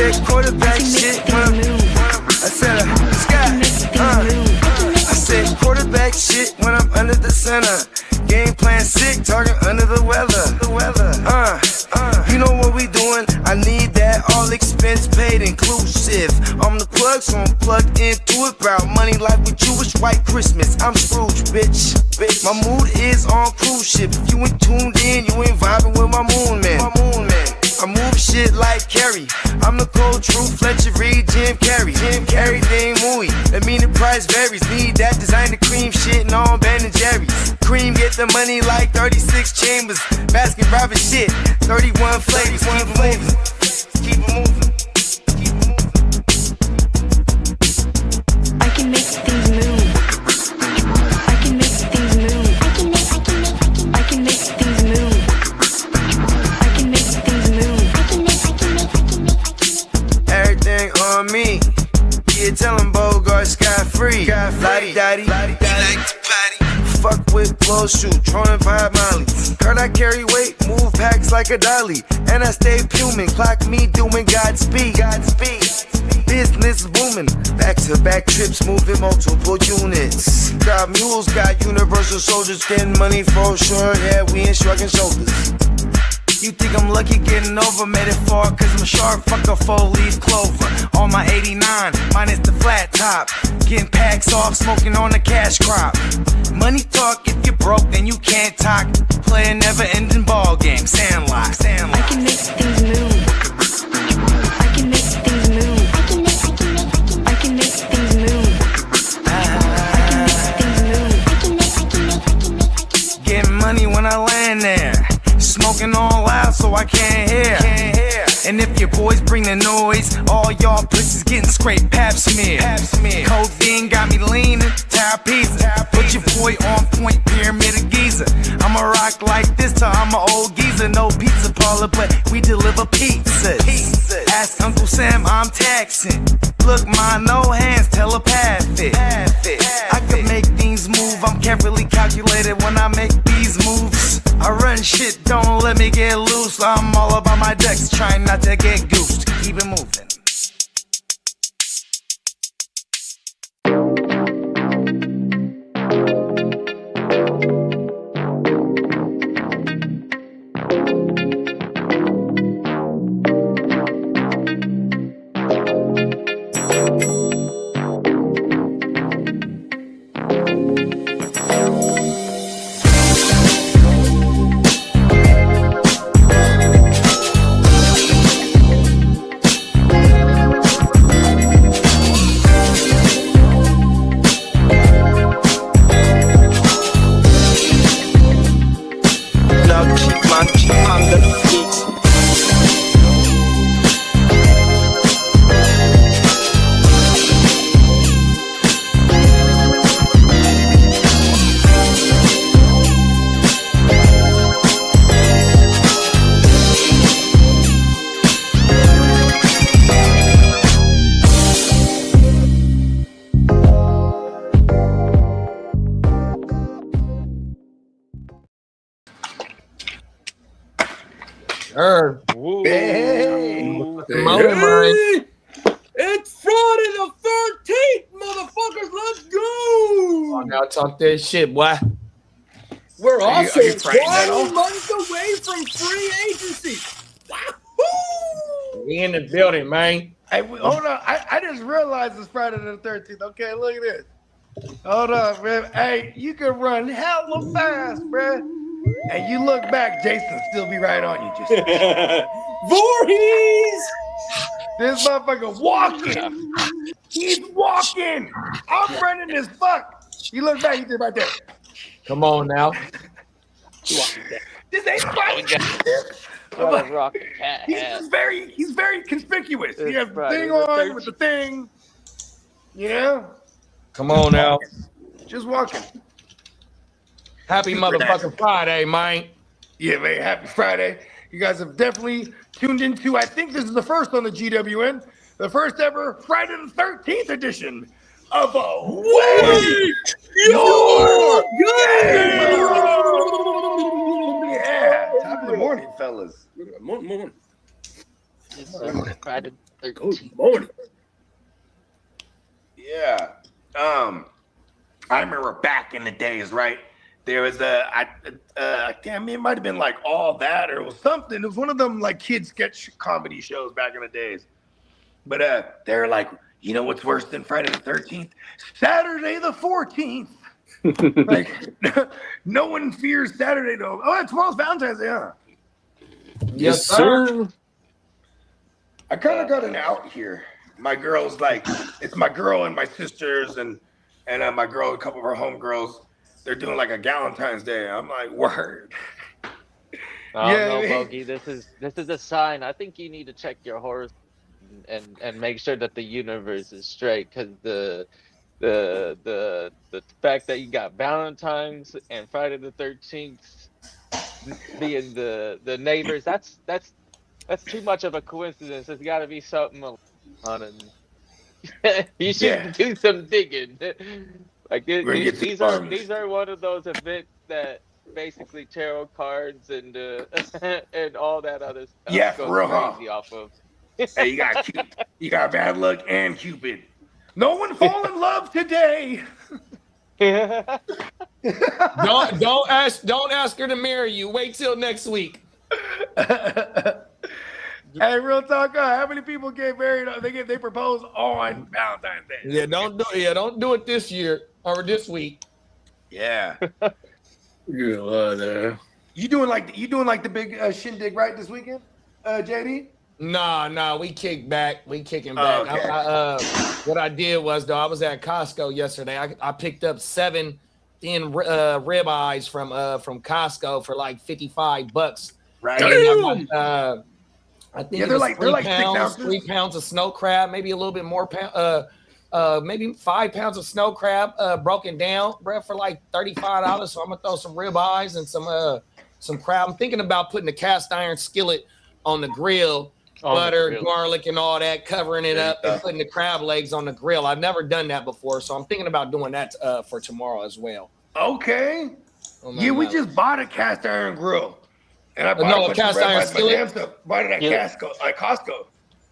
said quarterback shit when I said I said quarterback shit when I'm under the center. Game plan sick, talking under the weather. You know what we doing? I need that all expense paid inclusive. I'm the plug, so I'm plugged into it. About money like with Jewish white Christmas. I'm Scrooge, bitch. My mood is on cruise ship. If you ain't tuned in, you ain't vibing with my moon man. I move shit like Kerry. I'm the cold truth, Fletcher Reed, Jim Carrey. Everything mooey, that mean the price varies. Need that designer cream shit and all Ben and Jerry's. Cream get the money like 36 chambers. Baskin Robbins shit, 31 flavors. Keep it moving. I can make things move. I can make things move. I can make things move. I can make things move. Everything on me. Yeah, tell him Bogart scot-free. Lottie-dottie. He like to potty. Fuck with clothes, shoot, trolling 5 Molly. Heard I carry weight, move packs like a dolly. And I stay fuming, clock me doing Godspeed. Business booming, back-to-back trips, moving multiple units. Got mules, got universal soldiers, getting money for sure. Yeah, we ain't shrugging shoulders. You think I'm lucky getting over, made it far cause I'm sharp, fuck a 4-leaf clover. On my 89, minus the flat top. Getting packs off, smoking on the cash crop. Money talk, if you're broke then you can't talk. Play a never ending ball game, Sandlot. I can make things move. I can make things move. I can make things move. Getting money when I land there. Smoking all loud so I can't hear. And if your boys bring the noise, all y'all pussies getting scraped pap smear. Codeine got me leaning, pizza. Put your boy on point, pyramid of Giza. I'ma rock like this till I'm an old geezer. No pizza parlor, but we deliver pizzas. Ask Uncle Sam, I'm taxing. Look, ma, no hands, telepathic. I can make things move, I'm carefully calculated when I make these moves. I run shit, don't let me get loose. I'm all about my decks, trying not to get goosed. Keep it moving. Hey. It's Friday the 13th, motherfuckers. Let's go. Oh, now talk that shit, boy. We're also 1 month away from free agency. Wahoo! We in the building, man. Hey, hold on. I just realized it's Friday the 13th. Okay, look at this. Hold on, man. Hey, you can run hella fast, bruh. And you look back, Jason still be right on you. Just Voorhees! This motherfucker walking. He's walking. I'm running as fuck. You look back, he's right there. Come on now. This ain't funny. He's very conspicuous. He has the thing on with the thing. Yeah. Come on now. Just walking. Happy motherfucking Friday, man. Yeah, man. Happy Friday. You guys have definitely tuned into, I think this is the first on the GWN, the first ever Friday the 13th edition of a Wait Your Game. Yeah, top of the morning, fellas. Morning. Friday Good morning. Yeah. I remember back in the days, right? There was it might have been like All That or it was something. It was one of them like kid sketch comedy shows back in the days. But they're like, you know what's worse than Friday the 13th? Saturday the 14th. Like, no one fears Saturday though. Oh, tomorrow's Valentine's Day, huh? Yes, sir. I kind of got an out here. My girl's like, it's my girl and my sisters and my girl, a couple of her homegirls. They're doing like a Galentine's Day. I'm like, word. No, Bogey. This is a sign. I think you need to check your horoscope and make sure that the universe is straight, because the fact that you got Valentine's and Friday the 13th being the neighbors, that's too much of a coincidence. There's got to be something on it. You should do some digging. Like these are one of those events that basically tarot cards and and all that other stuff goes crazy off of. Hey, you got bad luck and Cupid. No one fall in love today. Don't ask her to marry you. Wait till next week. Hey, real talk. How many people get married? They propose on Valentine's Day. Yeah, don't do it this year or this week. Yeah. Good. You doing like the big shindig right this weekend, JD? Nah, we kicked back. We kicking back. Okay. What I did was, though, I was at Costco yesterday. I picked up 7 thin ribeyes from Costco for like $55. Right. I think they're like 3 pounds of snow crab, maybe a little bit more, maybe 5 pounds of snow crab broken down, bro, for like $35. So I'm gonna throw some ribeyes and some crab. I'm thinking about putting a cast iron skillet on the grill, butter, garlic, and all that, covering it up and putting the crab legs on the grill. I've never done that before, so I'm thinking about doing that for tomorrow as well. Okay. We just bought a cast iron grill. And I bought a cast iron skillet. Bought it at Costco.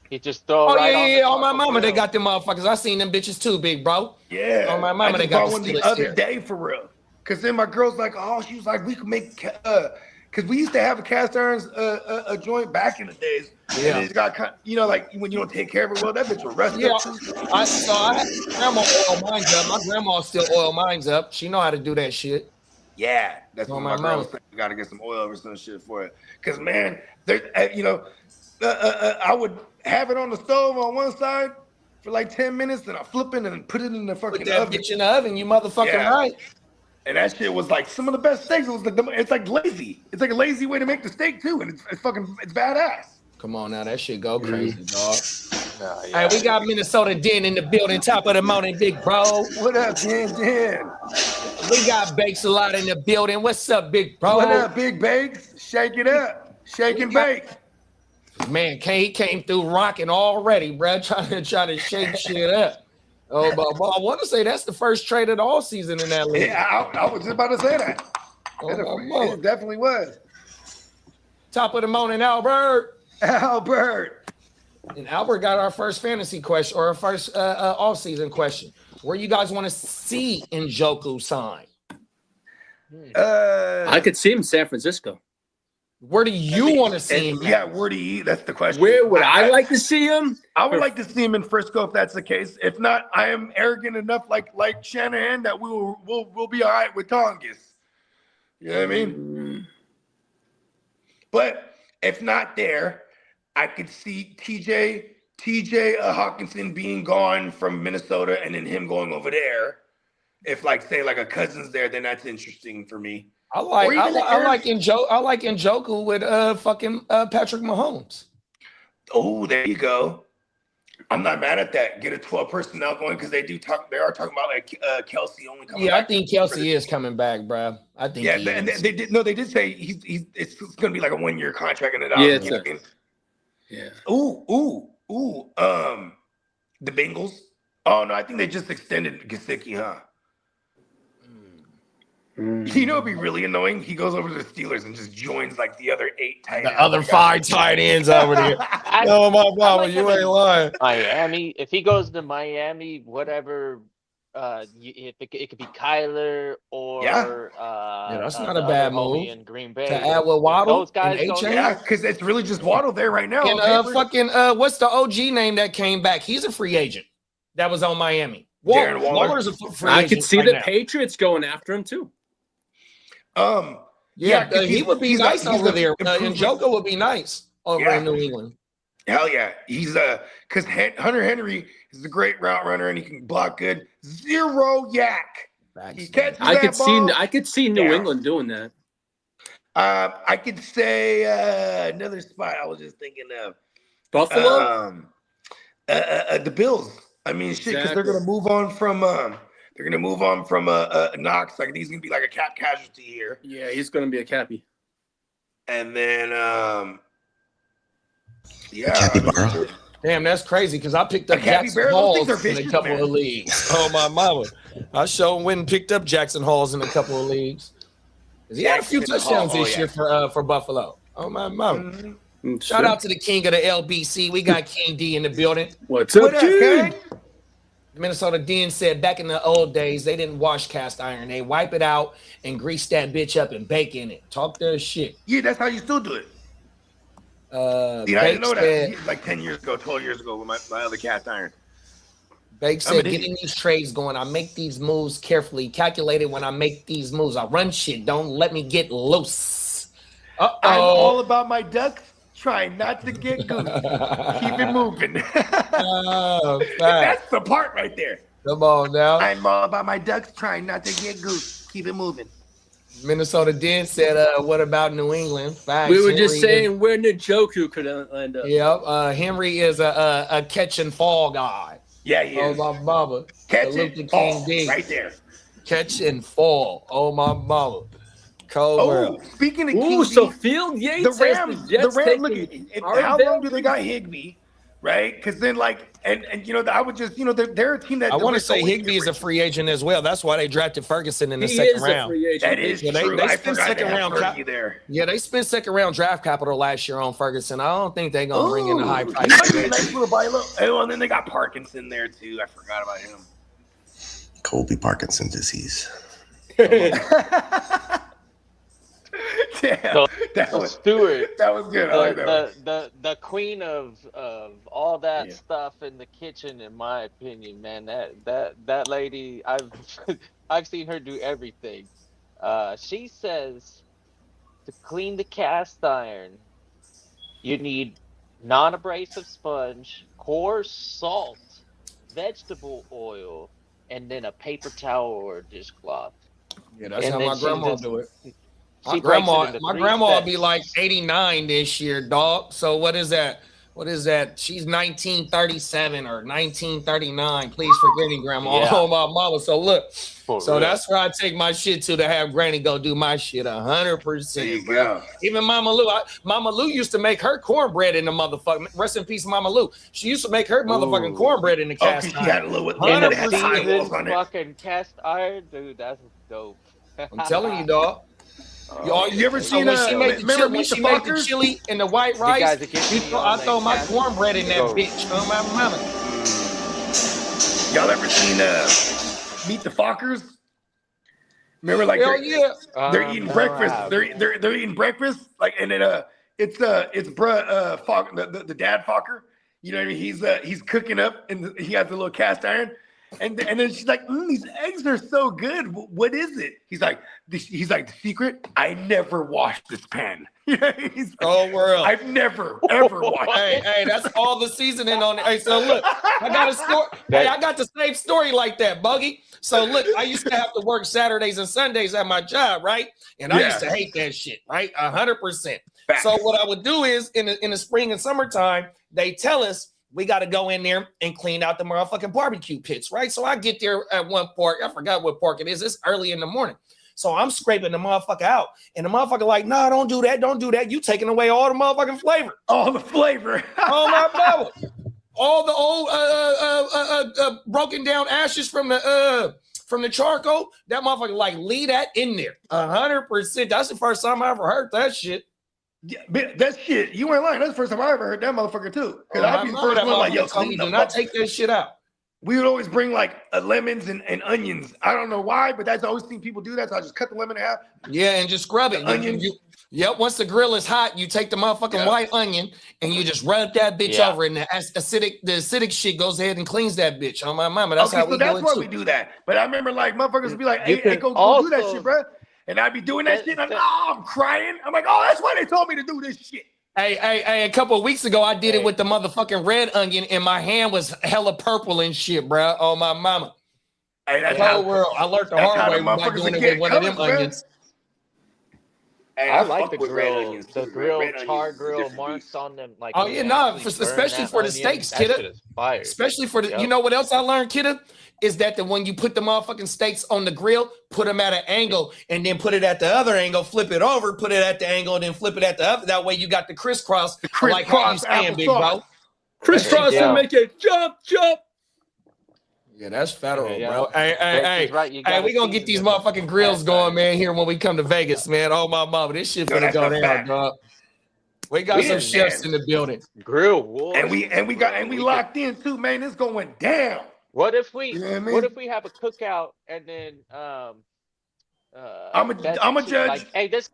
You just throw it right on my mama, they got them motherfuckers. I seen them bitches too, big bro. Yeah. On my mama, they got one the other day for real. Because then my girl's like, she was like, we could make, because we used to have a cast irons a joint back in the days. Yeah. And it's got, like when you don't take care of it well, that bitch will rust up too. I grandma oil mines up. My grandma still oil mines up. She know how to do that shit. Yeah, that's what my girl said. We got to get some oil or some shit for it. Because, man, I would have it on the stove on one side for like 10 minutes, then I flip it and put it in the fucking oven. Put that bitch in the oven, you motherfucking right. And that shit was like some of the best steaks. It's like lazy. It's like a lazy way to make the steak, too. And it's badass. Come on now, that shit go crazy, dog. Hey, we got Minnesota Den in the building, top of the morning, big bro. What up, Den? We got Bakes a lot in the building. What's up, big bro? What up, Big Bakes? Shake it up. Shake and bake. Man, he came through rocking already, bro, trying to shake shit up. Oh, but I want to say that's the first trade of the all season in that league. Yeah, I was just about to say that. It definitely was. Top of the morning, Albert. And Albert got our first fantasy question, or our first off-season question. Where you guys want to see Njoku sign? I could see him in San Francisco. Where do you want to see him? Yeah, where do you? That's the question. Where would I like to see him? I would like to see him in Frisco if that's the case. If not, I am arrogant enough, like Shanahan, that we'll be all right with Tongass. You know what I mean? But if not there, I could see TJ Hawkinson being gone from Minnesota and then him going over there. If say a Cousins there, then that's interesting for me. I like Njoku with fucking Patrick Mahomes. Oh, there you go. I'm not mad at that. Get a 12 personnel going because they are talking about Kelsey only coming back. Yeah, I think Kelsey is coming back, bro. I think they did say it's going to be like a 1-year contract and Yeah. The Bengals. Oh no, I think they just extended Gesicki, huh? You know, it'd be really annoying. He goes over to the Steelers and just joins the other 8 tight ends. The other 5 tight ends over there. I my mama, like you him ain't in lying. Miami. If he goes to Miami, whatever. If it could be Kyler or Yeah, that's not the a other bad homie move in Green to Bay. add with If Waddle those and guys go A-Chain. Yeah, because it's really just Waddle there right now. And on paper. fucking what's the OG name that came back? He's a free agent that was on Miami. Darren Waller. Waller's a free I agent. could see right the now. Patriots going after him too. Yeah, 'cause he would be nice over there. And improvement. Joker would be nice over in New England. Hell yeah, he's because Hunter Henry is a great route runner and he can block good. Zero yak. He catches that ball. I could see New England doing that. I could say another spot. I was just thinking of Buffalo, the Bills. I mean, shit, because they're gonna move on from Knox. Like he's gonna be like a cap casualty here. Yeah, he's gonna be a cappy. And then Capybara. Damn, that's crazy because I picked up Jackson Halls in a couple of leagues. Oh my mama, I sure went and picked up Jackson Halls in a couple of leagues. He had a few touchdowns this year for Buffalo. Oh my mama. Shout out to the king of the LBC. We got King D in the building. What's up, King? Minnesota Dean said back in the old days, they didn't wash cast iron. They wipe it out and grease that bitch up and bake in it. Talk their shit. Yeah, that's how you still do it. I didn't know that. Like 10 years ago, 12 years ago with my other cast iron. Bake said, getting these trades going. I make these moves carefully, calculated when I make these moves. I run shit. Don't let me get loose. I'm all about my ducks. Trying not to get goose. Keep it moving. That's the part right there. Come on now. I'm all about my ducks. Trying not to get goose. Keep it moving. Minnesota Den said, what about New England? Facts. We were just saying where Njoku could end up. Yep. Henry is a catch and fall guy. Yeah, he is. Oh, my mama. Catch and fall. Right there. Catch and fall. Oh, my mama. Cold speaking of King so Field Yates, the Rams look, how long do they got Higbee, right? Because then, and you know, I would just, you know, they're a team that I want to say Higbee is a free agent as well. That's why they drafted Ferguson in the second round. That is true. They spent second round there. Yeah, they spent second round draft capital last year on Ferguson. I don't think they're gonna bring in a high price. Nice little buy low. Oh, and then they got Parkinson there too. I forgot about him. Colby Parkinson disease. Yeah, that was Stewart. That was good. I like that. The queen of all that stuff in the kitchen, in my opinion, man. That lady, I've seen her do everything. She says to clean the cast iron, you need non-abrasive sponge, coarse salt, vegetable oil, and then a paper towel or a dishcloth. Yeah, that's how my grandma do it. My grandma will be like 89 this year, dog. So what is that? She's 1937 or 1939. Please forgive me, grandma. Yeah. Oh, my mama. So look, that's where I take my shit to have Granny go do my shit 100%. There you go. Even Mama Lou. Mama Lou used to make her cornbread in the motherfucking. Rest in peace, Mama Lou. She used to make her motherfucking cornbread in the cast iron. She had a little fucking cast iron, dude. That's dope. I'm telling you, dog. You ever seen when she made the chili and the white rice? I throw my cornbread in that bitch. Oh my mama! Y'all ever seen Meet the Fockers? Remember, like they're eating breakfast. They're eating breakfast, like, and then it's bruh Fock, the dad Focker. You know what I mean? He's cooking up, and he has the little cast iron. And then she's like, these eggs are so good. What is it? He's like, the secret. I never washed this pan. World. I've never ever washed. Hey, that's all the seasoning on it. Hey, so look, I got a story. I got the same story like that, Buggy. So look, I used to have to work Saturdays and Sundays at my job, right? And I used to hate that shit, right? 100%. So what I would do is in the spring and summertime, they tell us, we got to go in there and clean out the motherfucking barbecue pits, right? So I get there at one park. I forgot what park it is. It's early in the morning. So I'm scraping the motherfucker out. And the motherfucker like, nah, don't do that. Don't do that. You taking away all the motherfucking flavor. All the flavor. Oh, my mama. All the old broken down ashes from the charcoal. That motherfucker like, leave that in there. 100%. That's the first time I ever heard that shit. Yeah, that shit, you ain't lying. That's the first time I ever heard that motherfucker too. Because I'd be the first one like, yo, clean the do not take that shit out. We would always bring like lemons and onions. I don't know why, but that's always seen people do that. So I just cut the lemon in half. Yeah, and just scrub it. Onions. Yep, once the grill is hot, you take the motherfucking white onion and you just rub that bitch over, and the acidic shit goes ahead and cleans that bitch. On my mama, that's how we do it. That's why we do that. But I remember like motherfuckers would be like, hey, go do that shit, bro. And I'd be doing that shit, and I'm crying. I'm like, oh, that's why they told me to do this shit. Hey, a couple of weeks ago, I did it with the motherfucking red onion, and my hand was hella purple and shit, bro. Oh, my mama. Hey, that's the whole world. I learned the hard way by doing it with one of them onions. Hey, I like the grill, char grill marks on them. Like, oh yeah, no, especially for the steaks, kidda. Especially for the, you know what else I learned, kidda? Is that when you put the motherfucking steaks on the grill, put them at an angle and then put it at the other angle, flip it over, put it at the angle, and then flip it at the other. That way you got the crisscross. The crisscross, like saying, big bro. Crisscross and make it jump. Yeah, that's federal, bro. Hey, we gonna get these motherfucking grills going, man, here when we come to Vegas, man. Oh, my mama, this shit finna go down, dog. We got some chefs in the building. Grill wars. And we locked in too, man. It's going down. What if we if we have a cookout and then I'm a judge. Like, hey, this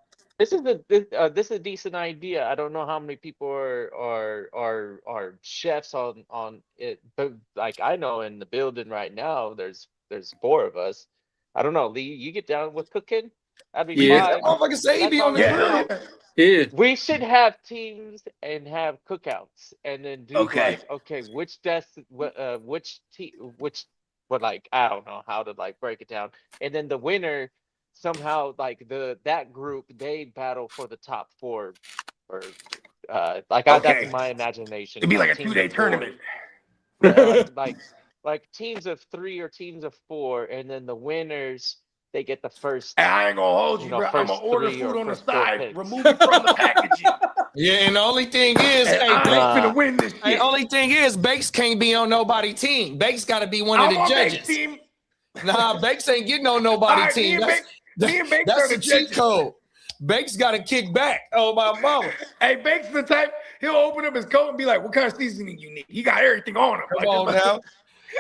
is a decent idea. I don't know how many people are chefs on it, but like I know in the building right now, there's 4 of us. I don't know, Lee, you get down with cooking? That'd be fine. That motherfucker say he be on the grill. Yeah. We should have teams and have cookouts, and then do which like I don't know how to like break it down, and then the winner somehow like that group they battle for the top 4 or that's my imagination. It'd be like a 2-day tournament. like teams of 3 or teams of 4, and then the winners they get the first. I ain't gonna hold you, bro. I'm gonna order food on the side, remove it from the packaging. Yeah, and the only thing is, gonna win this shit. The only thing is, Bakes can't be on nobody team. Bakes got to be one of the judges. Team. Nah, Bakes ain't getting on nobody team. That's the cheat code. Bakes got to kick back. Oh, my mama. Hey, Bakes the type, he'll open up his coat and be like, what kind of seasoning you need? He got everything on him. Come on now.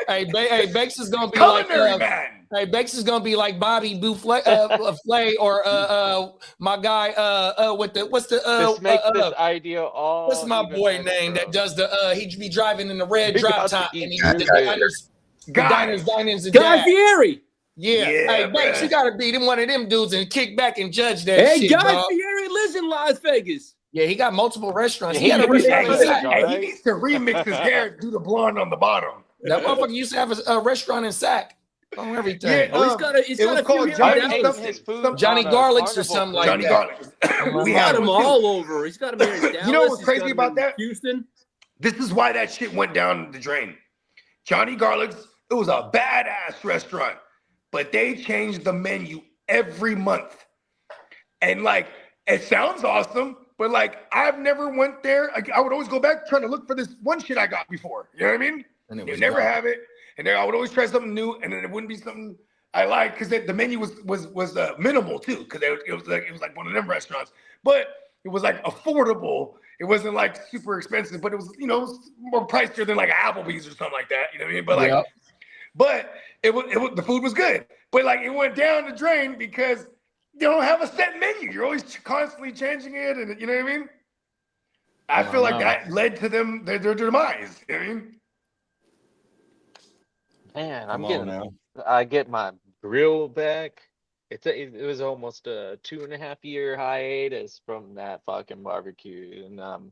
Hey, Bakes is gonna be like Bakes is gonna be like Bobby Bufflay or my guy with the what's the Just make this idea all. What's my boy name that does the he be driving in the red drop top and he the diners and Guy Fieri. Yeah. Hey, Bakes, you gotta be one of them dudes and kick back and judge that shit. Hey, Guy Fieri lives in Las Vegas. Yeah, he got multiple restaurants. He needs to remix his hair, do the blonde on the bottom. That motherfucker used to have a restaurant in Sac on everything. Yeah, it's got called Johnny Garlic's or something like Johnny that. Garlic's. We got him all over. He's got him here in Dallas. You know what's crazy about that? Houston. This is why that shit went down the drain. Johnny Garlic's, it was a badass restaurant, but they changed the menu every month. And like, it sounds awesome, but like, I've never went there. I would always go back trying to look for this one shit I got before. You know what I mean? And you never have it, and then I would always try something new, and then it wouldn't be something I like because the menu was minimal too, because it was like one of them restaurants, but it was like affordable. It wasn't like super expensive, but it was more pricier than like Applebee's or something like that. You know what I mean? But like, but it was the food was good, but like it went down the drain because you don't have a set menu. You're always constantly changing it, and you know what I mean? I feel like that led to their demise. You know what I mean? Man, I get my grill back. It was almost a 2.5-year hiatus from that fucking barbecue, and I'm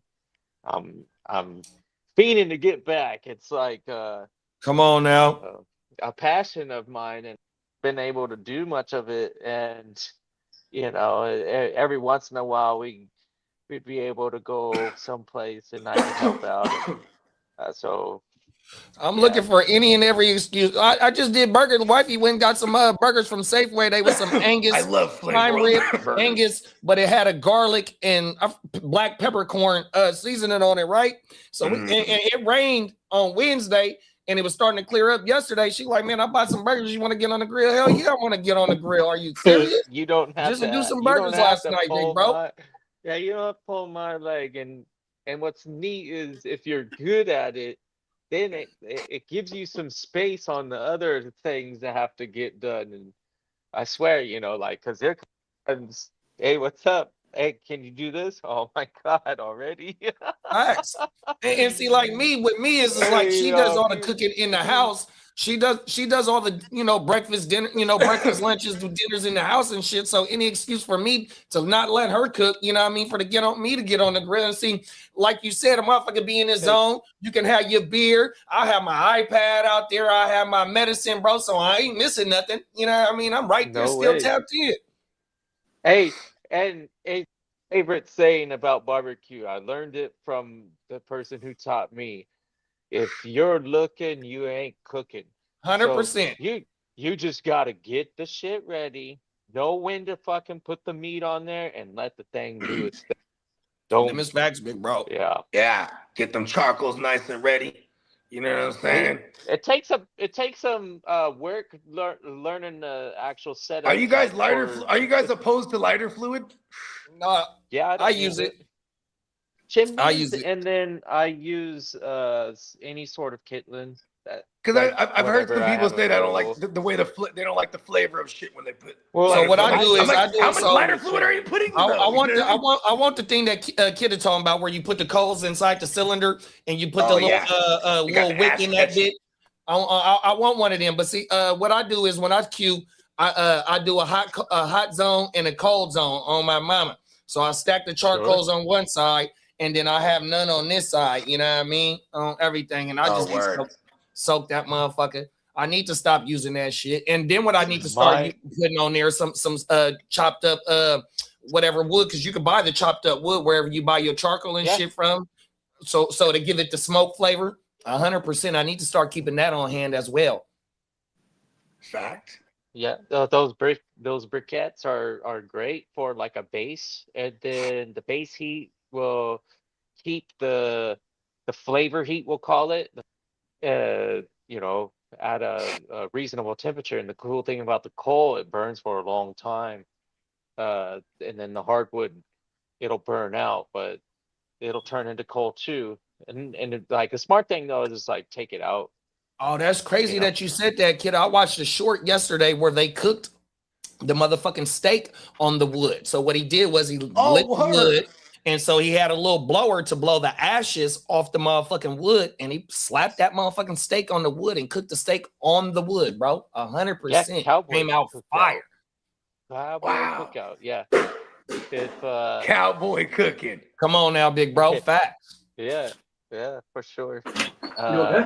fiending to get back. It's like come on now, a passion of mine, and been able to do much of it. And every once in a while we'd be able to go someplace and I can help out. So. I'm looking for any and every excuse. I just did burgers. The wifey went and got some burgers from Safeway. They was some Angus. I love prime rib Angus, but it had a garlic and black peppercorn seasoning on it, right? So it rained on Wednesday, and it was starting to clear up yesterday. She like, man, I bought some burgers. You want to get on the grill? Hell yeah, I want to get on the grill. Are you serious? You don't have just to do some burgers last night, big bro. Yeah, you don't have to pull my leg, and what's neat is if you're good at it, then it gives you some space on the other things that have to get done. And I swear, like, because there comes, hey, what's up? Hey, can you do this? Oh my God, already? Facts. And see, like me, with me is like Hey, she does all the cooking in the house. She does all the breakfast, dinner, breakfast, lunches, do dinners in the house and shit. So any excuse for me to not let her cook, you know what I mean, for to get on me to get on the grill and see, like you said, a motherfucker be in his zone. You can have your beer. I have my iPad out there. I have my medicine, bro. So I ain't missing nothing. You know what I mean? I'm right there, no still way. tapped in. Hey, and a favorite saying about barbecue, I learned it from the person who taught me. If you're looking, you ain't cooking. So 100%. you just gotta get the shit ready, know when to fucking put the meat on there, and let the thing do its thing. Them Don't, is facts, big bro. yeah. Yeah, get them charcoals nice and ready. You know what I'm saying? It takes some work learning the actual setup. Like for Are you guys opposed to lighter fluid? No, yeah, I I don't use use it. it. I Chimneys, use it. and then I use any sort of Kitlin that Because like I've heard whenever some I people have say they don't like available. the way they don't like the flavor of shit when they put Well, So lighter what fluid. I I do I'm is use I like, do how it much so lighter regular fluid are you chimney. putting I, in I though? You want know the, what I I mean? want I want the thing that kid is talking about where you put the coals inside the cylinder and you put the Oh little yeah, you got little the wick ash in that catch. bit. I want one of them. But see, what I do is when I queue, I do a hot zone and a cold zone on my mama. So I stack the Sure. charcoals on one side and then I have none on this side. You know what I mean? On everything, and I Oh just be word. soak that motherfucker. I need to stop using that shit. And then what I need to start My putting on there some chopped up whatever wood, because you can buy the chopped up wood wherever you buy your charcoal and yeah, shit from. So to give it the smoke flavor, 100%. I need to start keeping that on hand as well. Fact. yeah. Those briquettes are great for like a base, and then the base heat will keep the flavor heat, we'll call it, you know, at a reasonable temperature. And the cool thing about the coal, it burns for a long time. And then the hardwood, it'll burn out, but it'll turn into coal too. Like the smart thing though is just like take it out, Oh, that's you crazy know. that you said that, kid. I watched a short yesterday where they cooked the motherfucking steak on the wood. So what he did was he lit Oh the wood, word. and so he had a little blower to blow the ashes off the motherfucking wood, and he slapped that motherfucking steak on the wood and cooked the steak on the wood, bro. Yeah, 100% cowboy came out cookout. fire. Cowboy Wow. cookout. Yeah. If Cowboy cooking. Come on now, big bro. Facts. yeah, yeah, for sure. You okay?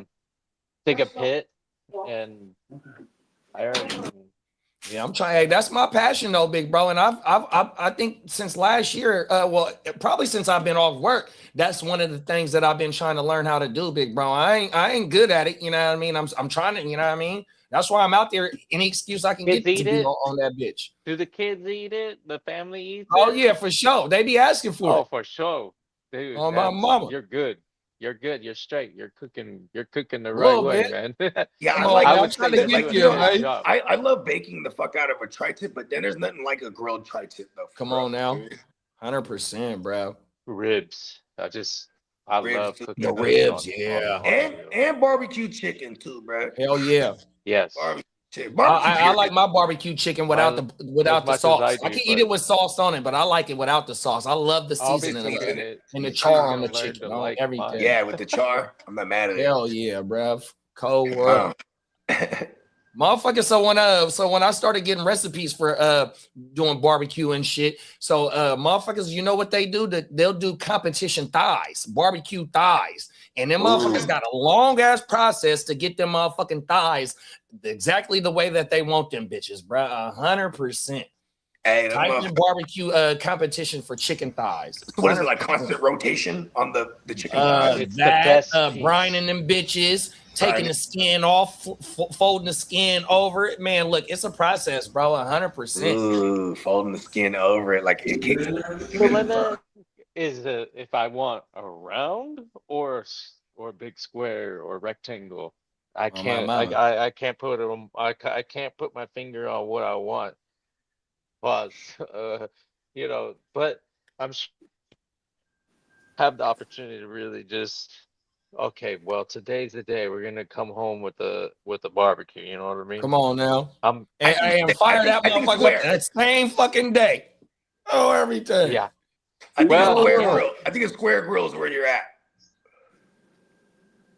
Dig a pit and iron. Yeah, I'm trying. Hey, that's my passion, though, big bro. And I think since last year, well, probably since I've been off work, that's one of the things that I've been trying to learn how to do, big bro. I ain't good at it. You know what I mean? I'm trying to. You know what I mean? That's why I'm out there. Any excuse I can Kids get to eat be it? on that bitch. Do the kids eat it? The family eats Oh it? yeah, for sure. They be asking for Oh, it. for sure. Dude, On my mama, you're good. You're good. You're straight. You're cooking the a right little way, bit. man. Yeah, Come I on, like I man. I'm would trying say to you're get like doing a there, good man. job. I love baking the fuck out of a tri-tip, but then there's nothing like a grilled tri-tip though, Come bro. on now, 100%, bro. Ribs. I Ribs love too. The cooking ribs ribs, on yeah. barbecue. And barbecue chicken too, bro. Hell yeah. Yes. Barbecue chicken. I, Barbecue I I like period. my barbecue chicken without I the as without the much as I sauce. I do, can eat but it with sauce on it, but I like it without the sauce. I love the I'll be seasoning of cooking it it. and the You're char on gonna the learn to chicken on like mine. everything. Yeah, with the char. I'm not mad at it. Hell yeah, bruv. Cold Uh, world. Motherfucker, so when I started getting recipes for doing barbecue and shit, so motherfuckers, you know what they do? They'll do competition thighs, barbecue thighs. And them motherfuckers got a long ass process to get them motherfucking thighs exactly the way that they want them bitches, bruh. 100%. hey, that Type in motherfucker. barbecue competition for chicken thighs. So what is it, like 100%. constant rotation on the chicken thighs? It's the That best brining piece. them bitches, taking Brining. the skin off, folding the skin over it. Man, look, it's a process, bro. 100%. Ooh, folding the skin over it like it kicks. Dilemma is if I want a round or a big square or rectangle. I On my can't mama. I can't put them I can't put my finger on what I want. Pause. But I'm sure have the opportunity to really just, okay, well, today's the day we're gonna come home with a barbecue. You know what I mean? Come on now. I'm And fire that motherfucker up that same fucking day. Oh, everything. yeah. I think Well, Square yeah. Grill. I think a Square Grill is where you're at.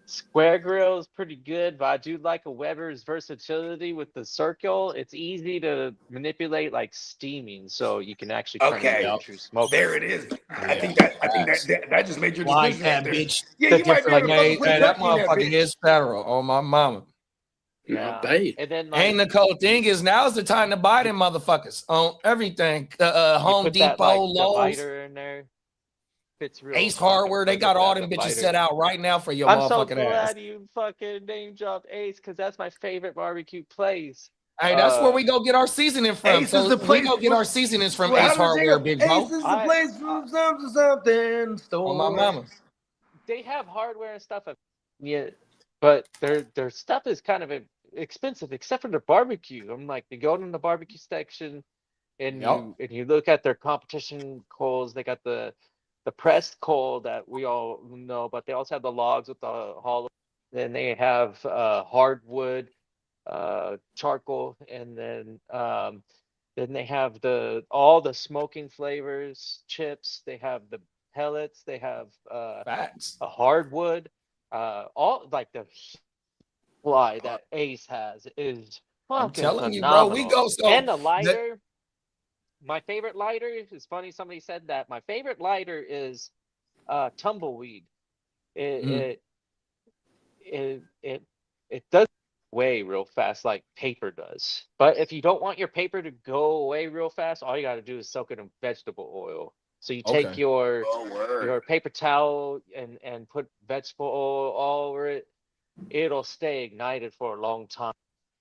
Square grill is pretty good, but I do like a Weber's versatility with the circle. It's easy to manipulate like steaming, so you can actually turn it Okay. into true smoke. There it is. I think that just made your Like decision. that, right there. bitch. Yeah, you might be able to Hey, put that turkey in that motherfucker bitch. is federal on my mama. Yeah. Bait. And then like And the cold thing is, now's the time to buy them motherfuckers on everything. you Home put Depot, that like Lowe's, divider in there. Fits real. Ace fucking Hardware. They perfect got with all that them bitches divider. set out right now for your I'm so motherfucking ass. glad you fucking name dropped Ace, because that's my favorite barbecue place. Hey, that's where we go get our seasoning from. Ace is the we place. go get our seasonings from Well, Ace how does it Hardware, go? big Ace bro. is the place from something store. On my mama. They have hardware and stuff, yeah, but their stuff is kind of expensive, except for the barbecue. I'm like, you go in the barbecue section, and you look at their competition coals. They got the pressed coal that we all know, but they also have the logs with the hollow. Then they have hardwood, charcoal, and then they have all the smoking flavors, chips. They have the pellets. They have Facts. a hardwood. All like the fly that Ace has is I'm fucking telling you, bro. phenomenal. We go so And the lighter. My favorite lighter is funny. Somebody said that my favorite lighter is tumbleweed. It does away real fast like paper does. But if you don't want your paper to go away real fast, all you got to do is soak it in vegetable oil. So you take your paper towel and put vegetable oil all over it. It'll stay ignited for a long time.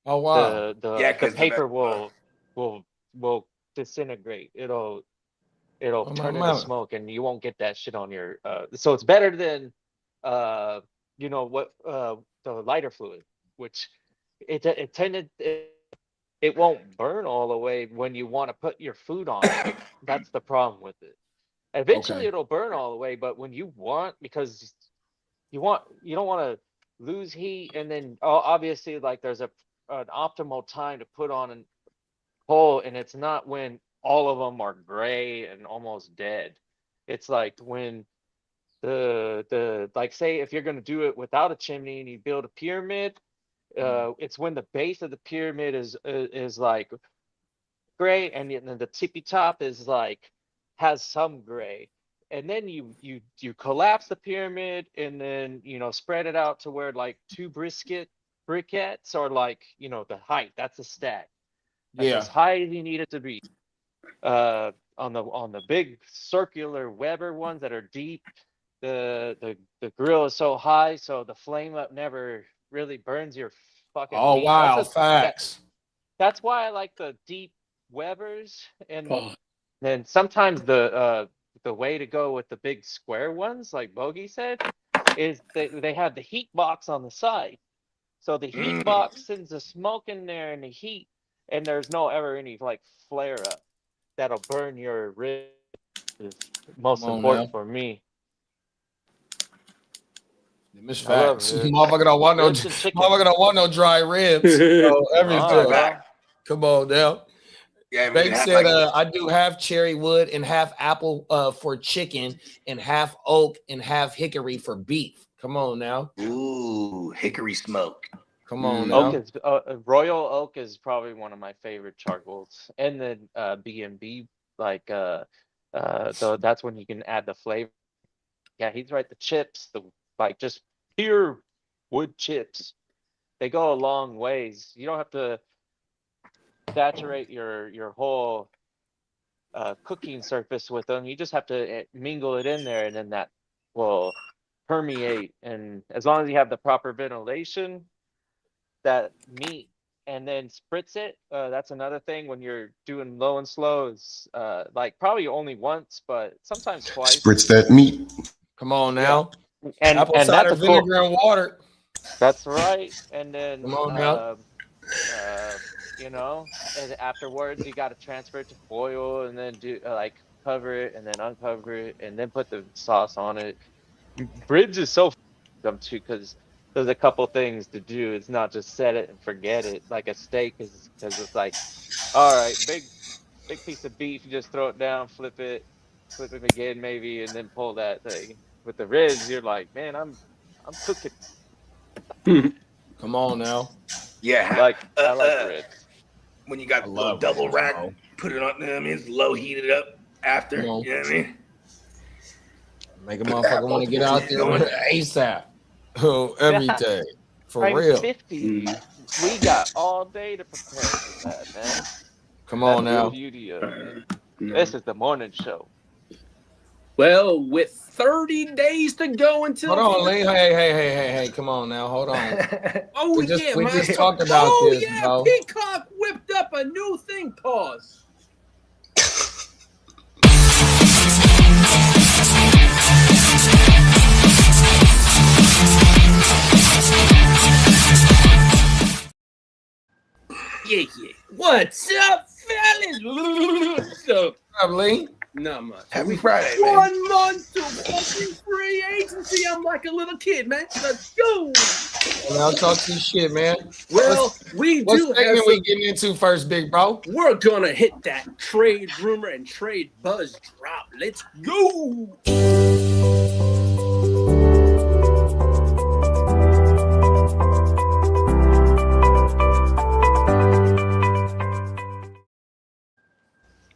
Oh wow. The paper will disintegrate. It'll turn into smoke, and you won't get that shit on your so it's better than you know what the lighter fluid, which it won't burn all the way when you want to put your food on it. That's the problem with it. Eventually it'll burn all the way, but when you want, because you don't want to lose heat, and then obviously like there's an optimal time to put on a coal, and it's not when all of them are gray and almost dead. It's like when the like, say if you're going to do it without a chimney and you build a pyramid, it's when the base of the pyramid is like gray, and then the tippy top is like has some gray, and then you collapse the pyramid, and then spread it out to where like two briquettes are like the height. That's a stack. That's as high as you need it to be. On the big circular Weber ones that are deep, the grill is so high, so the flame up never really burns your fucking meat. Wow, facts. That's why I like the deep Webers, and then sometimes the way to go with the big square ones, like Bogey said, is they have the heat box on the side. So the heat box sends the smoke in there and the heat, and there's no ever any like flare up that'll burn your rib. Is most important for me. Miss Facts. Motherfucker don't want no dry ribs. Everything. Come on now. Yeah, They said I do half cherry wood and half apple for chicken, and half oak and half hickory for beef. Come on now. Ooh, hickory smoke. Come on now. Oak is Royal Oak is probably one of my favorite charcoals, and then B&B, like so that's when you can add the flavor. Yeah, he's right. The chips, like just pure wood chips, they go a long ways. You don't have to saturate your whole cooking surface with them. You just have to mingle it in there, and then that will permeate. And as long as you have the proper ventilation, that meat, and then spritz it. That's another thing when you're doing low and slow, is like probably only once, but sometimes twice. Spritz that meat. Come on now. Yeah. And apple and cider that's vinegar and water. That's right. And then come on now. And afterwards you got to transfer it to foil, and then do like cover it and then uncover it and then put the sauce on it. Ribs is so dumb too because there's a couple things to do. It's not just set it and forget it like a steak is because it's like, all right, big piece of beef, you just throw it down, flip it again maybe, and then pull that thing. With the ribs, you're like, man, I'm cooking. Come on now. Yeah, I like ribs. When you got a little double rack, put it on. You know what I mean, it's low heated up after. You know what I mean? Make a motherfucker want to get out there ASAP. Oh, every day. For real. 50. We got all day to prepare for that, man. Come on That's now. the beauty of it. This is the morning show. Well, with 30 days to go until. Hold on, Lee. Hey, come on now. Hold on. Oh, we just my talked about this, bro. Peacock whipped up a new thing. Pause. Yeah. What's up, fellas? So, Lee? not much. Happy Friday, man. 1 month to fucking free agency. I'm like a little kid, man. Let's go. Well, I'll talk to you shit, man. Well, what segment we getting into first, big bro? We're gonna hit that trade rumor and trade buzz drop. Let's go.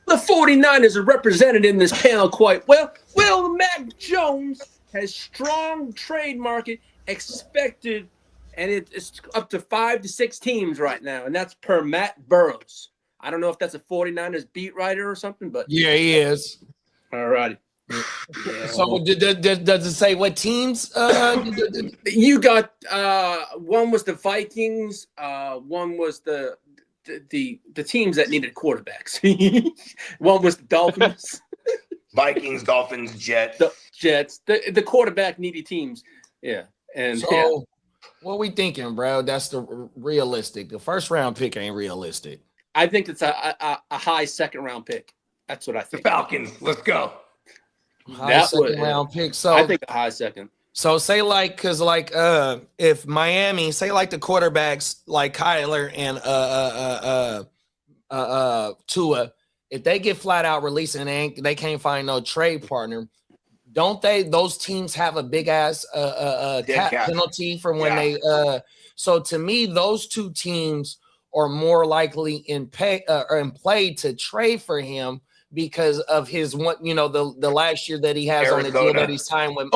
The 49ers are represented in this panel quite well. Well, Mac Jones has strong trade market expected, and it's up to 5 to 6 teams right now, and that's per Matt Burrows. I don't know if that's a 49ers beat writer or something, but yeah, he is. All righty. So does it say what teams? You got one was the Vikings, one was the teams that needed quarterbacks. One was the Dolphins, Vikings, Dolphins, Jets. the Jets, the quarterback needy teams. Yeah, and so what we thinking, bro? That's the realistic. The first round pick ain't realistic. I think it's a high second round pick. That's what I The think. Falcons. Let's go. High second round pick. So I think a high second. So say if Miami, say like the quarterbacks like Kyler and Tua, if they get flat out released and they can't find no trade partner, don't those teams have a big ass cap penalty for when they so to me those two teams are more likely in play to trade for him because of his the last year that he has Arizona. on the deal that he's signed with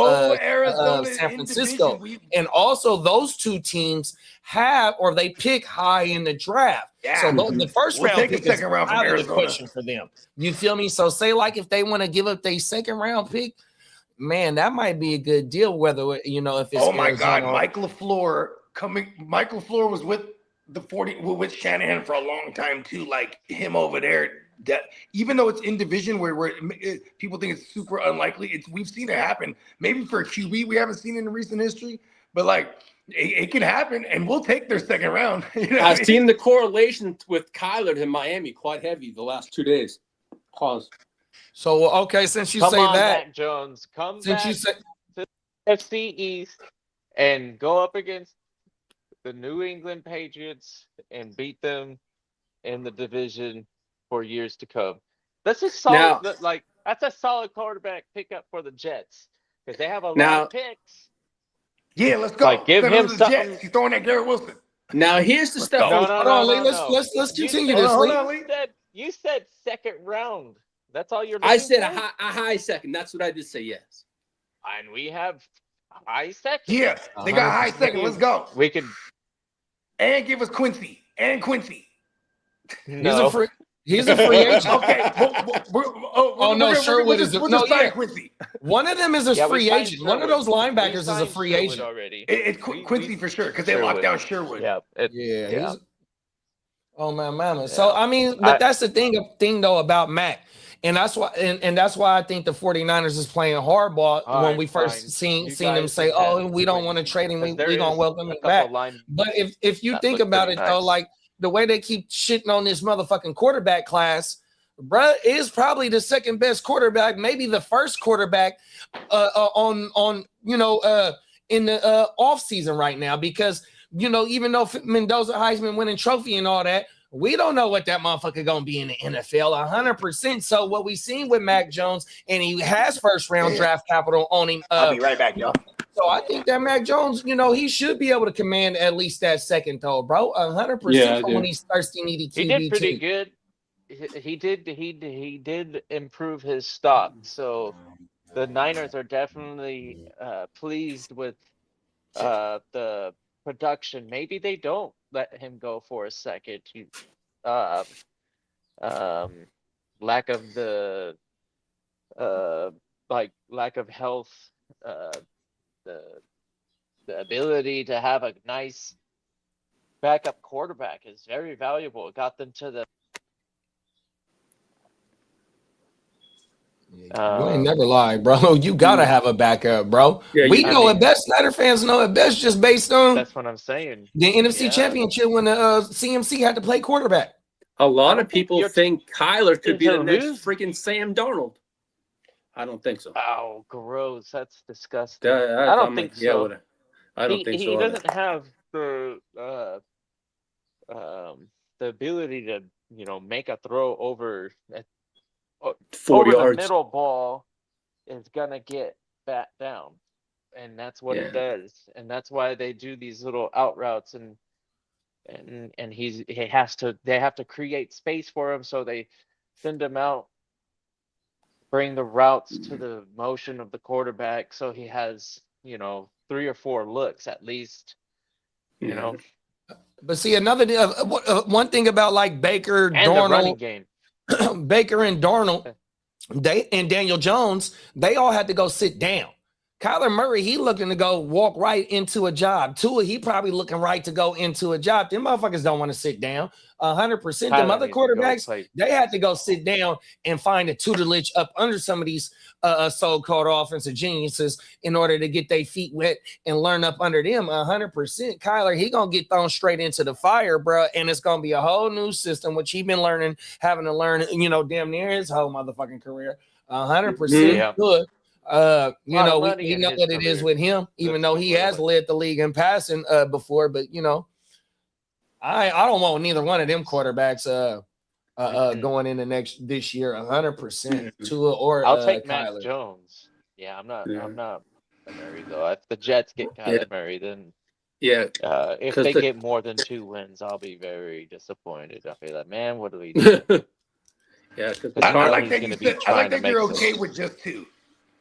San Francisco. And also those two teams they pick high in the draft. Yeah. So the first round pick is second round from out of the Arizona. question for them. You feel me? So say like if they want to give up their second round pick, man, that might be a good deal. Whether if it's my Arizona God, Mike LaFleur was with with Shanahan for a long time too. Like him over there, that even though it's in division where people think it's super unlikely, we've seen it happen. Maybe for a QB, we haven't seen it in recent history, but like it can happen, and we'll take their second round. I've seen the correlation with Kyler to Miami quite heavy the last 2 days. Pause. So okay, since you Come say on, that, Mac Jones, come since back you say to the FC East and go up against the New England Patriots and beat them in the division for years to come. That's a solid, that's a solid quarterback pickup for the Jets because they have a lot of picks. Yeah, let's go. Like, give him something. Jets. He's throwing at Garrett Wilson. Now here's the stuff. Let's continue this. You said second round. That's all you're. I said a high second. That's what I did say. Yes. And we have high second. Yeah, they got high second. Let's go. We could. And give us Quincy. No. He's a free agent. Okay. Sherwood is Quincy. One of them is a free agent. One of those linebackers is a free agent already. It's Quincy for sure because they locked down Sherwood. Yeah. Oh my mama. So I mean, but that's the thing though about Mac. And that's why and that's why I think the 49ers is playing hardball when we first seen them say, oh, we don't want to trade him, we don't welcome him back. But if you think about it though, like the way they keep shitting on this motherfucking quarterback class, bruh is probably the second best quarterback, maybe the first quarterback on in the off season right now, because even though Mendoza Heisman winning trophy and all that, we don't know what that motherfucker gonna be in the NFL 100%. So what we seen with Mac Jones, and he has first round draft capital on him. I'll be right back, y'all. So I think that Mac Jones, he should be able to command at least that second though, bro. 100% from when he's thirsty needy QB. He did pretty good. He did improve his stock. So the Niners are definitely pleased with the production. Maybe they don't let him go for a second. Lack of the lack of health, the ability to have a nice backup quarterback is very valuable. It got them to the you ain't never lie, bro. You gotta have a backup, bro. We know it best. Snyder fans know it best just based on that's what I'm saying. The NFC Championship when the CMC had to play quarterback. A lot of people think Kyler could be the next lose. freaking Sam Darnold. I don't think so. Oh, gross! That's disgusting. I don't think so. I don't think so. He doesn't have the ability to make a throw over 40 over yards. The middle ball is gonna get bat down, and that's what it does, and that's why they do these little out routes, and they have to create space for him, so they send him out, bring the routes to the motion of the quarterback, so he has 3 or 4 looks at least, But see, another one thing about like Baker, and Darnold, the running game. Baker and Darnold, and Daniel Jones, they all had to go sit down. Kyler Murray, he looking to go walk right into a job. Tua, he probably looking right to go into a job. Them motherfuckers don't want to sit down. 100%. Them other quarterbacks, they had to go sit down and find a tutelage up under some of these so-called offensive geniuses in order to get their feet wet and learn up under them. 100%. Kyler, he gonna get thrown straight into the fire, bro, and it's gonna be a whole new system, which he been having to learn, damn near his whole motherfucking career. 100% good. We know what it is with him, even though he has led the league in passing before, but I don't want neither one of them quarterbacks going into this year 100%. Tua or I'll take Kyler. Mac Jones. Yeah, I'm not Murray though. If the Jets get Kyler Murray, then if they get more than 2 wins, I'll be very disappointed. I'll be like, man, what do we do? Because I like that you're okay with just 2.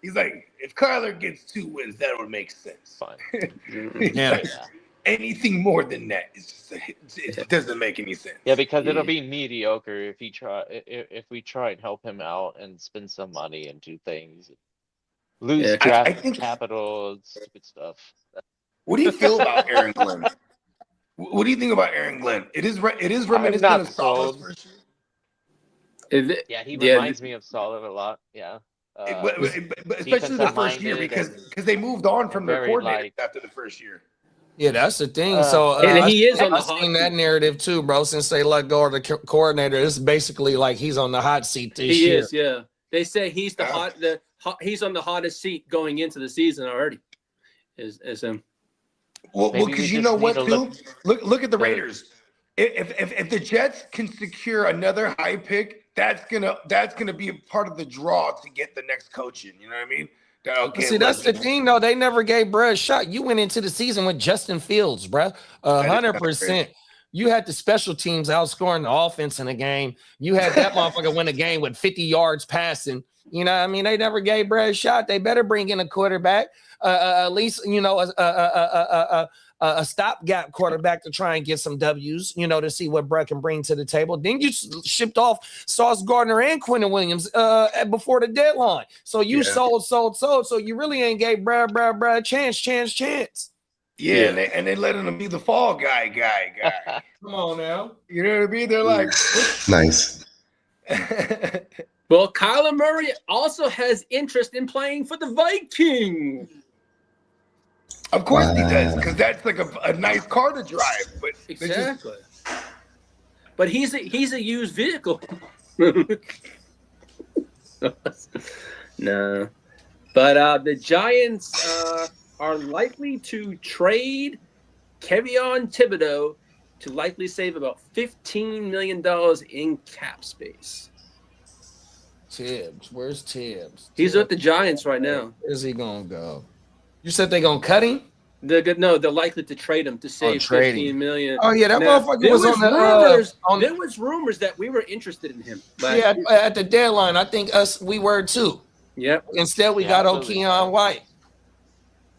He's like, if Kyler gets 2 wins, that would make sense. Fine. Anything more than that, it doesn't make any sense. Yeah, because it'll be mediocre if we try and help him out and spend some money and do things, lose draft capital and stupid stuff. What do you feel about Aaron Glenn? What do you think about Aaron Glenn? It is reminiscent of Saleh's first year. Yeah, he reminds me of Saleh a lot. Yeah. But especially the first year because they moved on from their coordinator after the first year. Yeah, that's the thing. So and he is on the I've seen that narrative too, bro. Since they let go of the coordinator, it's basically like he's on the hot seat this year. He is, yeah. They say he's he's on the hottest seat going into the season already. Is him. Well, because you know what, too? Look at the Raiders. If the Jets can secure another high pick, that's gonna be a part of the draw to get the next coach in. You know what I mean? Okay, see, that's the thing, though. They never gave bruh a shot. You went into the season with Justin Fields, bruh. 100%. You had the special teams outscoring the offense in a game. You had that motherfucker win a game with 50 yards passing. You know what I mean? They never gave bruh a shot. They better bring in a quarterback, at least, a stopgap quarterback to try and get some W's, to see what Brett can bring to the table. Then you shipped off Sauce Gardner and Quentin Williams before the deadline. So you sold. So you really ain't gave Brad chance. Yeah, and they let him be the fall guy. Come on now. You know what I mean? They're like nice. Well, Kyler Murray also has interest in playing for the Vikings. Of course he does, because that's like a nice car to drive. But exactly. But he's a used vehicle. No. But the Giants are likely to trade Kevin Thibodeau to likely save about $15 million in cap space. Tibbs, where's Tibbs? He's with the Giants right now. Where's he gonna go? You said they gonna cut him? They're likely to trade him to save $15 million. Oh yeah, that Now, motherfucker was on the rumors. There was rumors that we were interested in him. Yeah, at the deadline, I think we were too. Yep. Instead, we got Keon White.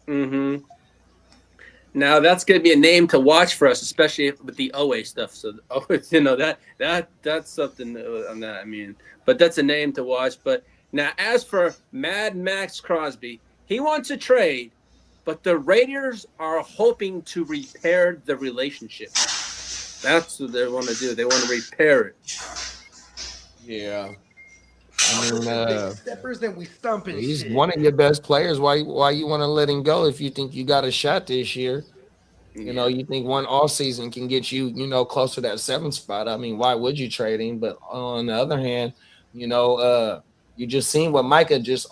Mm-hmm. Now that's going to be a name to watch for us, especially with the OA stuff. So, that's something on that. I mean, but that's a name to watch. But now, as for Mad Max Crosby, he wants a trade, but the Raiders are hoping to repair the relationship. That's what they want to do. They want to repair it. Yeah. I mean, steppers and we stumping. He's shit. one of your best players. Why you want to let him go if you think you got a shot this year? You know, you think one off season can get you, close to that 7th spot. I mean, why would you trade him? But on the other hand, you just seen what Micah just,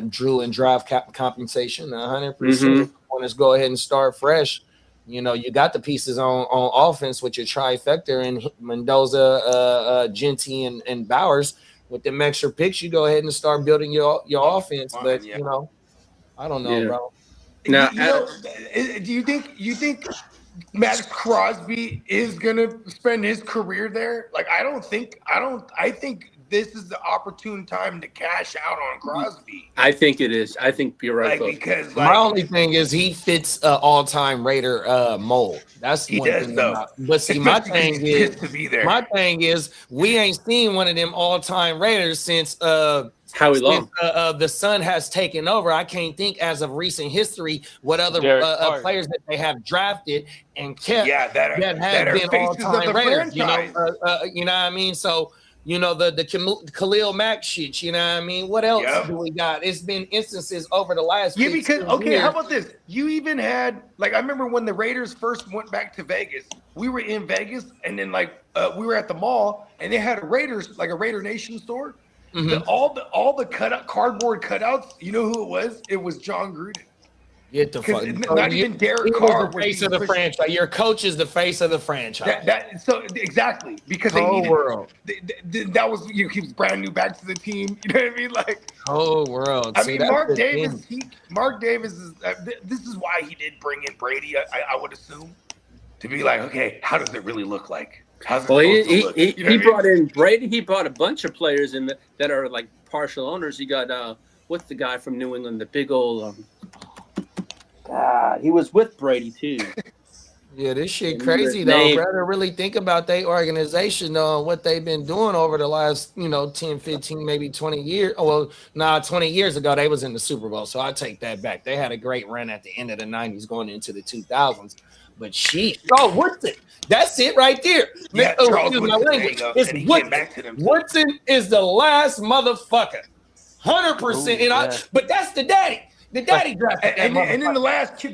drew in draft compensation. 100% want to go ahead and start fresh. You got the pieces on offense with your trifecta and Mendoza, Genty, and Bowers. With them extra picks, you go ahead and start building your offense. But I don't know, bro. Now, do you think Max Crosby is gonna spend his career there? Like, I think this is the opportune time to cash out on Crosby. I think it is. I think you're right. Because my only thing is he fits all-time Raider mold. That's he one does thing. though. But see, my thing is we ain't seen one of them all-time Raiders since Howie Long. The Sun has taken over. I can't think as of recent history what other players that they have drafted and kept that have been all-time Raiders. You know what I mean? So. The Khalil Mack shit, you know what I mean? What else do we got? It's been instances over the last years. How about this? You even had, I remember when the Raiders first went back to Vegas, we were in Vegas and then we were at the mall and they had a Raider Nation store. Mm-hmm. All the cardboard cutouts, you know who it was? It was John Gruden. Get the fuck. Not even Derek Carr. The face of the franchise. Your coach is the face of the franchise. So exactly because they needed world. That was he was brand new back to the team. You know what I mean? Like whole world. I mean, Mark Davis. Mark Davis is. This is why he did bring in Brady. I would assume to be like, okay, how does it really look like? He brought in Brady. He brought a bunch of players in that are like partial owners. He got what's the guy from New England? The big old. God, he was with Brady too. Yeah, this shit crazy though. Rather really think about their organization though, and what they've been doing over the last 10, 15, maybe 20 years. Oh, well, 20 years ago they was in the Super Bowl, so I take that back. They had a great run at the end of the 90s going into the 2000s. But Woodson, that's it right there. Yeah, Woodson is the last motherfucker, 100%. But that's the daddy. The daddy drafted and then the last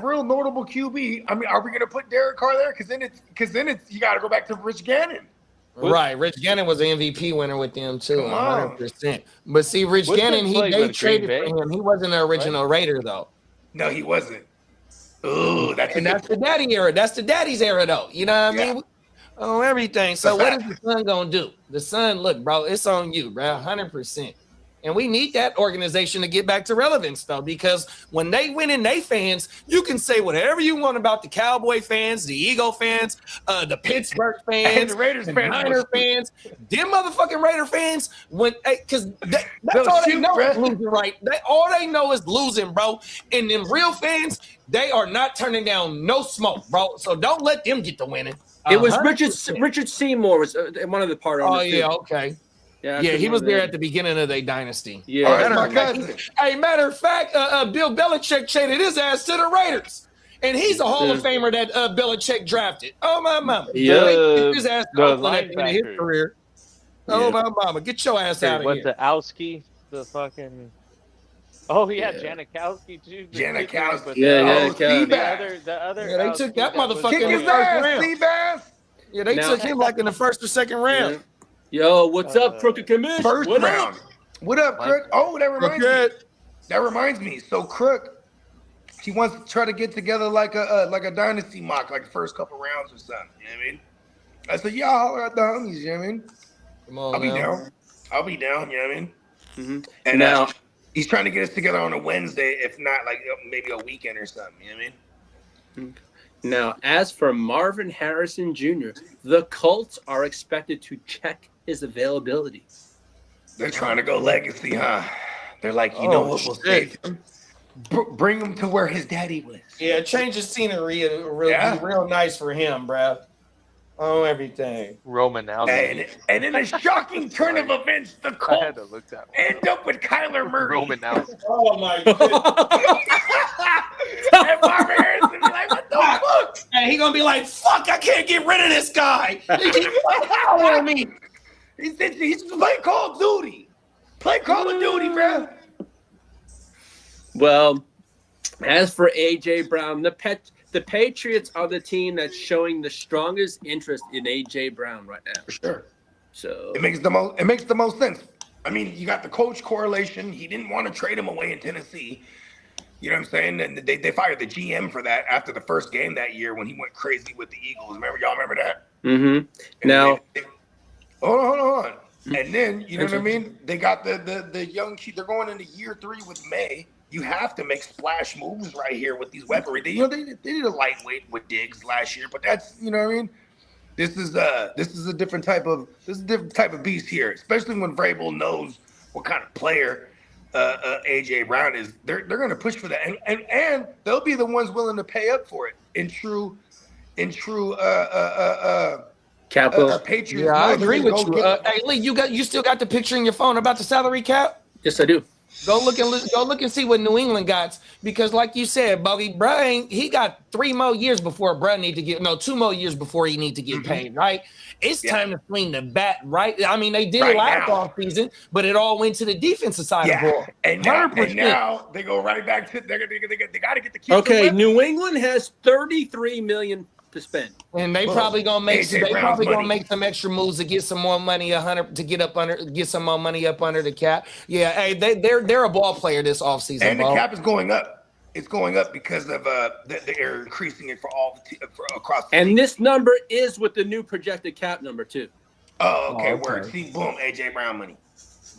real notable QB. I mean, are we gonna put Derek Carr there? Because then it's you got to go back to Rich Gannon. Right, Rich Gannon was an MVP winner with them too, 100%. But see, Rich Gannon, they traded for him. He wasn't an original Raider though. No, he wasn't. Ooh, that's the daddy era. That's the daddy's era though. You know what I mean? Oh, everything. So what is the Sun gonna do? The Sun, look, bro, it's on you, bro, 100%. And we need that organization to get back to relevance, though, because when they win in they fans, you can say whatever you want about the Cowboy fans, the Eagle fans, the Pittsburgh fans, and the Raiders the fans, Niner fans, them motherfucking Raider fans. Because that's all they know is losing, right? All they know is losing, bro. And them real fans, they are not turning down no smoke, bro. So don't let them get the winning. It was Richard Seymour was one of the part owners. Oh yeah, okay. Yeah, he was there at the beginning of their dynasty. Yeah, matter of fact, Bill Belichick traded his ass to the Raiders, and he's a Hall of Famer that Belichick drafted. Oh my mama, his ass at the end of his career. Oh my mama, get your ass out of here. What's the Owski? The fucking. Oh yeah, Janikowski too. Janikowski. The other. Yeah, they took that motherfucker in the first round. Yeah, they took him like in the first or second round. Yo, what's up, Crooked Commish? First What round. up? What up, Crook? Oh, that reminds me. Crooked. That reminds me. So Crook, he wants to try to get together like a dynasty mock, like the first couple rounds or something. You know what I mean? I said, yeah, I'll holler at the homies. You know what I mean? Come on, I'll be down. I'll be down. You know what I mean? Mm-hmm. And Now, he's trying to get us together on a Wednesday, if not like maybe a weekend or something. You know what I mean? Now, as for Marvin Harrison Jr., the Colts are expected to check his availability. They're trying to go legacy, huh? They're like, you know what? We'll save him. Bring him to where his daddy was. Yeah, change the scenery and be real nice for him, bro. Oh, everything. Roman now. And in a shocking turn of events, the I had to Colts look that one. end up with Kyler Murray. Roman now. Oh my goodness. And Marvin Harrison be like, what the fuck? And he gonna be like, fuck, I can't get rid of this guy. He keeps following me. He's playing Call of Duty. Play Call of Duty, bro. Well, as for A.J. Brown, the Patriots are the team that's showing the strongest interest in A.J. Brown right now. For sure. So It makes the most sense. I mean, you got the coach correlation. He didn't want to trade him away in Tennessee. You know what I'm saying? And they fired the GM for that after the first game that year when he went crazy with the Eagles. Y'all remember that? Mm-hmm. Now, hold on. And then, you know what I mean? They got the young kid. They're going into year 3 with May. You have to make splash moves right here with these weaponry. They did a lightweight with Diggs last year, but that's, you know what I mean? This is a different type of beast here, especially when Vrabel knows what kind of player AJ Brown is. They're going to push for that, and they'll be the ones willing to pay up for it in true Capital. Patriots. Yeah, I agree with you. Hey, Lee, you still got the picture in your phone about the salary cap? Yes, I do. Go look and see what New England got, because like you said, Bobby, he got 3 more years before 2 more years before he need to get paid, right? It's time to swing the bat, right? I mean, they did it last off season, but it all went to the defensive side of the ball. And now they go right back to they got to get the kids. Okay, New England has $33 million to spend, and they probably gonna make some extra moves to get some more money, get some more money up under the cap. Yeah, hey, they're a ball player this offseason. And the cap is going up. It's going up because of they're increasing it for across the league. This number is with the new projected cap number too. Oh, okay. Word. See, boom, AJ Brown money.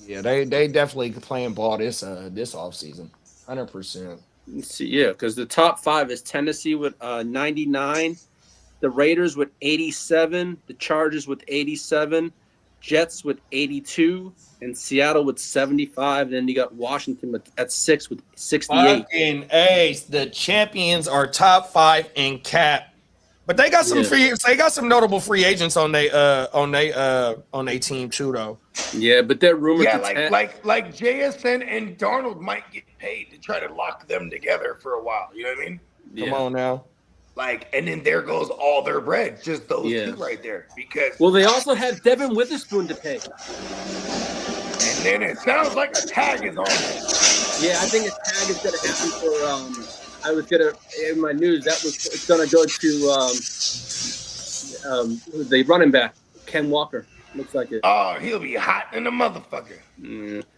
Yeah, they definitely playing ball this offseason, 100%. See, yeah, because the top 5 is Tennessee with 99. The Raiders with 87, the Chargers with 87, Jets with 82, and Seattle with 75. Then you got Washington at 6 with 68. Fucking ace. The champions are top 5 in cap, but they got some They got some notable free agents on their team too, though. Yeah, but they're rumored. Yeah, like JSN and Darnold might get paid to try to lock them together for a while. You know what I mean? Yeah. Come on now. And then there goes all their bread, just those two right there. Because they also have Devin Witherspoon to pay. And then it sounds like a tag is on it. Yeah, I think a tag is gonna happen for I was gonna in my news it's gonna go to the running back, Ken Walker. Looks like it. Oh, he'll be hot in the motherfucker.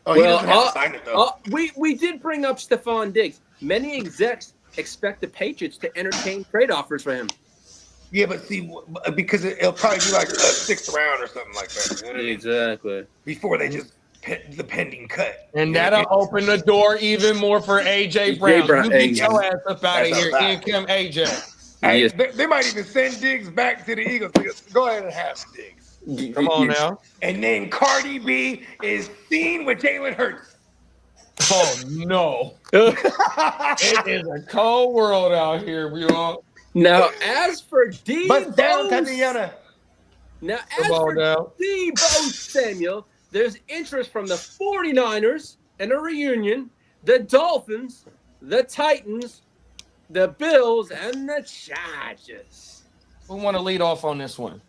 Oh, he doesn't have to sign it though. We did bring up Stephon Diggs. Many execs expect the Patriots to entertain trade offers for him. Yeah, but see, because it'll probably be like a 6th round or something like that. You know what I mean? Exactly. Before they just the pending cut. And that'll open the door even more for AJ Brown. You get your ass up out of here. Here come AJ. Hey, they might even send Diggs back to the Eagles. Go ahead and have Diggs. Come on now. And then Cardi B is seen with Jalen Hurts. Oh no! It is a cold world out here, y'all. Now, as for Deebo Samuel, there's interest from the 49ers and a reunion, the Dolphins, the Titans, the Bills, and the Chargers. Who want to lead off on this one?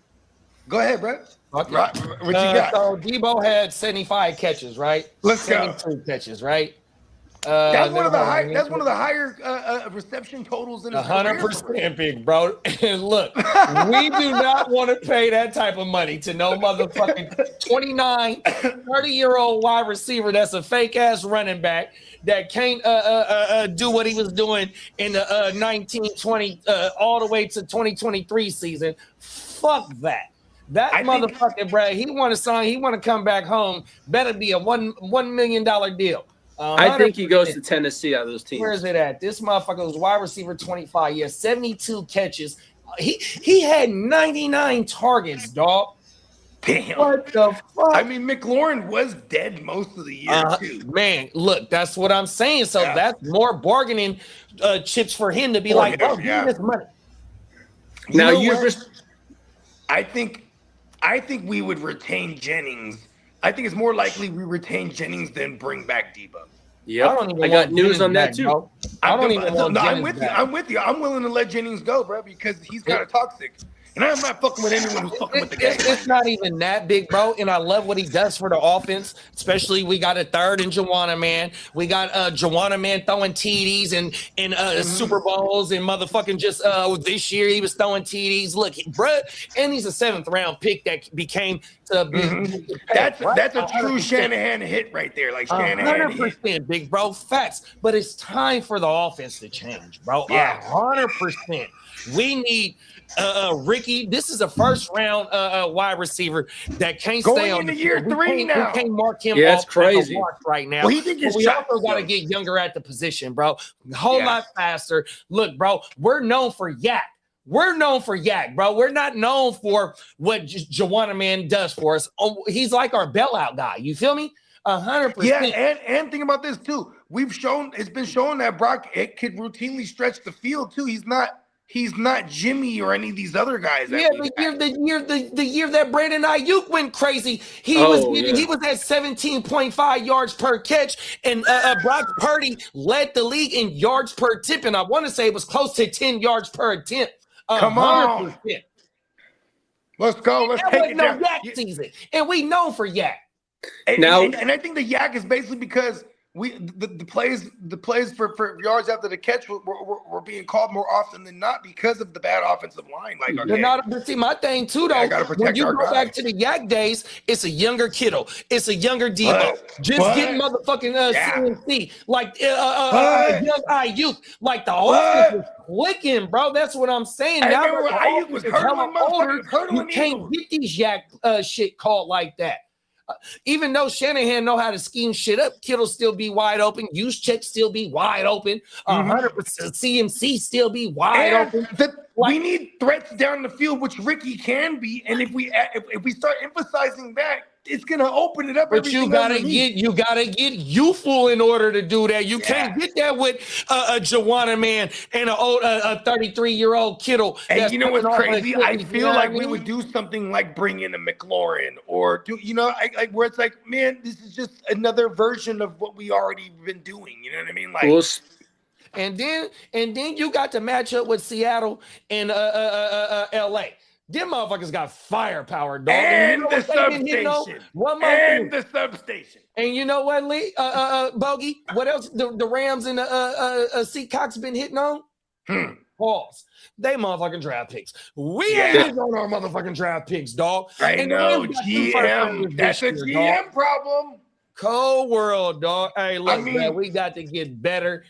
Go ahead, Brett. Okay. What you got? So Deebo had 75 catches, right? Let's go. 72 catches, right? That's one of the higher reception totals in his career. 100%, big bro. And look, we do not want to pay that type of money to no motherfucking 29, 30-year-old wide receiver that's a fake ass running back that can't do what he was doing in the 1920 all the way to 2023 season. Fuck that. That motherfucker, bro, he want to sign, he want to come back home. Better be a $1 million deal. 100%. I think he goes to Tennessee out of those teams. Where is it at? This motherfucker was wide receiver 25. He has 72 catches. He had 99 targets, dog. Damn. What the fuck? I mean, McLaurin was dead most of the year, too. Man, look, that's what I'm saying. So that's more bargaining chips for him to be like, oh, give me this money. Now I think we would retain Jennings. I think it's more likely we retain Jennings than bring back Debo. Yeah, I got news on that too. Bro. I'm with you. I'm with you. I'm willing to let Jennings go, bro, because he's kind of toxic. And I'm not fucking with anyone who's fucking with the game. It's not even that big, bro. And I love what he does for the offense. Especially we got a third in Juwanna Man. We got Juwanna Man throwing TDs and Super Bowls and motherfucking just this year he was throwing TDs. Look, bro, and he's a 7th round pick that became to be. That's a true Shanahan hit right there. Like Shanahan 100%, big bro. Facts. But it's time for the offense to change, bro. Yeah. 100%. We need Ricky. This is a first round wide receiver that can't stay on into year 3 now. We can't mark him it's off crazy right now. Well, we also got to get younger at the position, bro. A whole lot faster. Look, bro, we're known for yak. We're known for yak, bro. We're not known for what Juwanna Man does for us. Oh, he's like our bailout guy. You feel me? 100%. Yeah, and think about this too. It's been shown that Brock could routinely stretch the field too. He's not Jimmy or any of these other guys. Yeah, the year that Brandon Ayuk went crazy, he was at 17.5 yards per catch, and Brock Purdy led the league in yards per attempt, and I want to say it was close to 10 yards per attempt. Come on, let's go. Let's take it down. Yak season, and we know for yak. And I think the yak is basically because the plays for yards after the catch were being called more often than not because of the bad offensive line. Like, see, my thing too, though. When you go back to the yak days, it's a younger Kittle, it's a younger Debo, getting motherfucking CMC, like young Ayuk, like the offense was clicking, bro. That's what I'm saying. I Now remember that Ayuk was hurdling you can't get these yak shit called like that. Even though Shanahan know how to scheme shit up, Kittle still be wide open. Juszczyk still be wide open. 100% CMC still be wide open. We need threats down the field, which Ricky can be. And if we start emphasizing that, it's gonna open it up. But you gotta get youthful in order to do that. You can't get that with a Juwanna Man and a 33-year-old Kittle. And you know what's crazy? I feel like we would do something like bring in a McLaurin or do like where it's like, man, this is just another version of what we already been doing. You know what I mean? Like. And then you got to match up with Seattle and LA. Them motherfuckers got firepower, dog. And the substation. And the substation. And you know what, Lee? Bogey, what else the Rams and Seacox been hitting on? Pause. They motherfucking draft picks. We ain't hitting on our motherfucking draft picks, dog. I know, GM. That's a GM problem. Cold world, dog. Hey, look, man, we got to get better,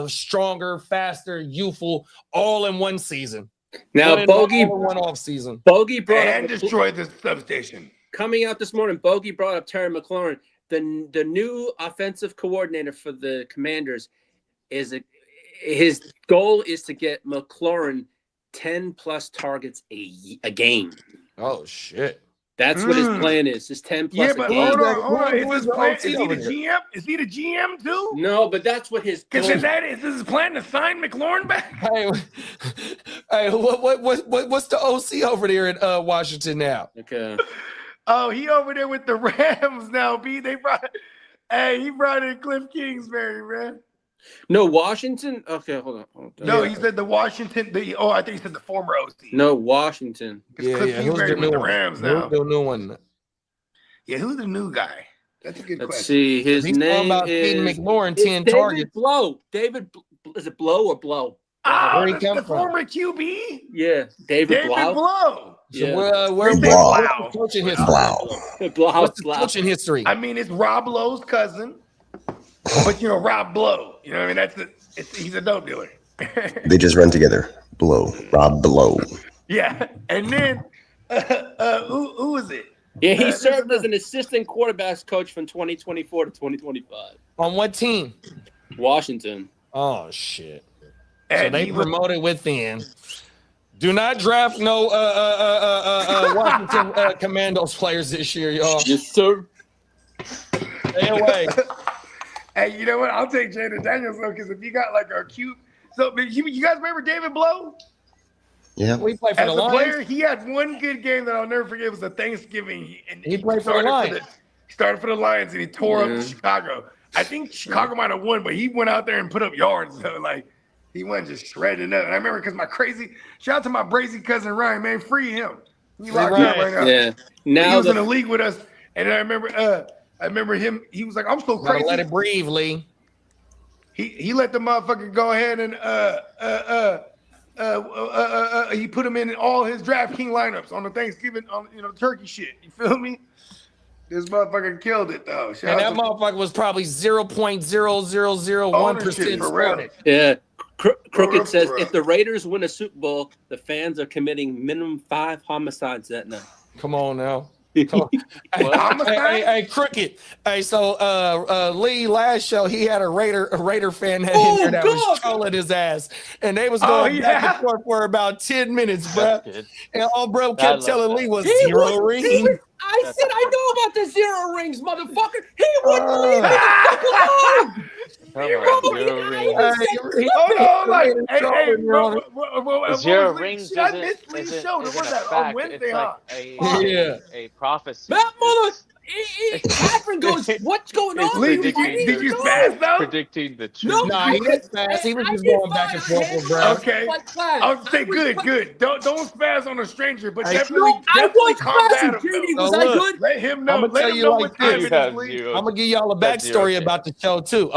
stronger, faster, youthful, all in one season. Now, Bogey one off season. Bogey brought and destroyed the substation. Coming out this morning, Bogey brought up Terry McLaurin. The new offensive coordinator for the Commanders his goal is to get McLaurin 10 plus targets a game. Oh shit. That's what his plan is. His 10 plus. Yeah, but hold on. Is he the GM? Is he the GM too? No, but that's what his. Because is his plan to sign McLaurin back? Hey, what's the OC over there in Washington now? Okay. Oh, he over there with the Rams now. He brought in Cliff Kingsbury, man. No, Washington. Okay, hold on. No, he said the Washington. I think he said the former OC. No, Washington. Cliff Kingsbury with the Rams now. Who's the new one? Yeah, who's the new guy? That's a good Let's question. see. His He's talking name about feeding is McLaurin it's 10 David targets. Blow. David, is it Blow or Blow? Where'd he Oh, come the from? former QB, Yeah, David Blow. Blow. So Yeah. what's Blau. the coaching history? Blau. Blow. What's the coaching history? I mean, it's Rob Lowe's cousin, but Rob Blow. You know what I mean? He's a dope dealer. They just run together. Blow. Rob Blow. Yeah, and then who is it? Yeah, he served as an assistant quarterbacks coach from 2024 to 2025. On what team? Washington. Oh shit! So And they he was- promoted within. Do not draft no Washington Commandos players this year, y'all. Yes, sir. Stay away. Hey, you know what? I'll take Jaden Daniels though, because if you got like a cute, so you guys remember David Blow? Yeah. We play for As the a Lions. player, he had one good game that I'll never forget. It was a Thanksgiving. And He played for the started Lions. He started for the Lions and he tore up Chicago. I think Chicago might have won, but he went out there and put up yards. So like he went just shredding up. And I remember because shout out to my brazy cousin Ryan, man, free him. He locked up right now. Yeah. He Now was in the league with us, and I remember him. He was like, "I'm so Gotta crazy." let it breathe, Lee. He let the motherfucker go ahead and he put him in all his DraftKings lineups on the Thanksgiving turkey shit. You feel me? This motherfucker killed it though. And that motherfucker was probably 0.0001% for real. started. Yeah. Crooked says real. if the Raiders win a Super Bowl, the fans are committing minimum 5 homicides that night. Come on now. Come on. Hey, Crooked. Hey, so Lee last show he had a Raider fan that in there that was trolling his ass, and they was going back and forth for about 10 minutes, bro. And all bro kept telling Lee was zero rings. I said I know about the 0 rings, motherfucker. He wouldn't leave me the fuck alone. Zero rings I missed Lee's show. What was that on Wednesday? A prophecy. That mother. Catherine goes, what's going on? Lee, did you spaz though? Predicting the truth. No, he didn't spaz. He was just going back and forth with bro. Okay. I'll say good. Don't spaz on a stranger, but definitely calm down. Was I good? Let him know. I'm gonna tell you like this. I'm gonna give y'all a backstory about the show too.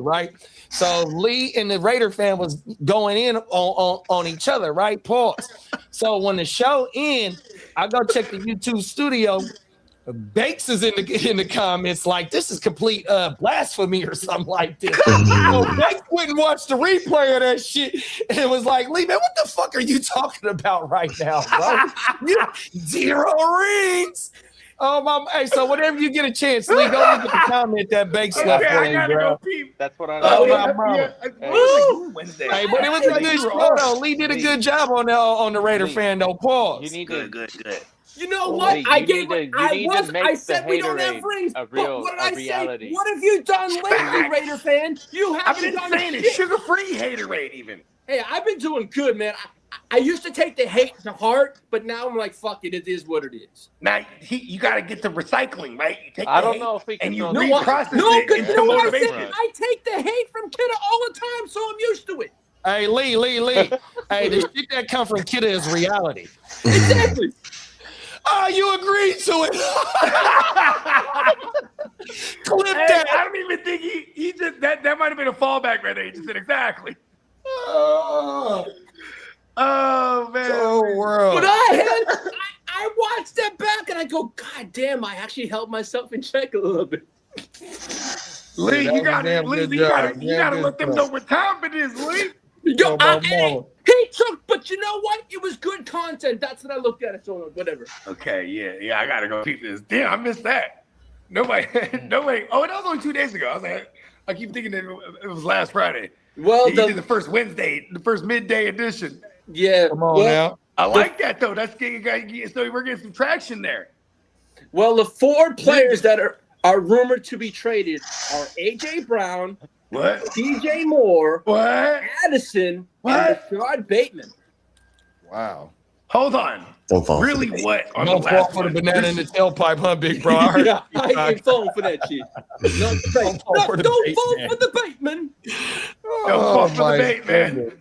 Right? So Lee and the Raider fan was going in on each other, right? Pause. So when the show ends, I go check the YouTube studio. Bakes is in the comments like this is complete blasphemy or something like this. So Bakes went and watched the replay of that shit and it was like, Lee, man, what the fuck are you talking about right now, bro? 0 rings. Hey, so whenever you get a chance, Lee, go look at the comment that Bakes left for you, bro. That's what I Oh, know. my bro. Hey, but it was a good show, though. Lee did a good job on the Raider fan, though. Pause. You need good. You know what? Lee, I said we don't haterade have rings. a But what did I reality. say? What have you done lately, Raider fan? You I've haven't been done saying it. shit. Sugar-free haterade even. Hey, I've been doing good, man. I used to take the hate to heart, but now I'm like, fuck it. It is what it is. Now you got to get the recycling, right? You take I the don't hate know if we can and you throw reprocess No, it because into you know what I motivation. said? I take the hate from Kidda all the time, so I'm used to it. Hey, Lee. Hey, the shit that come from Kidda is reality. Exactly. Oh, you agreed to it. Clip Hey, that. I don't even think he just that might have been a fallback right there. He just said exactly. Oh man. Oh, world. But I watched that back and I go, God damn, I actually held myself in check a little bit. Lee, Yeah, you that gotta was a damn good job. you gotta Damn let good them job. know what time it is, Lee. Yo, Mama. he took, but you know what? It was good content. That's what I looked at it. So whatever. Okay, yeah, I gotta go keep this. Damn, I missed that. Nobody. Oh, that was only 2 days ago. I was like, I keep thinking that it was last Friday. Well, He did the first Wednesday, the first midday edition. yeah. Come on now. I like that though. That's getting so we're getting some traction there. Well, the 4 players that are rumored to be traded are AJ Brown, What? DJ Moore, What? Addison, What? and Rashard Bateman. Wow. Hold on. Don't fall. Really? For the bait. What? On Don't the fall last for the one? banana in the tailpipe, huh, big bro? I heard Yeah, you. I ain't falling for that shit. Don't fall for the don't fall Bateman. for the Bateman. Don't fall for the my bait, man. goodness.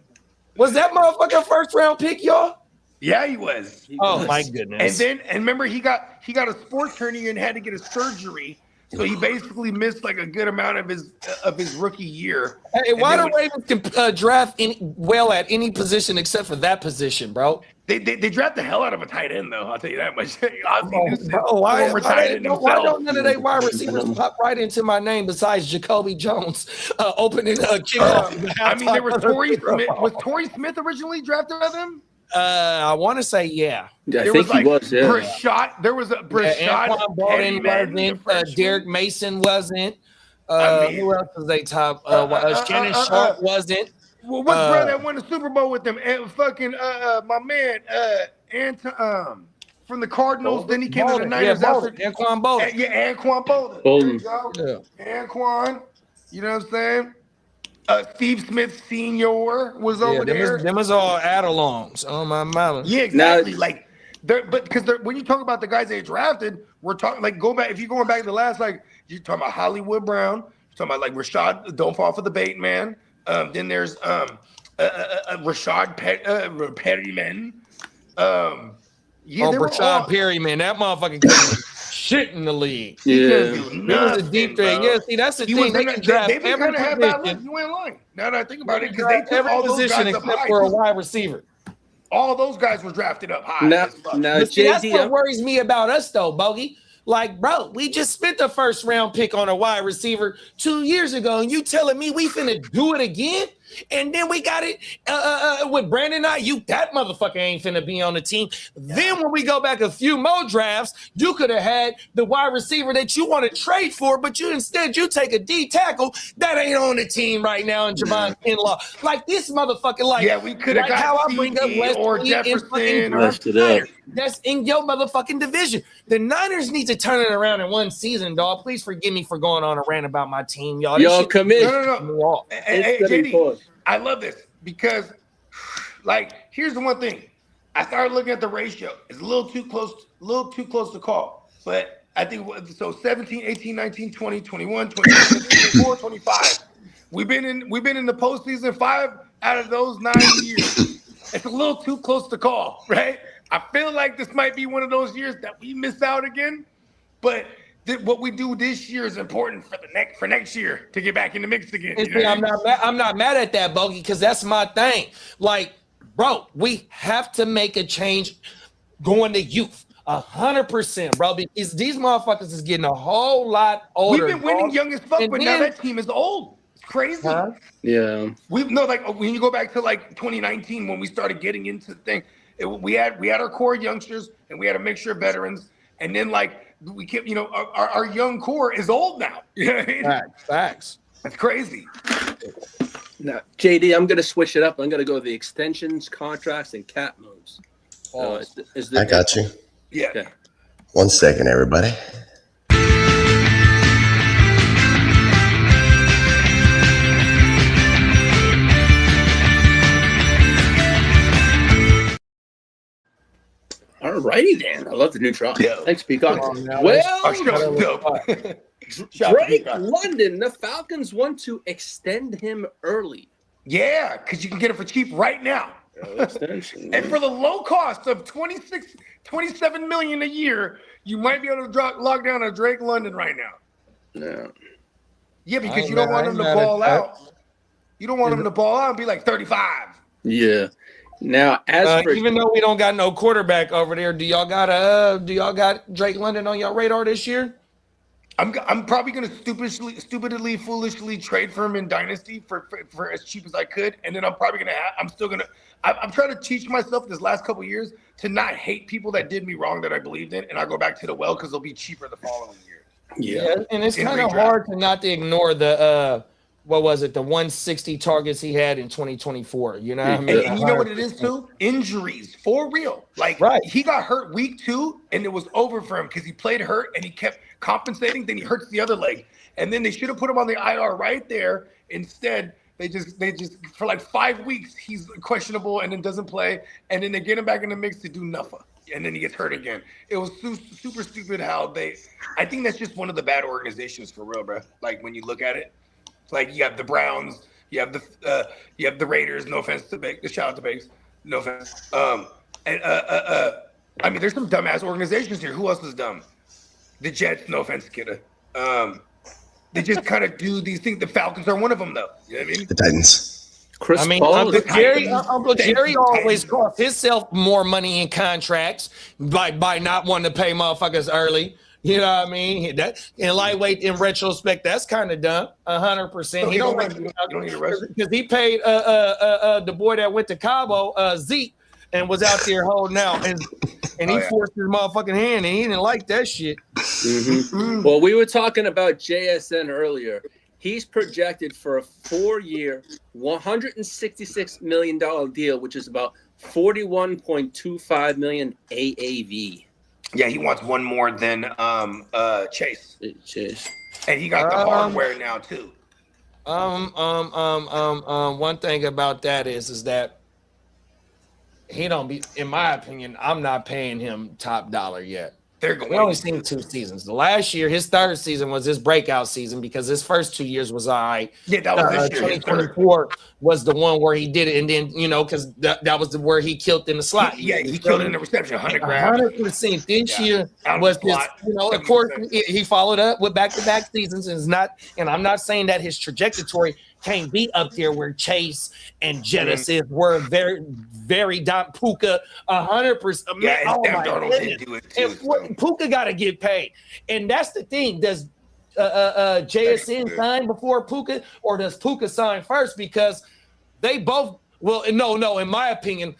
Was that motherfucker first round pick, y'all? Yeah, he was. Oh my goodness! And remember, he got a sports hernia and had to get a surgery. So he basically missed like a good amount of his rookie year. Hey, why the Ravens can draft at any position except for that position, bro? They draft the hell out of a tight end, though. I'll tell you that much. Why don't none of they wide receivers pop right into my name besides Jacoby Jones opening kickoff? I mean, there was Torrey Smith. Was Torrey Smith originally drafted by them? I want to say yeah. I think he was. Yeah. Brashad. There was a Brashad. Anquan Bolden wasn't. Derek Mason wasn't. Who else was they top? Shannon Sharp wasn't. Well, what's brother that won the Super Bowl with them? And fucking my man from the Cardinals. Then he came to the Niners after Anquan Bolden. Yeah, Anquan Bolden. There you go. Yeah. Anquan. You know what I'm saying? Steve Smith Sr. was over there. Them was all add-alongs. Oh my mama. Yeah, exactly. Because when you talk about the guys they drafted, we're talking if you're going back to the last, you're talking about Hollywood Brown, you're talking about Rashad, don't fall for the bait, man. Then there's Rashad Perryman. Rashad Perryman, that motherfucker couldn't shit in the league. Yeah, it was a deep thing. Yeah, see, that's the thing. They can draft every position. You ain't lying. Now that I think about it, because they took all those position guys up except high. for a wide receiver. All those guys were drafted up high. Now, see, that's what worries me about us, though, Bogey. Like, bro, we just spent the first round pick on a wide receiver 2 years ago, and you telling me we finna do it again? And then we got it with Brandon Ayuk. That motherfucker ain't finna be on the team. Then when we go back a few more drafts, you could have had the wide receiver that you want to trade for, but you take a D tackle that ain't on the team right now in Javon Kinlaw. Like this motherfucker, we could have got how I bring up CD or Jefferson. That's in your motherfucking division. The Niners need to turn it around in one season, dog. Please forgive me for going on a rant about my team, y'all. Y'all come in. No. Hey, JD, I love this because, here's the one thing. I started looking at the ratio. It's a little too close to call. But I think, 17, 18, 19, 20, 21, 22, 24, 25. We've been in the postseason 5 out of those 9 years. It's a little too close to call, right? I feel like this might be one of those years that we miss out again. But what we do this year is important for next year to get back in the mix again. I'm not mad at that, Bogey, because that's my thing. Like, bro, we have to make a change going to youth. 100%, bro, because these motherfuckers is getting a whole lot older. We've been winning young as fuck, but now that team is old. It's crazy. Huh? Yeah. When you go back to 2019 when we started getting into the thing, we had our core youngsters and we had a mixture of veterans, and then we kept, our young core is old now. Facts. That's crazy. Now, JD, I'm gonna switch it up. I'm gonna go the extensions, contracts, and cap moves. I got you. Yeah. Okay. 1 second, everybody. Alrighty then. I love the new truck. Yeah. Thanks, Peacock. Drake London, the Falcons want to extend him early. Yeah, because you can get it for cheap right now. And for the low cost of $27 million a year, you might be able to log down a Drake London right now. No. Yeah, because you don't want him to ball out. You don't want him to ball out and be like 35. Yeah. Now, even though we don't got no quarterback over there, do y'all got Drake London on your radar this year? I'm probably gonna stupidly, foolishly trade for him in Dynasty for as cheap as I could, and then I'm probably gonna. I'm trying to teach myself this last couple of years to not hate people that did me wrong that I believed in, and I go back to the well because they'll be cheaper the following year. Yeah, and it's kind of hard to not to ignore the the 160 targets he had in 2024. You know, and you know what it is too? Injuries for real. He got hurt week 2, and it was over for him because he played hurt and he kept compensating. Then he hurts the other leg, and then they should have put him on the IR right there. Instead, they just for 5 weeks he's questionable and then doesn't play, and then they get him back in the mix to do nothing, and then he gets hurt again. It was super stupid how I think that's just one of the bad organizations for real, bro. When you look at it. You have the Browns, you have the Raiders. No offense to Bakes, shout out to Bakes. No offense. And I mean, there's some dumbass organizations here. Who else is dumb? The Jets. No offense, kidda. They just kind of do these things. The Falcons are one of them, though. You know what I mean? The Titans. Chris I mean, Paul Uncle is- Jerry always cost himself more money in contracts by not wanting to pay motherfuckers early. You know what I mean? That in lightweight, in retrospect, that's kind of dumb. 100%. He don't need to rush. because he paid the boy that went to Cabo, Zeke, and was out there holding out, and he forced his motherfucking hand, and he didn't like that shit. Mm-hmm. Well, we were talking about JSN earlier. He's projected for a 4-year, $166 million deal, which is about $41.25 million AAV. Yeah, he wants one more than Chase. Chase. And he got the hardware now too. One thing about that is that he don't be, in my opinion, I'm not paying him top dollar yet. They're going. We only seen 2 seasons. The last year, his 3rd season was his breakout season because his first 2 years was all right. Yeah, that was this year. 2024 was the one where he did it, and then because that was where he killed in the slot. He killed it in the reception, 100 grabs. 100%. This year was his, of course, he followed up with back-to-back seasons, and I'm not saying that his trajectory can't be up there where Chase and Jettis is, were very, very Puka 100%. Yeah, and Sam Darnold didn't do it too. Puka got to get paid, and that's the thing. Does JSN sign before Puka, or does Puka sign first? Because they both. Well, no. In my opinion,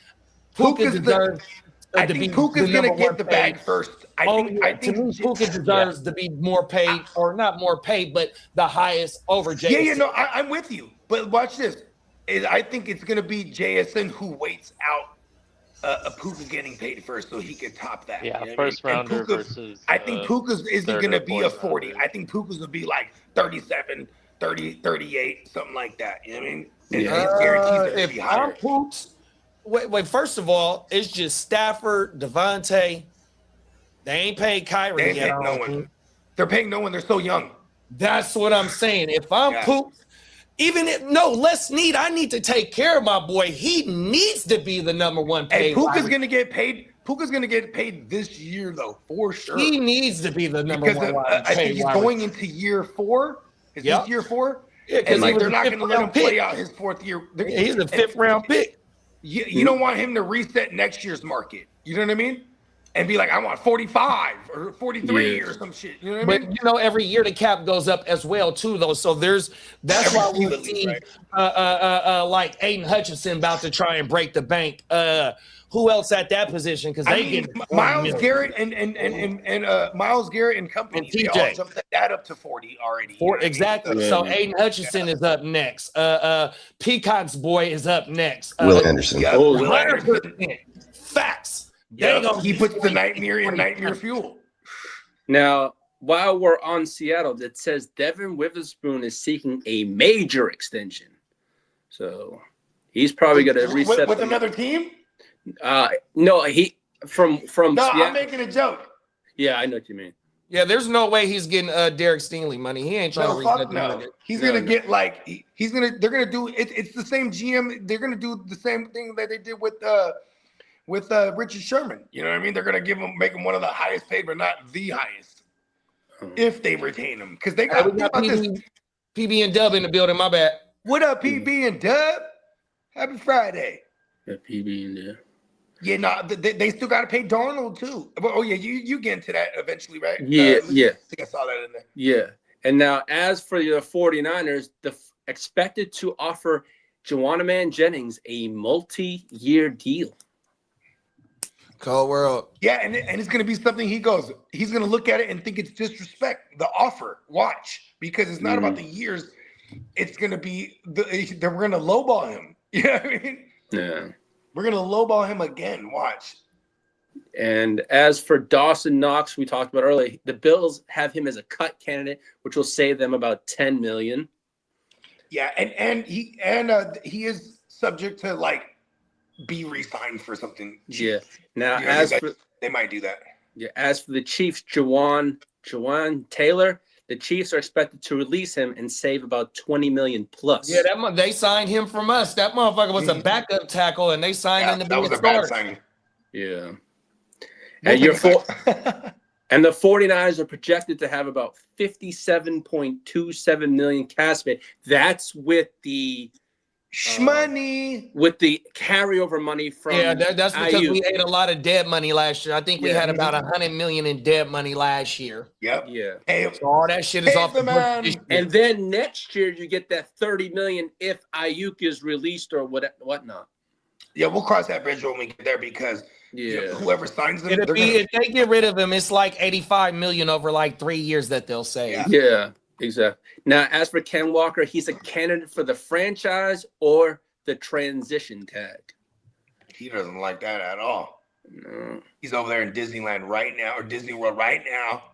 Puka deserves. I think Puka's going to get the bag first. I think Puka deserves to be more paid, or not more paid, but the highest over JSN. Yeah, no, I'm with you. But watch this. I think it's going to be JSN who waits out a Puka getting paid first so he can top that. Yeah, you know first rounder Puka, versus. I think Puka's isn't going to be a 40. rounder. I think Puka's will be like 37, 30, 38, something like that. You know what I mean? And his guarantees are going to be higher. Wait, first of all, it's just Stafford, Devontae. They ain't paid Kyrie They ain't yet. paying no one. They're paying no one. They're so young. That's what I'm saying. If I'm Poop, I need to take care of my boy. He needs to be the number one paid. And Puka's going to get paid. Puka's going to get paid this year, though, for sure. He needs to be the number one. I think he's going into year 4. Is this year 4? Yeah, and they're not going to let him play out his 4th year. He's a 5th round pick. You don't want him to reset next year's market. You know what I mean? And be like, I want 45 or 43 or some shit. You know what I mean? But every year the cap goes up as well too, though. So that's why we see like Aiden Hutchinson about to try and break the bank. Who else at that position? Because get Myles Garrett and Myles Garrett and company. And TJ. They all jumped that up to 40 already. Exactly. So Aiden Hutchinson is up next. Peacock's boy is up next. Will Anderson. Yeah, Will Anderson. Facts. He puts the nightmare in nightmare fuel. Now, while we're on Seattle, it says Devin Witherspoon is seeking a major extension. So he's probably going to reset with another team. No, he from. No, Seattle. I'm making a joke. Yeah, I know what you mean. Yeah, there's no way he's getting Derek Stingley money. He ain't trying to reset no. He's gonna get like they're gonna do it. It's the same GM. They're gonna do the same thing that they did with Richard Sherman. You know what I mean? They're gonna make him one of the highest paid, but not the highest, if they retain him. Because they got PB and Dub in the building. My bad. What up, PB and Dub? Happy Friday. Yeah, PB and Dub. Yeah, no, they still got to pay Darnold too. Oh yeah, you get into that eventually, right? Yeah, yeah. I think I saw that in there. Yeah, and now as for the 49ers, expected to offer Juwanna Jennings a multi-year deal. Cold world. Yeah, and it's going to be something he's going to look at it and think it's disrespect, the offer. Watch, because it's not about the years. It's going to be, we're going to lowball him. You know what I mean? Yeah. We're going to lowball him again. Watch. And as for Dawson Knox, we talked about earlier, the Bills have him as a cut candidate, which will save them about $10 million. Yeah, and he is subject to like be re-signed for something. Yeah. Now, they might do that. Yeah. As for the Chiefs, Jawan Taylor, the Chiefs are expected to release him and save about $20 million plus. Yeah, they signed him from us. That motherfucker was a backup tackle, and they signed him to be a starter. Bad signing. Yeah. We'll And take it. and the 49ers are projected to have about 57.27 million cap space. That's with the Shmoney. with the carryover money from that's because IU. we ate a lot of dead money last year. I think we had about $100 million in dead money last year. Yep. Yeah. Hey, So all that shit is Hey, off the the books man. this year. And then next year you get that 30 million if Ayuk is released or whatnot. yeah, we'll cross that bridge when we get there because whoever signs them, If they get rid of him, it's like 85 million over like 3 years that they'll save. Yeah, exactly. Now, as for Ken Walker, he's a candidate for the franchise or the transition tag. He doesn't like that at all. No. He's over there in Disneyland right now, or Disney World right now.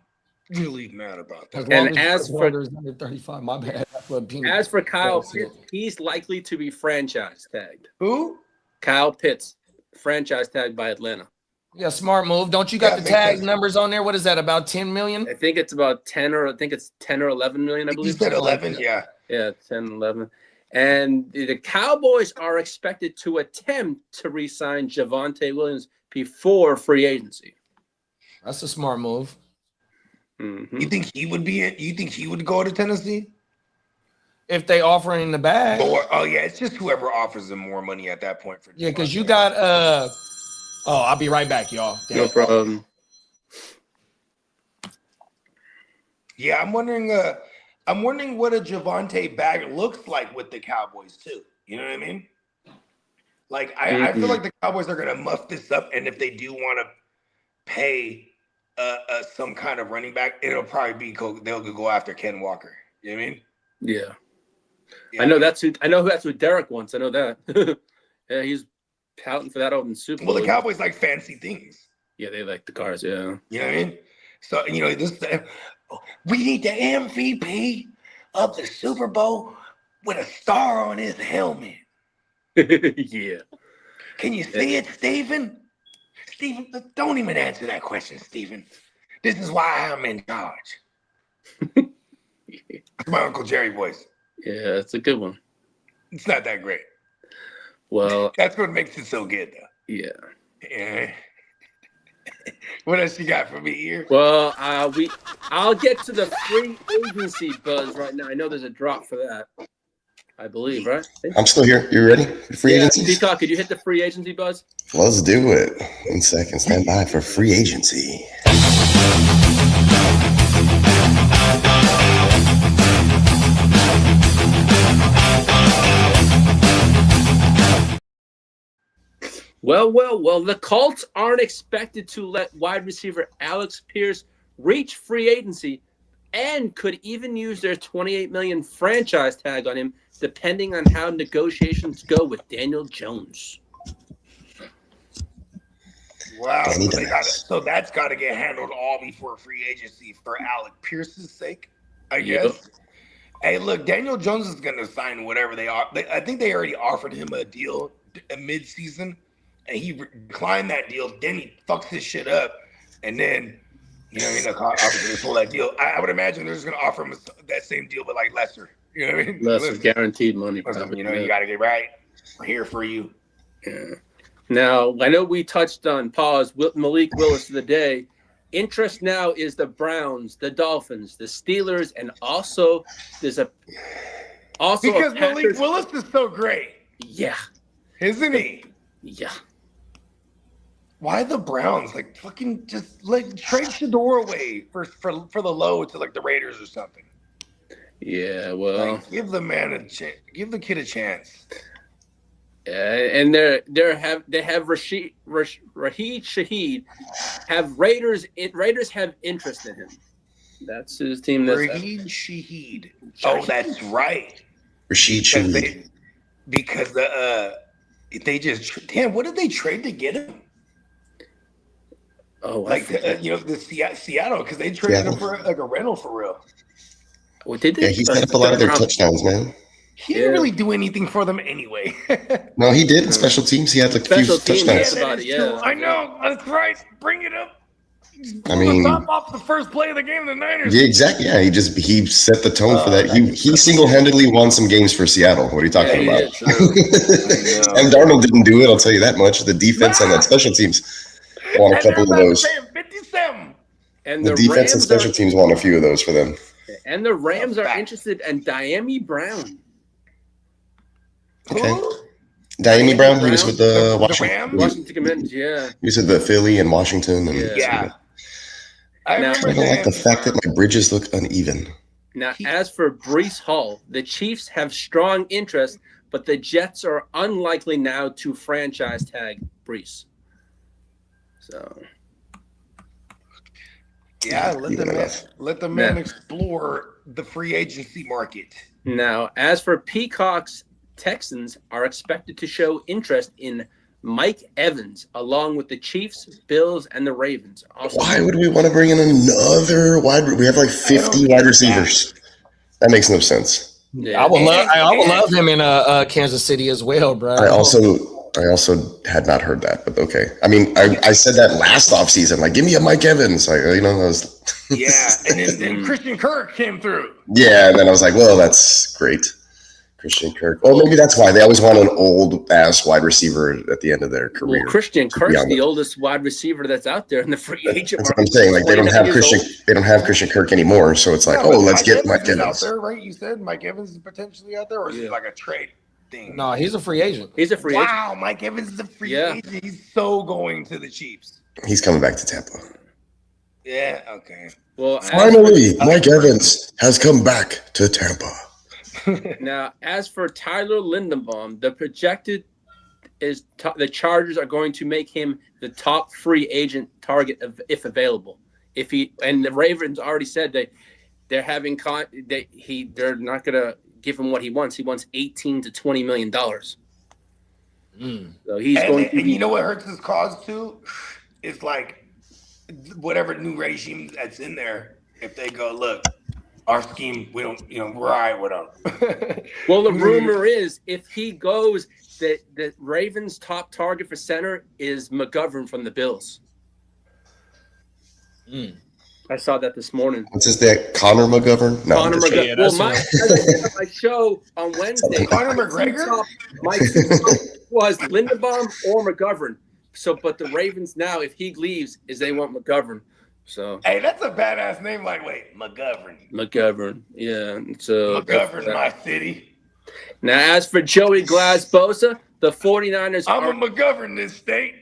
Really mad about that. And as for under 35, my bad. As for Kyle Pitts, he's likely to be franchise tagged. Who? Kyle Pitts, franchise tagged by Atlanta. Yeah, smart move. Don't you got Yeah, the tag because- numbers on there? What is that? About 10 million? I think it's about 10 or 11 million, I You believe. said 11, yeah. Yeah, 10, 11. And the Cowboys are expected to attempt to re-sign Javonte Williams before free agency. That's a smart move. Mm-hmm. You think he would be it? You think he would go to Tennessee? If they offer him the bag. Or it's just whoever offers him more money at that point. For Yeah, because Javonte. you got I'll be right back, y'all. No problem. Yeah, I'm wondering what a Javonte bag looks like with the Cowboys too. You know what I mean? Like I feel like the Cowboys are gonna muff this up, and if they do want to pay some kind of running back, it'll probably be they'll go after Ken Walker. You know what I mean? Yeah. Yeah. I know that's who Derek wants. I know that. Yeah, he's pouting for that over in Super Bowl. Well, the Cowboys like fancy things. Yeah, they like the cars, yeah. You know what I mean? So we need the MVP of the Super Bowl with a star on his helmet. Yeah. Can you see it, Steven? Steven, don't even answer that question, Steven. This is why I'm in charge. It's my Uncle Jerry voice. Yeah, it's a good one. It's not that great. Well, That's what makes it so good, though. yeah. Yeah. What else you got for me here? Well, I'll get to the free agency buzz right now. I know there's a drop for that. I believe, right? I'm still here. You ready? Free agency? Peacock, could you hit the free agency buzz? Let's do it. 1 second. Stand by for free agency. Well, the Colts aren't expected to let wide receiver Alex Pierce reach free agency and could even use their $28 million franchise tag on him, depending on how negotiations go with Daniel Jones. Wow. So that's got to get handled all before free agency for Alec Pierce's sake, I guess. Yep. Hey, look, Daniel Jones is going to sign whatever they are. I think they already offered him a deal mid-season, and he declined that deal. Then he fucks his shit up, and then obviously they pull that deal. I would imagine they're just going to offer him that same deal, but like lesser. You know what I mean? Lesser guaranteed money. Listen, you got to get right. We're here for you. Yeah. Now, I know we touched on Malik Willis of the day. Interest now is the Browns, the Dolphins, the Steelers, and also Because Packers. Malik Willis is so great. Yeah. Isn't he? Yeah. Why the Browns? Like fucking just like trade Shador away for the low to like the Raiders or something. Yeah, well, Like, give the man a chance. Give the kid a chance. and they have Rashid Shaheed have Raiders have interest in him. That's his team. Raheed Shaheed. Oh, that's right. Rashid Shaheed. Because they just what did they trade to get him? Oh, Like the Seattle, because they traded him for like a rental for real. What did they? Yeah, he set up a lot of their touchdowns, man. He didn't really do anything for them anyway. No, he did in special teams. He had like a few Special teams, touchdowns. yeah. I know. That's right. Bring it up. I mean, top off the first play of the game, the Niners. yeah, exactly. Yeah, he set the tone for that. He single-handedly won some games for Seattle. What are you talking about? And Darnold didn't do it. I'll tell you that much. The defense and that special teams won a couple of those. 57. And The defense and special teams won a few of those for them. And the Rams are interested in Diami Brown. Okay. Diami Brown, he was with the Washington. Washington Commanders, yeah. He was with the Philly and Washington. And Yeah. I don't like the fact that my bridges look uneven. Now, as for Breece Hall, the Chiefs have strong interest, but the Jets are unlikely now to franchise tag Breece. So, yeah, let the man explore the free agency market. Now, as for Peacock's, Texans are expected to show interest in Mike Evans, along with the Chiefs, Bills, and the Ravens. Also, why would we want to bring in another wide? We have like 50 wide receivers. That makes no sense. Yeah. I would love him in Kansas City as well, bro. I also had not heard that, but okay. I mean, I said that last offseason, like, give me a Mike Evans. Like, I was and then Christian Kirk came through. Yeah, and then I was like, well, that's great. Christian Kirk. Well, maybe that's why they always want an old-ass wide receiver at the end of their career. Well, Christian Kirk's the oldest wide receiver that's out there in the free agent market. That's what I'm saying. Like, they don't have Christian Kirk anymore, so it's like, let's get Mike Evans out there, right? You said Mike Evans is potentially out there, or is it like a trade thing? No, he's a free agent. He's a free agent. Wow, Mike Evans is a free agent. He's so going to the Chiefs. He's coming back to Tampa. Yeah. Okay. Well, finally, Mike Evans has come back to Tampa. Now, as for Tyler Linderbaum, the projected is the Chargers are going to make him the top free agent target if available. And the Ravens already said that they're having they're not going to give him what he wants. He wants $18 to $20 million. So he's going to. And you know what hurts his cause too? It's like whatever new regime that's in there. If they go, look, our scheme, we don't, we're all right with them. Well, the rumor is if he goes, that the Ravens' top target for center is McGovern from the Bills. I saw that this morning. What's his name? Connor McGovern? No, Connor McGovern. Yeah, well, my show on Wednesday, Connor McGregor? My was Linderbaum or McGovern. So, but the Ravens now, if he leaves, they want McGovern. So, hey, that's a badass name. Like, wait, McGovern. Yeah. So McGovern, my city. Now, as for Joey Glass-Bosa, the 49ers I'm a McGovern this state.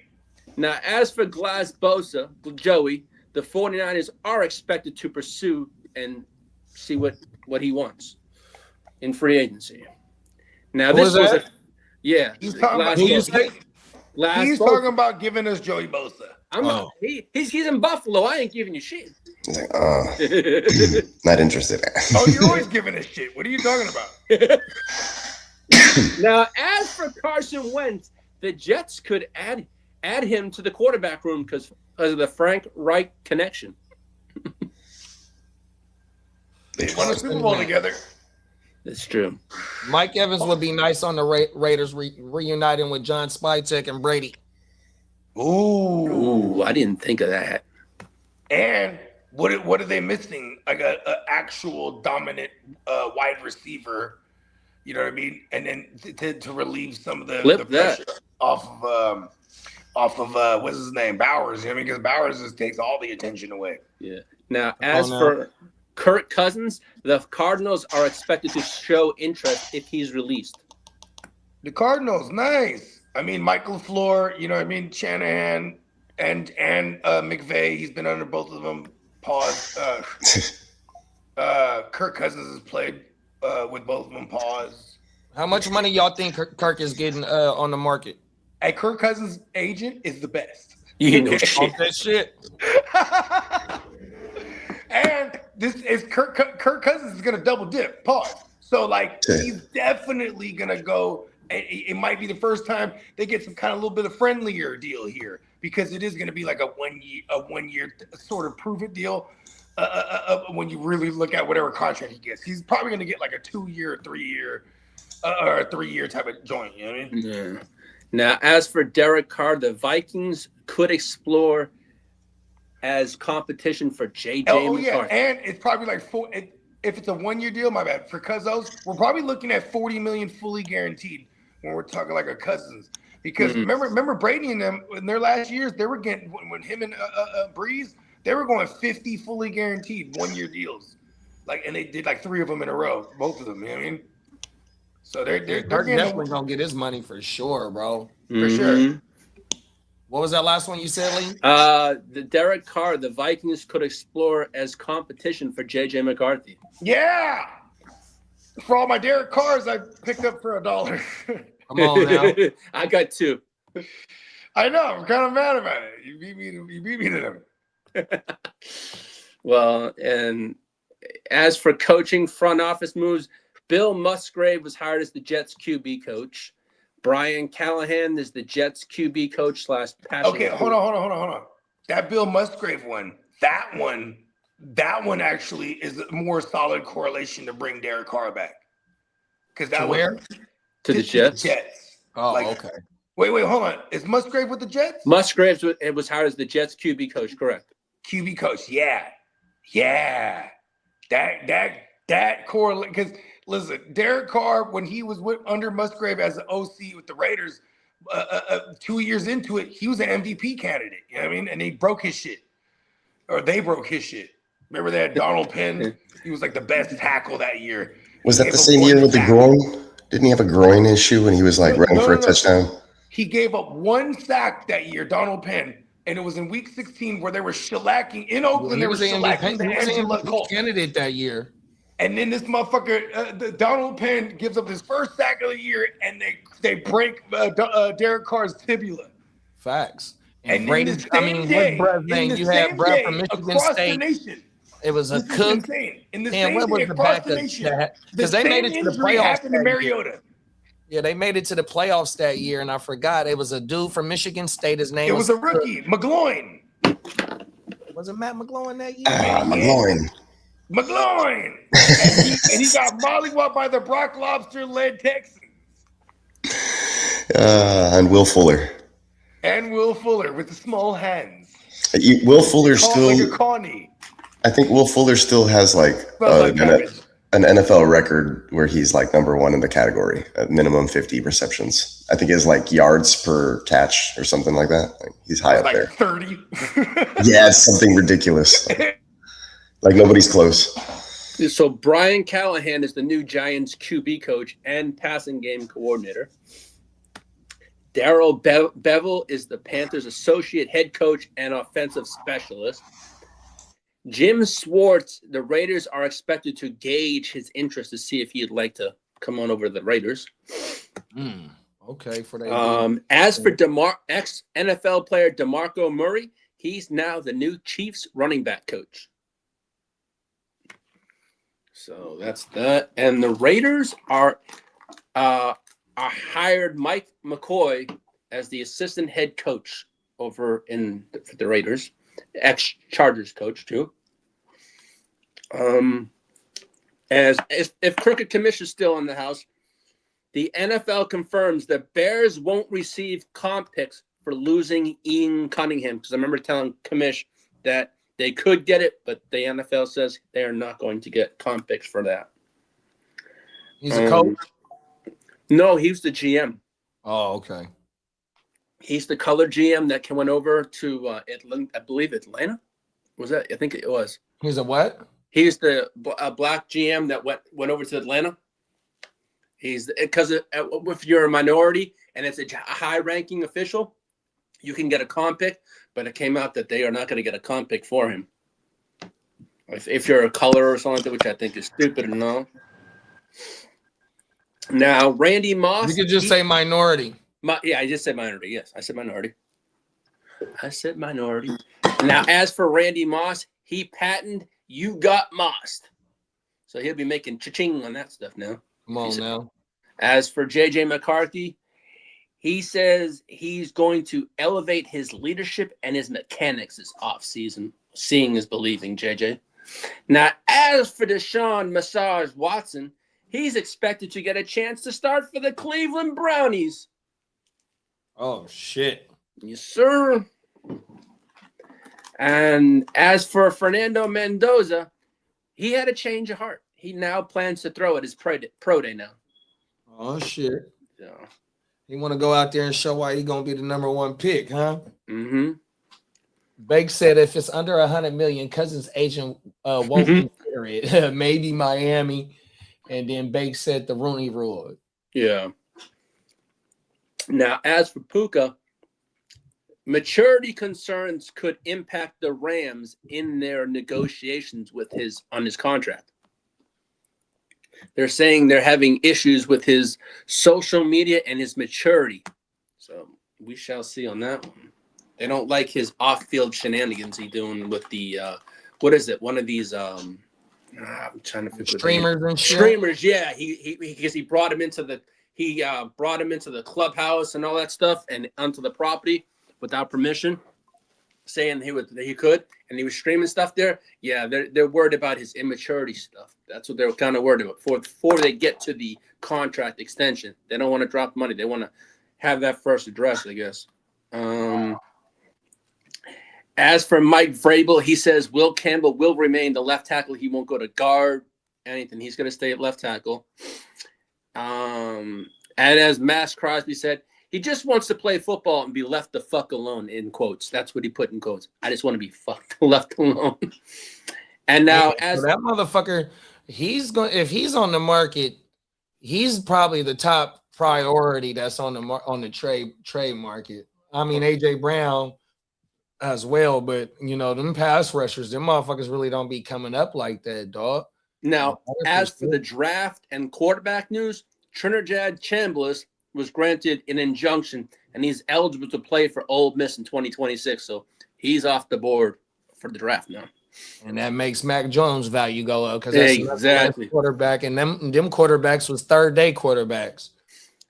Now, as for Glass-Bosa, Joey, the 49ers are expected to pursue and see what he wants in free agency. Now, this was He's talking about giving us Joey Bosa. I'm not. He's in Buffalo. I ain't giving you shit. Not interested. Oh, you're always giving us shit. What are you talking about? Now, as for Carson Wentz, the Jets could add him to the quarterback room because of the Frank Reich connection. They won a Super Bowl together. That's true. Mike Evans would be nice on the Raiders reuniting with John Spytek and Brady. Ooh, I didn't think of that. And what are they missing? Like a actual dominant wide receiver, you know what I mean? And then to relieve some of the pressure off of what's his name, Bowers. I mean, because Bowers just takes all the attention away. Yeah. Now, as for Kirk Cousins, the Cardinals are expected to show interest if he's released. The Cardinals, nice. I mean, Michael LaFleur, you know what I mean? Shanahan and McVay, he's been under both of them. Pause. Kirk Cousins has played with both of them. Pause. How much money y'all think Kirk is getting on the market? Hey, Kirk Cousins' agent is the best. You know shit. That shit. And this is Kirk Cousins is going to double dip. Pause. So, like, he's definitely going to go. It might be the first time they get some kind of little bit of friendlier deal here because it is going to be like a one year sort of prove it deal. When you really look at whatever contract he gets, he's probably going to get like a 2-year, 3-year, or a 3-year type of joint. You know what I mean? Yeah. Now, as for Derek Carr, the Vikings could explore as competition for JJ Oh yeah, McCarthy. and it's probably like if it's a 1 year deal, my bad. For Cousins, we're probably looking at $40 million fully guaranteed when we're talking like a Cousins. Because remember Brady and them in their last years, they were getting when him and Breeze, they were going 50 fully guaranteed 1 year deals. Like, and they did like 3 of them in a row, both of them. You know what I mean? So they're definitely gonna get his money for sure, bro. For sure. What was that last one you said, Lee? The Derek Carr, the Vikings could explore as competition for JJ McCarthy. Yeah. For all my Derek Carrs, I picked up for $1. Come on now. I got 2. I know. I'm kind of mad about it. You beat me to them. Well, and as for coaching front office moves, Bill Musgrave was hired as the Jets QB coach. Brian Callahan is the Jets QB coach / passing. Okay, hold on. That Bill Musgrave one, that one actually is a more solid correlation to bring Derek Carr back. Because that where? To the Jets. Oh, okay. Wait, hold on. Is Musgrave with the Jets? Musgrave was hired as the Jets QB coach, correct? QB coach, yeah. That correlate because listen, Derek Carr when he was under Musgrave as an OC with the Raiders, 2 years into it, he was an MVP candidate. You know what I mean? And he broke his shit, or they broke his shit. Remember they had Donald Penn? He was like the best tackle that year. Was that the same year with the groin? Didn't he have a groin issue when he was like running for a touchdown? He gave up 1 sack that year, Donald Penn. And it was in week 16 where they were shellacking in Oakland. They were shellacking the Angela Colts. Candidate that year. And then this motherfucker, Donald Penn, gives up his first sack of the year, and they break Derek Carr's tibula. Facts. And Brady, in the same day, what's name? You had Brad from Michigan State. The nation, it was a cook. In the same what was day the across back the nation, because they made it to the playoffs. Happened to Mariota. Yeah, they made it to the playoffs that year, and I forgot it was a dude from Michigan State. His name was a rookie, McGloin. Was it Matt McGloin that year? McGloin. and he got mollywopped by the Brock Lobster-led Texans. And Will Fuller. And Will Fuller with the small hands. Will Fuller still. Like a Connie. I think Will Fuller still has like an NFL record where he's like number 1 in the category at minimum 50 receptions. I think it's like yards per catch or something like that. Like he's high up there. 30. Yeah, it's something ridiculous. Like nobody's close. So Brian Callahan is the new Giants QB coach and passing game coordinator. Darrell Bevel is the Panthers associate head coach and offensive specialist. Jim Schwartz, the Raiders are expected to gauge his interest to see if he'd like to come on over to the Raiders. Okay, for that. As for ex-NFL player DeMarco Murray, he's now the new Chiefs running back coach. So that's that. And the Raiders are hired Mike McCoy as the assistant head coach over for the Raiders. Ex-Chargers coach too. As if Crooked Commish is still in the house, the NFL confirms that Bears won't receive comp picks for losing Ian Cunningham, because I remember telling Commish that they could get it, but the NFL says they are not going to get comp picks for that. He's a coach? No, he's the GM. Oh, okay. He's the color GM that went over to Atlanta, I believe Atlanta. Was that? I think it was. He's a what? He's the black GM that went over to Atlanta. He's because if you're a minority and it's a high-ranking official, you can get a comp pick, but it came out that they are not going to get a comp pick for him. If you're a color or something, which I think is stupid and all. Now, Randy Moss. You could just say minority. Yeah, I just said minority. Yes, I said minority. Now, as for Randy Moss, he patented "You got mossed," so he'll be making cha-ching on that stuff now. Come on now. As for JJ McCarthy, he says he's going to elevate his leadership and his mechanics this offseason. Seeing is believing, JJ. Now, as for Deshaun Massage Watson, he's expected to get a chance to start for the Cleveland Brownies. Oh, shit. Yes, sir. And as for Fernando Mendoza, he had a change of heart. He now plans to throw at his pro day now. Oh shit! So, he want to go out there and show why he gonna be the #1 pick, huh? Mm-hmm. Bake said if it's under 100 million, Cousins' agent won't consider it. Maybe Miami. And then Bake said the Rooney Rule. Yeah. Now, as for Puka, maturity concerns could impact the Rams in their negotiations with on his contract. They're saying they're having issues with his social media and his maturity. So we shall see on that one. They don't like his off-field shenanigans he's doing with the what is it? One of these I'm trying to figure streamers and shit. Streamers, yeah. He because he brought him into the clubhouse and all that stuff and onto the property without permission, saying he could, and he was streaming stuff there. Yeah, they're worried about his immaturity stuff. That's what they're kind of worried about before they get to the contract extension. They don't want to drop money. They want to have that first addressed, I guess. As for Mike Vrabel, he says Will Campbell will remain the left tackle. He won't go to guard, anything. He's going to stay at left tackle. And as Max Crosby said, he just wants to play football and be left the fuck alone, in quotes. That's what he put in quotes. I just want to be left alone. And now, as that motherfucker, if he's on the market, he's probably the top priority that's on the trade market. I mean, AJ Brown as well, but them pass rushers, them motherfuckers really don't be coming up like that, dog. Now, as for the draft and quarterback news, Trinidad Chambliss was granted an injunction, and he's eligible to play for Ole Miss in 2026. So he's off the board for the draft now. And that makes Mac Jones' value go up because that's exactly quarterback, and them quarterbacks was third-day quarterbacks.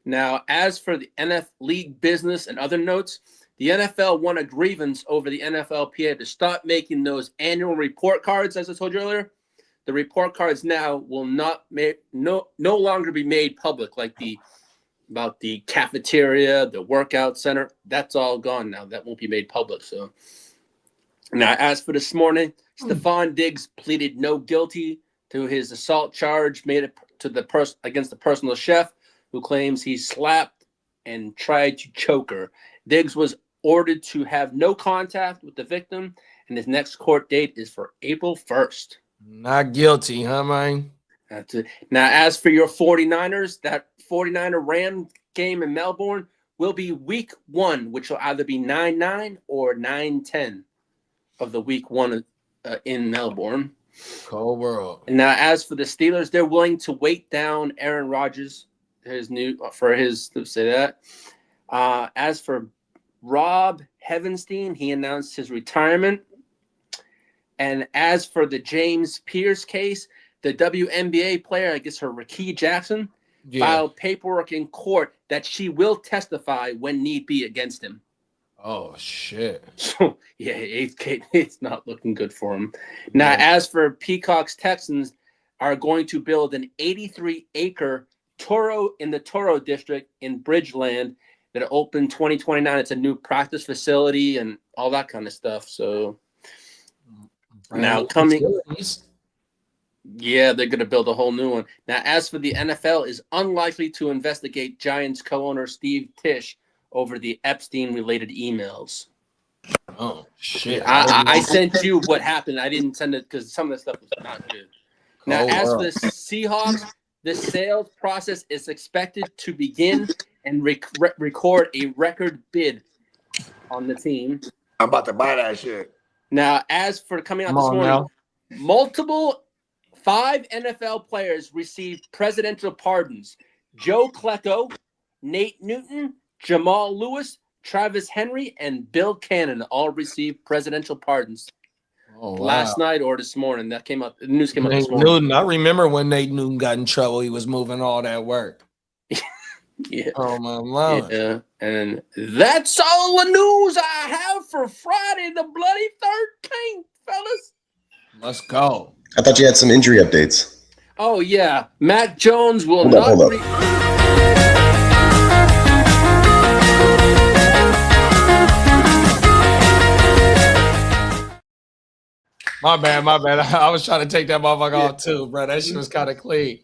Now, as for the NFL league business and other notes, the NFL won a grievance over the NFLPA to stop making those annual report cards, as I told you earlier. The report cards now will no longer be made public, like about the cafeteria, the workout center. That's all gone now. That won't be made public. So now, as for this morning, Stephon Diggs pleaded no guilty to his assault charge made against the personal chef, who claims he slapped and tried to choke her. Diggs was ordered to have no contact with the victim, and his next court date is for April 1st. Not guilty, huh, man? That's it. Now, as for your 49ers, that 49er Ram game in Melbourne will be week 1, which will either be 9-9 or 9-10 of the week 1 in Melbourne. Cold world. Now, as for the Steelers, they're willing to wait down Aaron Rodgers, as for Rob Heavenstein, he announced his retirement. And as for the James Pierce case, the WNBA player, I guess her Rakeem Jackson, filed paperwork in court that she will testify when need be against him. Oh, shit. So, yeah, it's not looking good for him. Now, as for Peacock's Texans are going to build an 83-acre in the Toro district in Bridgeland that opened 2029. It's a new practice facility and all that kind of stuff. So now coming, they're going to build a whole new one. Now, as for the NFL, is unlikely to investigate Giants co-owner Steve Tisch over the Epstein-related emails. Oh, shit. I sent you what happened. I didn't send it because some of the stuff was not good. Now, as for the Seahawks, the sales process is expected to begin and record a record bid on the team. I'm about to buy that shit. Now, as for coming out this morning, multiple 5 NFL players received presidential pardons. Joe Klecko, Nate Newton, Jamal Lewis, Travis Henry, and Bill Cannon all received presidential pardons. Oh, wow. Last night or this morning. That came up. The news came out this morning. Newton, I remember when Nate Newton got in trouble. He was moving all that work. Yeah. Oh, my Lord. Yeah. And that's all the news I have for Friday the bloody 13th, fellas. Let's go. I thought you had some injury updates. Oh, yeah. Mac Jones will Hold up. My bad. I was trying to take that motherfucker off too, bro. That shit was kind of clean.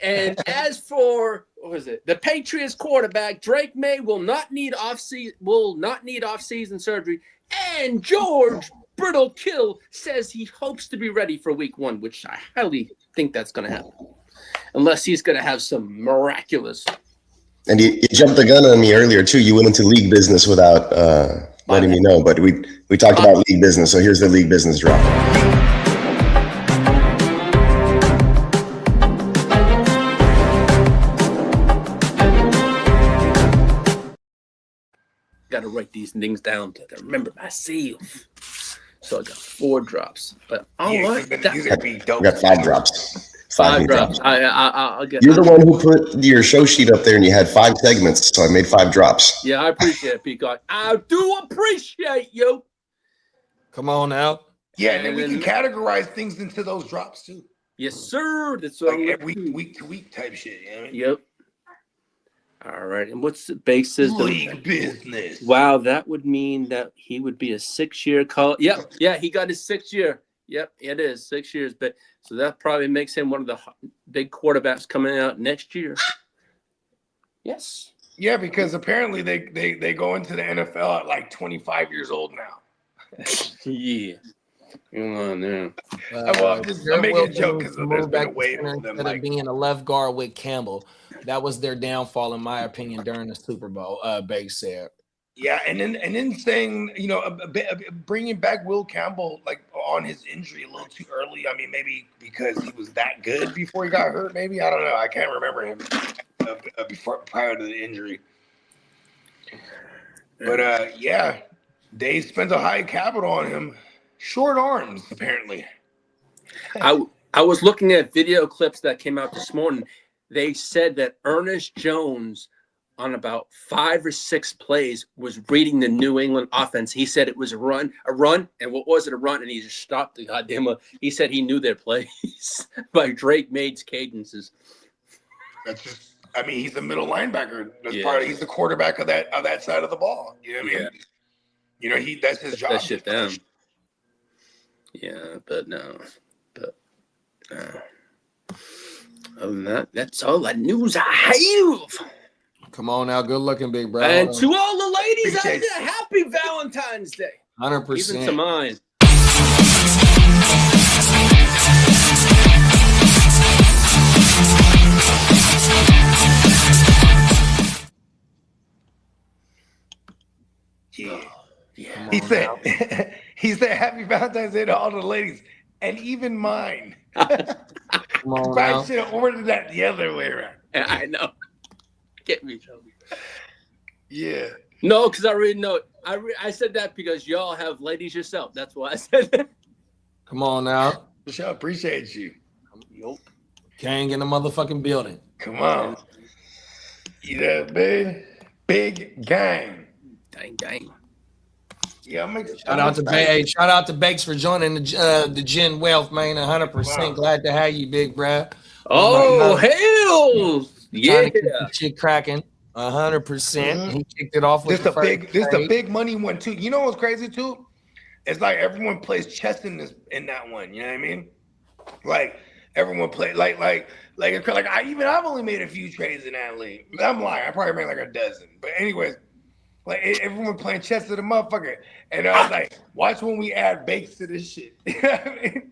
And as for what was it? The Patriots quarterback Drake May will not need off-season surgery, and George Brittle Kill says he hopes to be ready for Week 1, which I highly think that's going to happen, unless he's going to have some miraculous. And you jumped the gun on me earlier too. You went into league business without letting me know, but we talked about league business. So here's the league business drop. Got to write these things down to remember myself. So I got 4 drops, but I got 5 drops. 5 drops. I'll get. You're the one who put your show sheet up there, and you had 5 segments, so I made 5 drops. Yeah, I appreciate it, Peacock. I do appreciate you. Come on now. Yeah, and then we can categorize things into those drops too. Yes, sir. That's what like every week to week type shit. You know what I mean? Yep. All right, and what's the basis? League business. Wow, that would mean that he would be a 6-year call. Yep, yeah, he got his 6th year. Yep, it is 6 years, but so that probably makes him one of the big quarterbacks coming out next year. Yes. Yeah, because apparently they go into the NFL at like 25 years old now. Yeah. Come on now. I'm making a joke because there's been a wave of them instead of being a left guard with Campbell. That was their downfall, in my opinion, during the Super Bowl. Bates said. Yeah, and then saying, you know, bringing back Will Campbell like on his injury a little too early. I mean, maybe because he was that good before he got hurt. Maybe I don't know. I can't remember him prior to the injury. But yeah, they spent a high capital on him. Short arms, apparently. I was looking at video clips that came out this morning. They said that Ernest Jones, on about 5 or 6 plays, was reading the New England offense. He said it was a run, and what was it, a run? And he just stopped the goddamn. He said he knew their plays by Drake Made's cadences. That's just. I mean, he's the middle linebacker. That's he's the quarterback of that side of the ball. You know what I mean? You know, that's his job. That shit down. Yeah, but no. But other than that, that's all the news I have. Come on now, good looking, big bro. And to all the ladies out there, happy Valentine's Day. 100%. Even to mine. Yeah. He said happy Valentine's Day to all the ladies and even mine. Come on I now. should have ordered that the other way around. I know. Get me, Joey. Yeah. No, because I already know it. I said that because y'all have ladies yourself. That's why I said that. Come on now. Michelle, appreciate you. Yup. Gang in the motherfucking building. Come on. You know, big gang. Dang. Yeah, Shout out to Bakes for joining the Gen Wealth, man. 100%. Wow. Glad to have you, big bruh. Oh, hell yeah. Shit cracking. 100%. Mm-hmm. He kicked it off with this a big money one too. You know what's crazy too? It's like everyone plays chess in that one. You know what I mean? Like everyone play like I've only made a few trades in that league. I'm lying. I probably made like a dozen. But anyways. Like everyone playing chess to the motherfucker, and I was like, "Watch when we add Bakes to this shit." You know what I mean?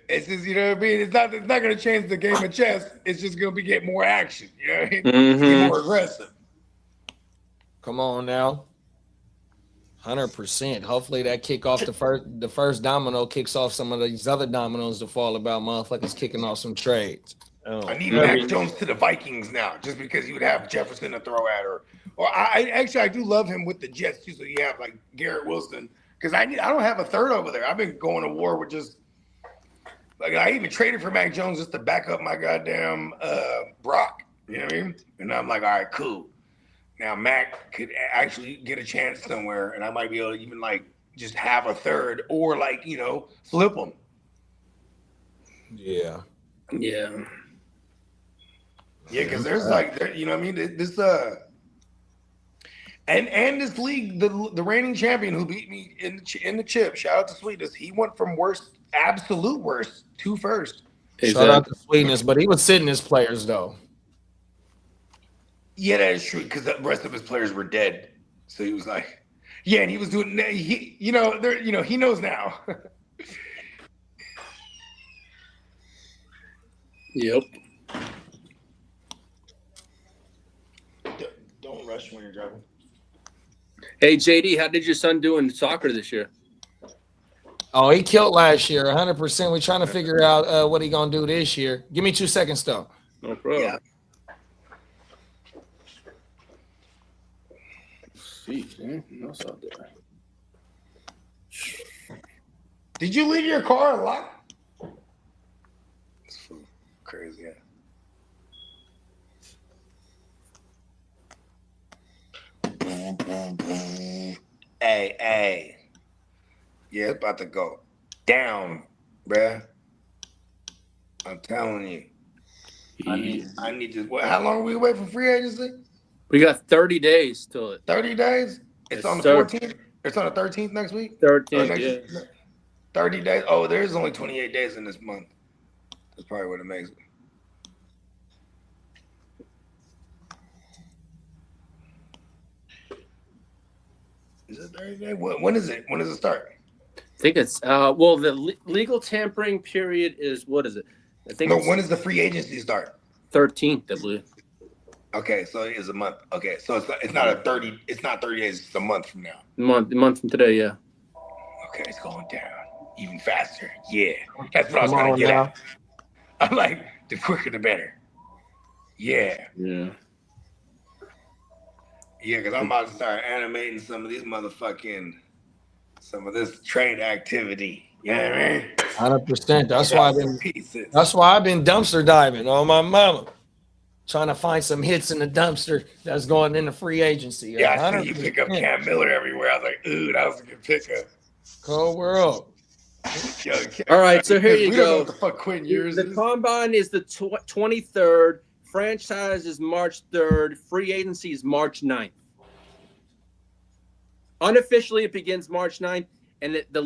It's just, you know what I mean. It's not gonna change the game of chess. It's just gonna get more action. You know what I mean? Mm-hmm. Be more aggressive. Come on now, 100%. Hopefully that kick off the first domino kicks off some of these other dominoes to fall about motherfuckers kicking off some trades. Oh. I need Mac Jones to the Vikings now, just because he would have Jefferson to throw at, or I do love him with the Jets too. So you have like Garrett Wilson, because I don't have a third over there. I've been going to war with just like I even traded for Mac Jones just to back up my goddamn Brock. You know what I mean? And I'm like, all right, cool. Now Mac could actually get a chance somewhere, and I might be able to even like just have a third, or like flip him. Yeah. Yeah, because there's you know what I mean? And this league, the reigning champion who beat me in the chip. Shout out to Sweetness. He went from worst, absolute worst, to first. Shout out to Sweetness, but he was sitting his players though. Yeah, that is true because the rest of his players were dead. So he was like, yeah, and he was doing. He knows now. Yep. Don't rush when you're driving. Hey JD, how did your son do in soccer this year? Oh, he killed last year, 100%. We're trying to figure out what he gonna do this year. Give me 2 seconds though. No problem. Yeah. Jeez, man. What's out there? Did you leave your car unlocked? It's crazy. Yeah. Hey. Yeah, it's about to go down, bruh. I'm telling you. I need to. How long are we away from free agency? We got 30 days till it. 30 days? It's Yes, on the sir. 14th? It's on the 13th next week? 13th, yeah. 30 days? Oh, there's only 28 days in this month. That's probably what it makes it. Is it 30 days? When is it? When does it start? I think it's well, the legal tampering period is what is it? I think No, it's when does the free agency start? 13th, I believe. Okay, so it is a month. Okay, so it's not 30 days, it's a month from now. Month from today, yeah. Okay, it's going down even faster. Yeah. That's what I was Come trying on to get now. at. I'm like, the quicker the better. Yeah. Yeah. Yeah, because I'm about to start animating some of this trade activity. You know what I mean? 100%. That's why I've been dumpster diving on my mama. Trying to find some hits in the dumpster that's going into free agency. Yeah, I see you pick up Cam Miller everywhere. I was like, ooh, that was a good pickup. Cold world. Yo, All right, so here you we don't know go. what the fuck Quinn years The is. combine is the 23rd. Franchise is March 3rd. Free agency is March 9th. Unofficially, it begins March 9th, and the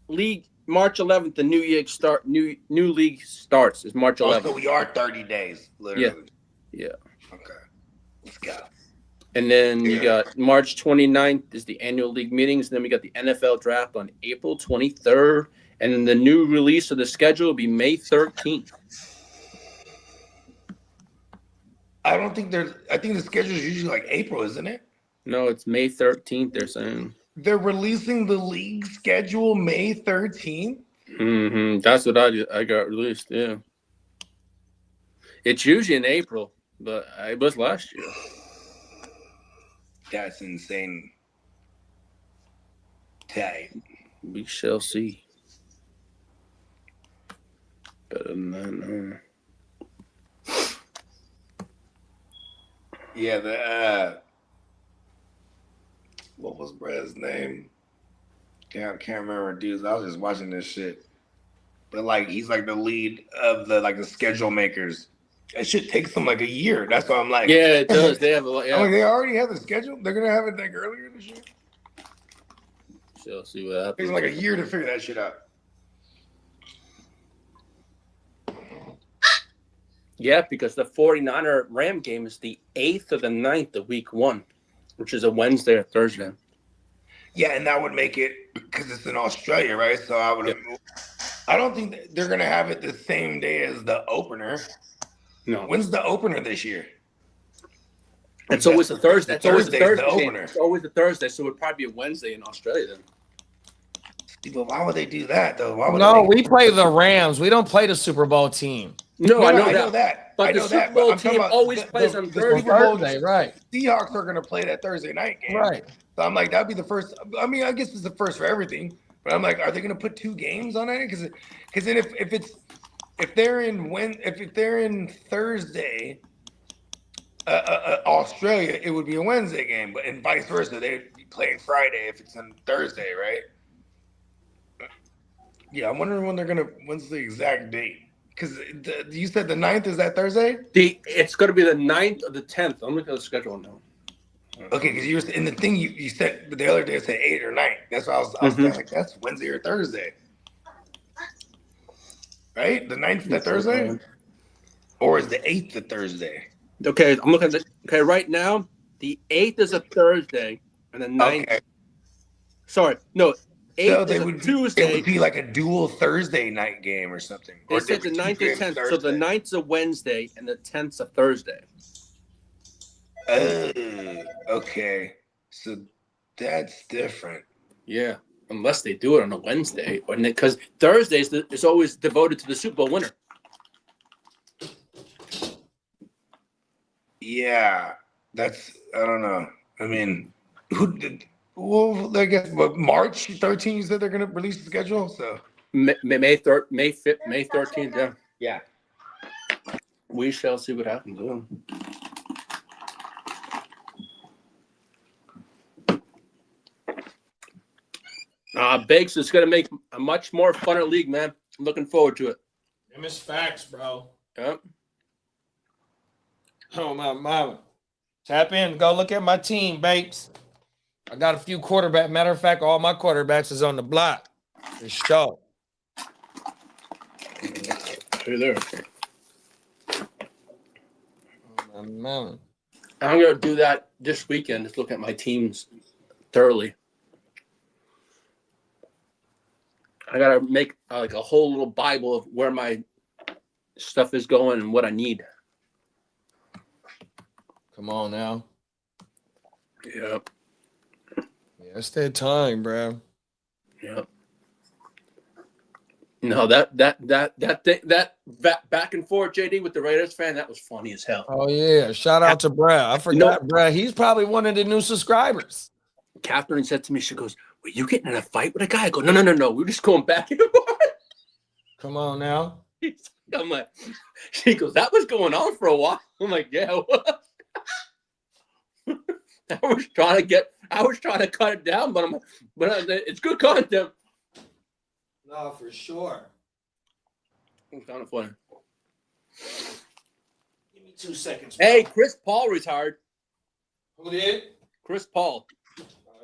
league March 11th. The new league starts is March 11th. So we are 30 days, literally. Yeah. Okay, let's go. And then you got March 29th is the annual league meetings. And then we got the NFL draft on April 23rd. And then the new release of the schedule will be May 13th. I think the schedule is usually like April, isn't it? No, it's May 13th, they're saying. They're releasing the league schedule May 13th? Mm-hmm. That's what I got released, yeah. It's usually in April, but it was last year. That's insane. Tight. We shall see. Better than that, no. Yeah, what was Brad's name? Can't remember, dudes. I was just watching this shit. But like, he's like the lead of the schedule makers. That shit takes them like a year. That's why I'm like, yeah, it does. They have a lot. Yeah. I'm like, they already have the schedule. They're gonna have it like earlier this year. Shall see what It happens. takes them like a year to figure that shit out. Yeah, because the 49er Ram game is the 8th or the 9th of week 1, which is a Wednesday or Thursday. Yeah, and that would make it because it's in Australia, right? So I don't think they're gonna have it the same day as the opener. No. When's the opener this year? It's always a Thursday. It's always a Thursday's Thursday. the opener. It's always a Thursday, so it would probably be a Wednesday in Australia then. But why would they do that though? Why would We play the Rams. We don't play the Super Bowl team. No, I know I that. know that. But I the know Super that, Bowl but I'm talking team about always plays on the Thursday. Super Bowl Thursday, right? Seahawks are going to play that Thursday night game. Right. So I'm like, that'd be the first. I mean, I guess it's the first for everything. But I'm like, are they going to put 2 games on it? Because then if they're in Thursday, Australia, it would be a Wednesday game, but and vice versa, they'd be playing Friday if it's on Thursday, right? Yeah, I'm wondering when's the exact date? Because you said the 9th is that Thursday? It's going to be the 9th or the 10th. I'm looking at the schedule now. Okay, because you were in the thing you said the other day said 8 or 9. That's why I was saying like that's Wednesday or Thursday, right? The 9th the Thursday, or is the 8th the Thursday? Okay, I'm looking at okay right now. The 8th is a Thursday, and the 9th. Okay. Sorry, no. 8th is a Tuesday. It would be like a dual Thursday night game or something. They said the 9th or 10th. So the 9th is a Wednesday, and the 10th is a Thursday. Okay. So that's different. Yeah, unless they do it on a Wednesday, or because Thursdays is always devoted to the Super Bowl winner. Yeah, that's I don't know. I mean, who did? Well, I guess March 13th. You said they're gonna release the schedule. So May 3rd, May 5th, May 13th. Yeah. Yeah. We shall see what happens. Bakes is going to make a much more funner league, man. I'm looking forward to it. Them is facts, bro. Yep. Oh, my mama. Tap in. Go look at my team, Bakes. I got a few quarterbacks. Matter of fact, all my quarterbacks is on the block. For sure. Hey there. Oh, my mama. I'm going to do that this weekend. Just look at my teams thoroughly. I got to make like a whole little Bible of where my stuff is going and what I need. Come on now. Yep. Yeah, it's that time, bro. Yep. No, that back and forth, JD, with the Raiders fan, that was funny as hell. Oh, yeah. Shout out to Brad. I forgot, Brad. He's probably one of the new subscribers. Catherine said to me, she goes, were you getting in a fight with a guy? I go, no. We're just going back and forth. Come on now. I'm like, she goes, that was going on for a while. I'm like, yeah, it was. I was trying to cut it down, but it's good content. No, for sure. It's kind of funny. Give me 2 seconds. Bro. Hey, Chris Paul retired. Who did? Chris Paul.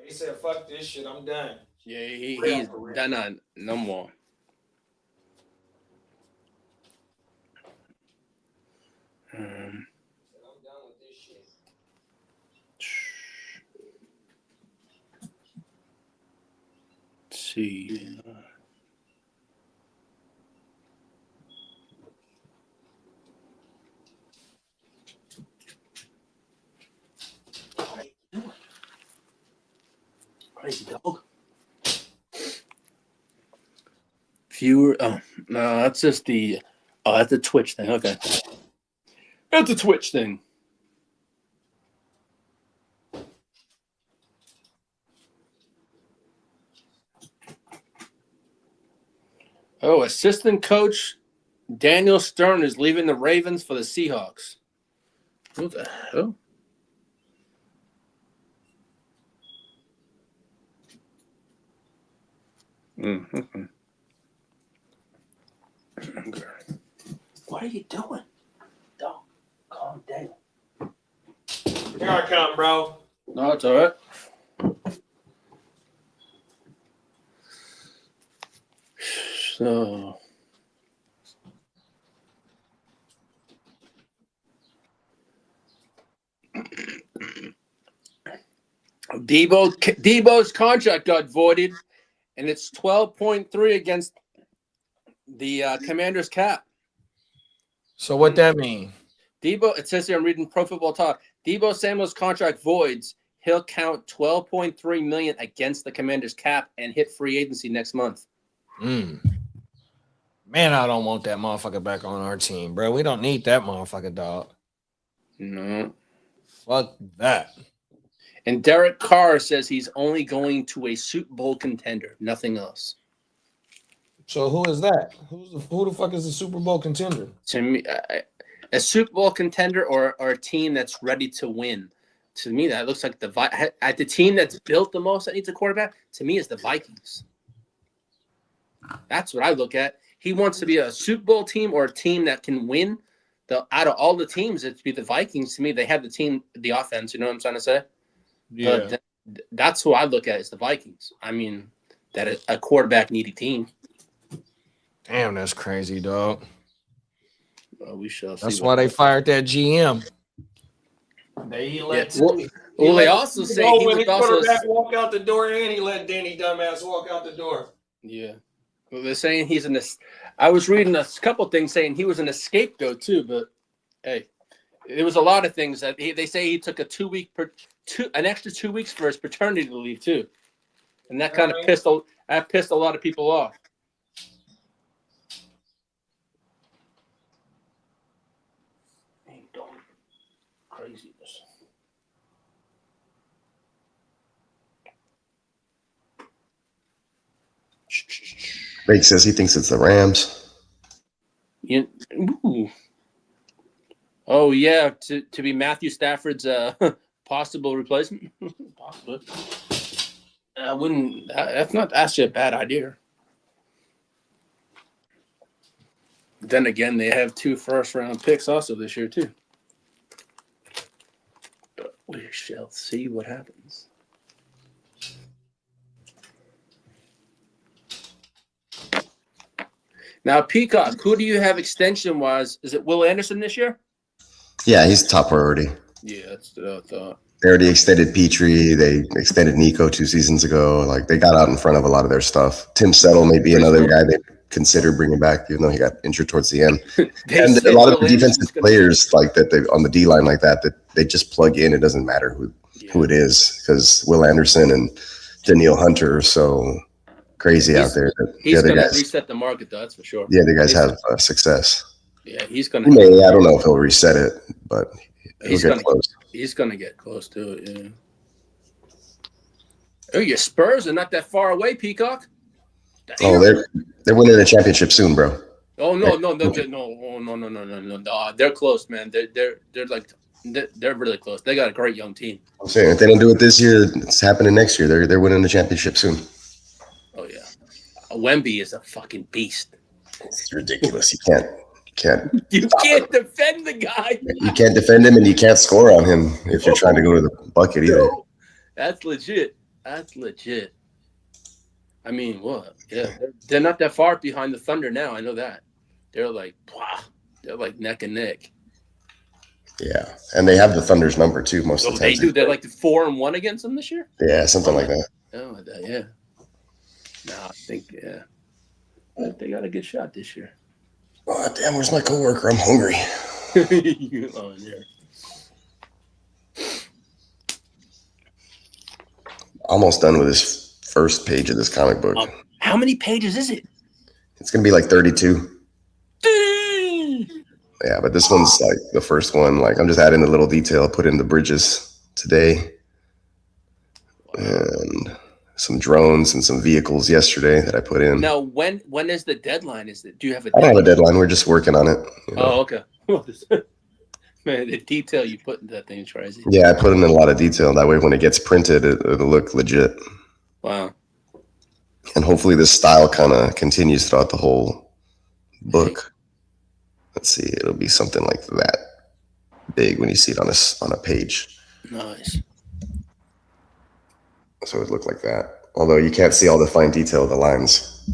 He said, fuck this shit, I'm done. Yeah, he's done on no more. I'm done with this shit. Let's see. Crazy dog. Viewer. Oh no, that's just the. Oh, that's the Twitch thing. Okay, that's the Twitch thing. Oh, assistant coach Daniel Stern is leaving the Ravens for the Seahawks. Who the hell? Mm-hmm. Okay. What are you doing? Don't calm down. Here I come, bro. No, it's all right. So, Debo's contract got voided, and it's 12.3 against the Commanders cap. So what that mean? Debo, it says here, I'm reading Pro Football Talk. Debo Samuel's contract voids. He'll count $12.3 million against the Commanders cap and hit free agency next month. Man, I don't want that motherfucker back on our team, bro. We don't need that motherfucker, dog. No. Fuck that. And Derek Carr says he's only going to a Super Bowl contender, nothing else. So who is that? Who the fuck is the Super Bowl contender? To me, a Super Bowl contender or a team that's ready to win. To me, that looks like the team that's built the most that needs a quarterback. To me, is the Vikings. That's what I look at. He wants to be a Super Bowl team or a team that can win. Out of all the teams, it'd be the Vikings. To me, they have the team, the offense. You know what I'm trying to say? Yeah. That's who I look at is the Vikings. I mean, that a quarterback needy team. Damn, that's crazy, dog. Well, we shall see. That's why they fired that GM. They let they also say he was also walk out the door, and he let Danny dumbass walk out the door. Yeah. Well, they're saying he's in this. I was reading a couple things saying he was an scapegoat too, but hey, there was a lot of things that they say he took an extra 2 weeks for his paternity leave too, and that kind of pissed a lot of people off. Craziness. Blake says he thinks it's the Rams. Yeah. Ooh. Oh yeah, to be Matthew Stafford's possible replacement. Possibly. I wouldn't. That's not actually a bad idea. Then again, they have 2 first-round picks also this year too. But we shall see what happens. Now, Peacock, who do you have extension-wise? Is it Will Anderson this year? Yeah, he's top priority. Yeah, that's what I thought. They already extended Petrie. They extended Nico 2 seasons ago. Like, they got out in front of a lot of their stuff. Tim Settle may be another guy they consider bringing back, even though he got injured towards the end. And a lot of the defensive players like that, they on the D line like that they just plug in. It doesn't matter who it is, because Will Anderson and Danielle Hunter are so crazy out there. He's going to reset the market, though, that's for sure. Yeah, the guys have success. Yeah, he's going to. I don't know if he'll reset it, but he'll get close. He's going to get close to it, yeah. Oh, your Spurs are not that far away, Peacock. Oh, they're winning the championship soon, bro. Oh no! They're close, man. They're really close. They got a great young team. I'm saying if they don't do it this year, it's happening next year. They're winning the championship soon. Oh yeah, Wemby is a fucking beast. It's ridiculous. You can't defend the guy. You can't defend him, and you can't score on him if you're trying to go to the bucket either. That's legit. I mean, what? Yeah, they're not that far behind the Thunder now. I know that. They're like neck and neck. Yeah, and they have the Thunder's number too most of the time. They do. They're like 4-1 against them this year. Yeah, something like that. Oh, yeah. No, I think they got a good shot this year. Oh damn! Where's my coworker? I'm hungry. Oh, yeah. Almost done with this first page of this comic book. How many pages is it? It's gonna be like 32. Dang! Yeah, but this one's like the first one. Like I'm just adding a little detail. I put in the bridges today, and some drones and some vehicles yesterday that I put in. Now, when is the deadline? Do you have a deadline? I don't have a deadline. We're just working on it. You know? Oh, okay. Man, the detail you put in that thing is crazy. Yeah, I put in a lot of detail. That way, when it gets printed, it'll look legit. Wow. And hopefully this style kind of continues throughout the whole book. Let's see. It'll be something like that big when you see it on a page. Nice. So it looked like that. Although you can't see all the fine detail of the lines.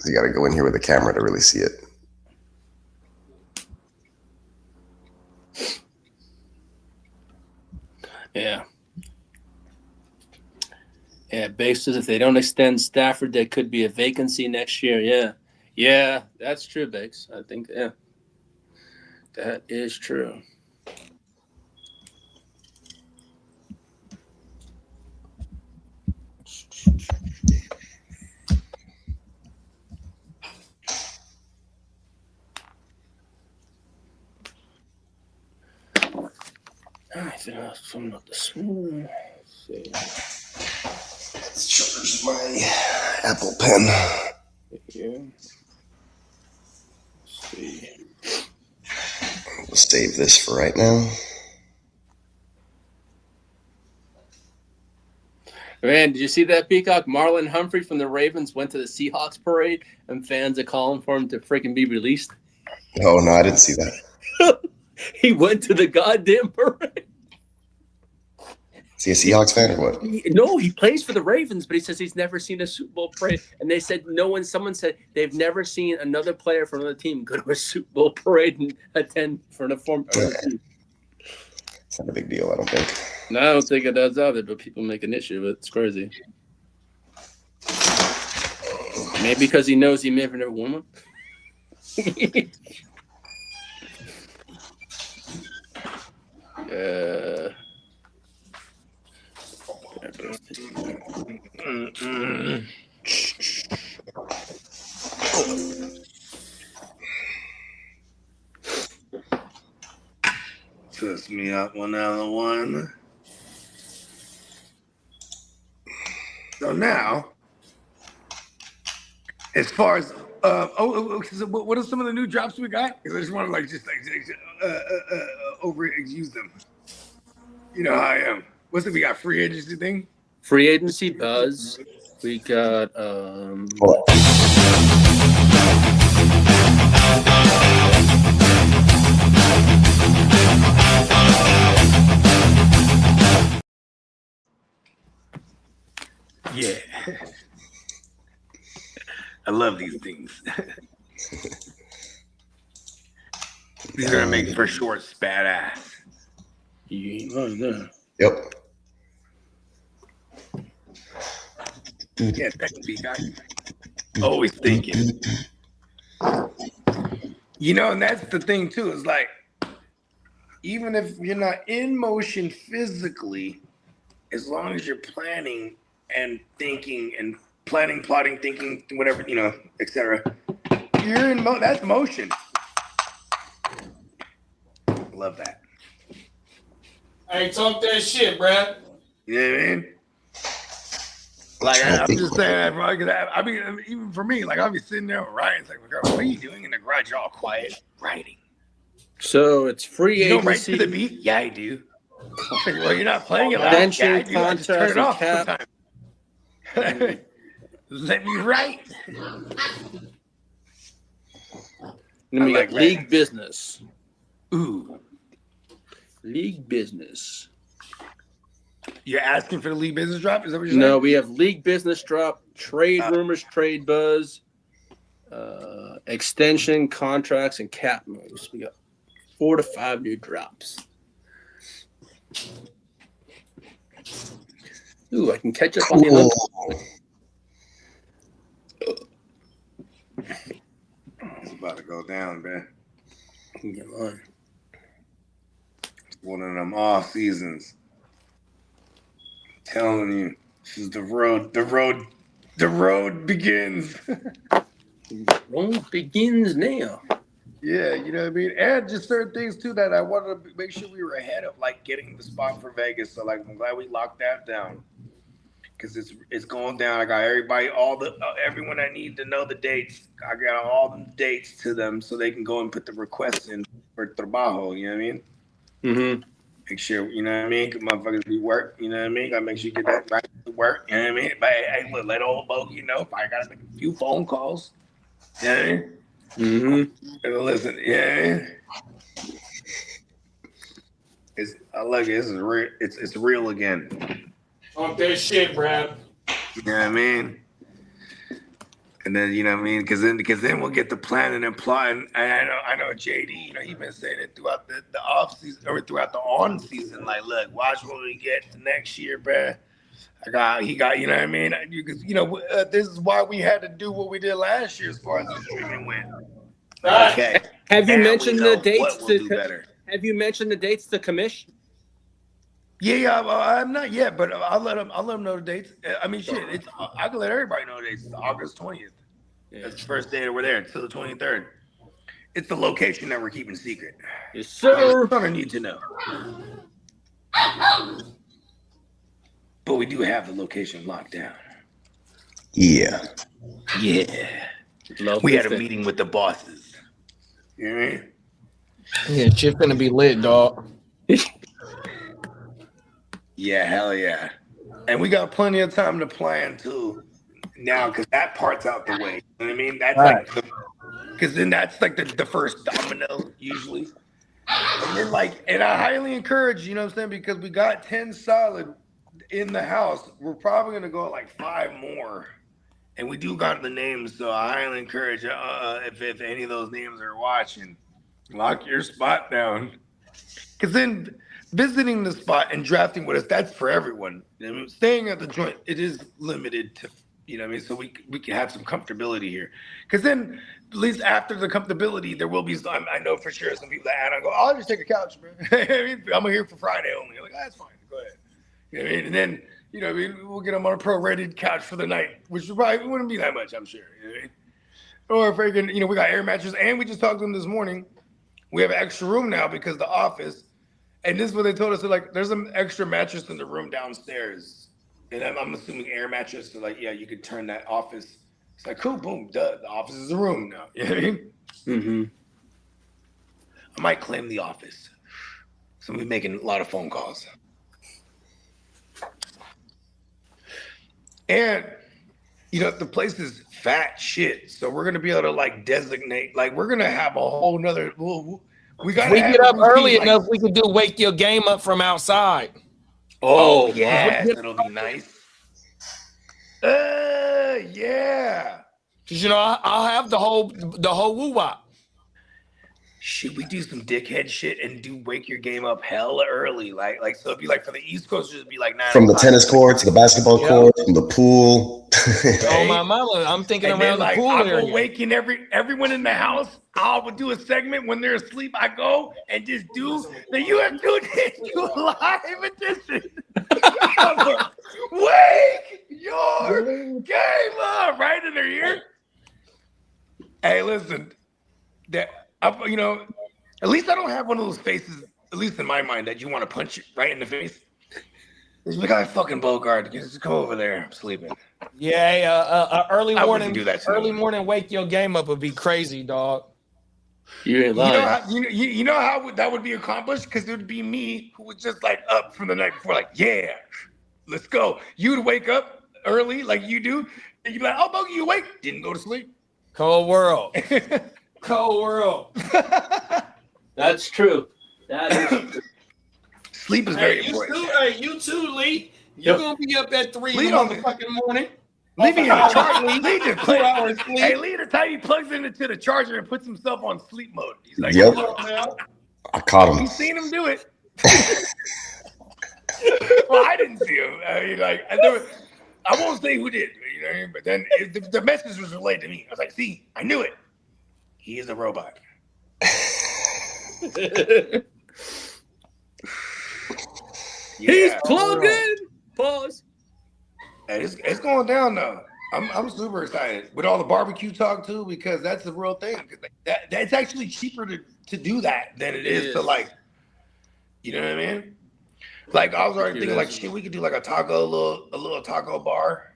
You got to go in here with a camera to really see it. Yeah. Yeah, Bakes says if they don't extend Stafford, there could be a vacancy next year. Yeah. Yeah, that's true, Bakes. I think, yeah. That is true. I think I'll sum up this one. Let's charge my Apple Pen. Here. Let's see. We'll save this for right now. Man, did you see that, Peacock? Marlon Humphrey from the Ravens went to the Seahawks parade, and fans are calling for him to freaking be released. Oh, no, I didn't see that. He went to the goddamn parade. Is he a Seahawks fan or what? No, he plays for the Ravens, but he says he's never seen a Super Bowl parade. And they said someone said they've never seen another player from another team go to a Super Bowl parade and attend for an informed team. It's not a big deal, I don't think. No, I don't think it does either, but people make an issue of it. It's crazy. Maybe because he knows he may have never won one. Twist me up one other one. So now, as far as what are some of the new drops we got? Because I just want to overuse them. You know how I am. What's it? We got free agency thing. Free agency buzz. We got Yeah. I love these things. These are gonna make for shorts badass. Yep. Yeah, that can be guy. Always thinking. You know, and that's the thing too, is like, even if you're not in motion physically, as long as you're planning and thinking and planning, plotting, thinking, whatever, you know, etc. You're in that's motion. Love that. Hey, talk that shit, Brad. You know what I mean? Like, I'm just saying that, bro. I mean, even for me, like, I'll be sitting there with Ryan. It's like, what are you doing in the garage? All quiet, writing. so it's free You don't write agency. to the beat? Yeah, I do. Well, you're not playing it loud. Extension, Yeah, I do. I just turn it off contracts, sometimes. Let me write. Then we I got like league that. business. Ooh. League business. You're asking for the league business drop? Is that what you're saying? No, we have league business drop, trade rumors, trade buzz, extension, contracts, and cap moves. We got 4 to 5 new drops. Ooh, I can catch up on the Olympics. It's about to go down, man. Get on. It's one of them off seasons. I'm telling you, this is the road. The road begins. The road begins now. Yeah, you know what I mean? And just certain things, too, that I wanted to make sure we were ahead of, like, getting the spot for Vegas. So, like, I'm glad we locked that down. Because it's going down. I got everyone I need to know the dates. I got all the dates to them so they can go and put the requests in for trabajo, you know what I mean? Mm-hmm. Make sure, you know what I mean? Cause motherfuckers be work, you know what I mean? Gotta make sure you get that right to work, you know what I mean? But hey, look, let old bogey know if I gotta make a few phone calls. You know what I mean? Mm-hmm. Listen, yeah. I like it. This is real. It's real again. Talk that shit, Brad. You know what I mean? And then you know what I mean, because then we'll get the planning and plotting. And I know JD. You know, he's been saying it throughout the off season or throughout the on season. Like, look, watch when we get to next year, bruh. He got. You know what I mean? This is why we had to do what we did last year as far as the streaming went. Okay. Have you Now mentioned we know the dates what we'll do to? better. Have you mentioned the dates to commission? Yeah, I'm not yet, but I'll let them know the dates. I mean, shit, I can let everybody know the dates. It's August 20th. Yeah. That's the first day that we're there until the 23rd. It's the location that we're keeping secret. Yes, sir. That's all I need to know. But we do have the location locked down. Yeah. Yeah. Love We this had a thing. meeting with the bosses. You know what I mean? Yeah, shit's gonna be lit, dog. Yeah, hell yeah. And we got plenty of time to plan too now because that part's out the way. You know what I mean? That's Right. because then that's like the first domino usually. And then and I highly encourage, you know what I'm saying? Because we got 10 solid in the house, we're probably gonna go like 5 more, and we do got the names. So I highly encourage if any of those names are watching, lock your spot down. Because then visiting the spot and drafting with us, that's for everyone. I mean, staying at the joint, it is limited to, you know what I mean? So we can have some comfortability here. Because then, at least after the comfortability, there will be some, I know for sure some people that add on go, I'll just take a couch, bro. I mean, I'm here for Friday only. Like, that's fine. Go ahead. You know what I mean? And then, you know, we'll get them on a pro-rated couch for the night, which probably wouldn't be that much, I'm sure. You know what I mean? Or freaking, you know, we got air mattresses, and we just talked to them this morning. We have an extra room now because the office, and this is what they told us. They're like, there's an extra mattress in the room downstairs. And I'm assuming air mattress. So like, yeah, you could turn that office. It's like, cool, boom, duh. The office is a room now. You know what I mean? Mm-hmm. I might claim the office. So I'm making a lot of phone calls. And, you know, the place is fat shit. So we're going to be able to like designate, like we're going to have a whole nother, we got to get up early enough, we can do wake your game up from outside. Oh, yeah, that'll be nice. Yeah. Because, you know, I'll have the whole woo-wop. Should we do some dickhead shit and do wake your game up hella early? Like so it'd be like for the East Coast, it'd be like 9 from the tennis court to the basketball court, from the pool. Oh my mama, I'm thinking and around then, the pool area. I'll waking everyone in the house. I would do a segment when they're asleep. I go and just do the you have tuned into a live edition. Wake your game up right in their ear. Hey, listen, you know, at least I don't have one of those faces, at least in my mind, that you want to punch it right in the face. This guy fucking Bogart, just come over there. I'm sleeping. Yeah, early morning, do that early morning wake your game up would be crazy, dog. You ain't lying. You know how that would be accomplished? Because it would be me who was just like up from the night before, like, yeah, let's go. You would wake up early like you do, and you'd be like, oh, Bogey, you awake? Didn't go to sleep. Cold world. Cold world. That's true. That is true. Sleep is very important. You too, Lee. You're going to be up at 3 in the fucking morning. Leave me in the charger. Lee just 2 hours sleep. Hey, Lee, the time he plugs into the charger and puts himself on sleep mode. He's like, yep. I caught him. You've seen him do it. Well, I didn't see him. I mean, like, I won't say who did, you know what I mean? But then the message was relayed to me. I was like, see, I knew it. He is a robot. He's plugged in. Pause. Hey, it's going down though. I'm super excited with all the barbecue talk too, because that's the real thing. That's actually cheaper to do that than it is to like, you know what I mean? Like I was already thinking like shit, we could do like a little taco bar.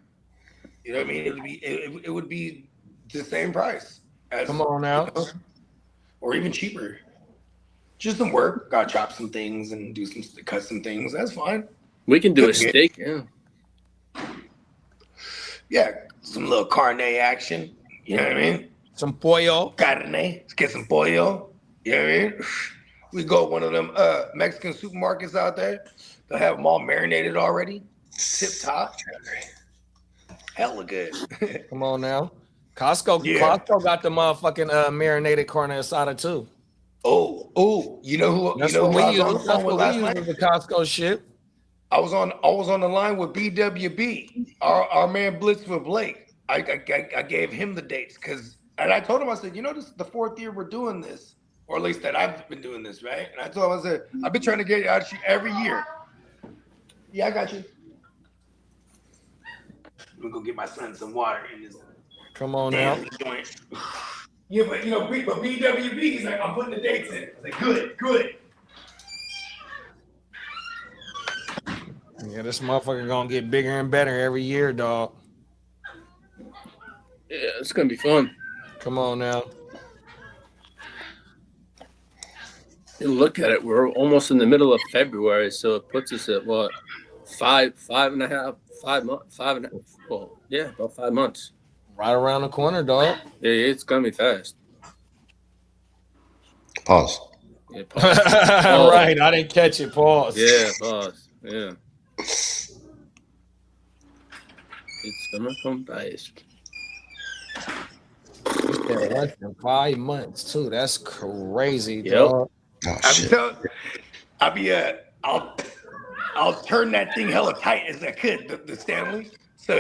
You know what I mean? It would be the same price. Come on now. Or even cheaper. Just some work. Gotta chop some things and cut some things. That's fine. We can do a steak, yeah. Yeah, some little carne action. You know what I mean? Some pollo. Carne. Let's get some pollo. You know what I mean? We go to one of them Mexican supermarkets out there. They'll have them all marinated already. Tip top. Hella good. Come on now. Costco got the motherfucking marinated carne asada too. Oh, you know who? That's you know what who I was on the phone with last night? The Costco shit. I was on the line with BWB, our man Blitz with Blake. I gave him the dates and I told him, I said, you know, this is the 4th year we're doing this, or at least that I've been doing this, right? And I told him, I said, I've been trying to get out you every year. Yeah, I got you. I'm gonna go get my son some water in this. Come on now. Joint. Yeah, but BWB, he's like, I'm putting the dates in. I was like, good. Yeah, this motherfucker gonna get bigger and better every year, dog. Yeah, it's gonna be fun. Come on now. You look at it, we're almost in the middle of February, so it puts us at what, 5 and a half, 5 months, 5 and a half. Well, yeah, about 5 months. Right around the corner, dog. Yeah, it's gonna be fast. Pause. Yeah, pause. Right, I didn't catch it. Pause. Yeah, pause. Yeah. It's gonna come fast. Less than 5 months too. That's crazy, Yep. dog. Oh I'm shit. telling, I'll turn that thing hella tight as I could, the Stanley. So,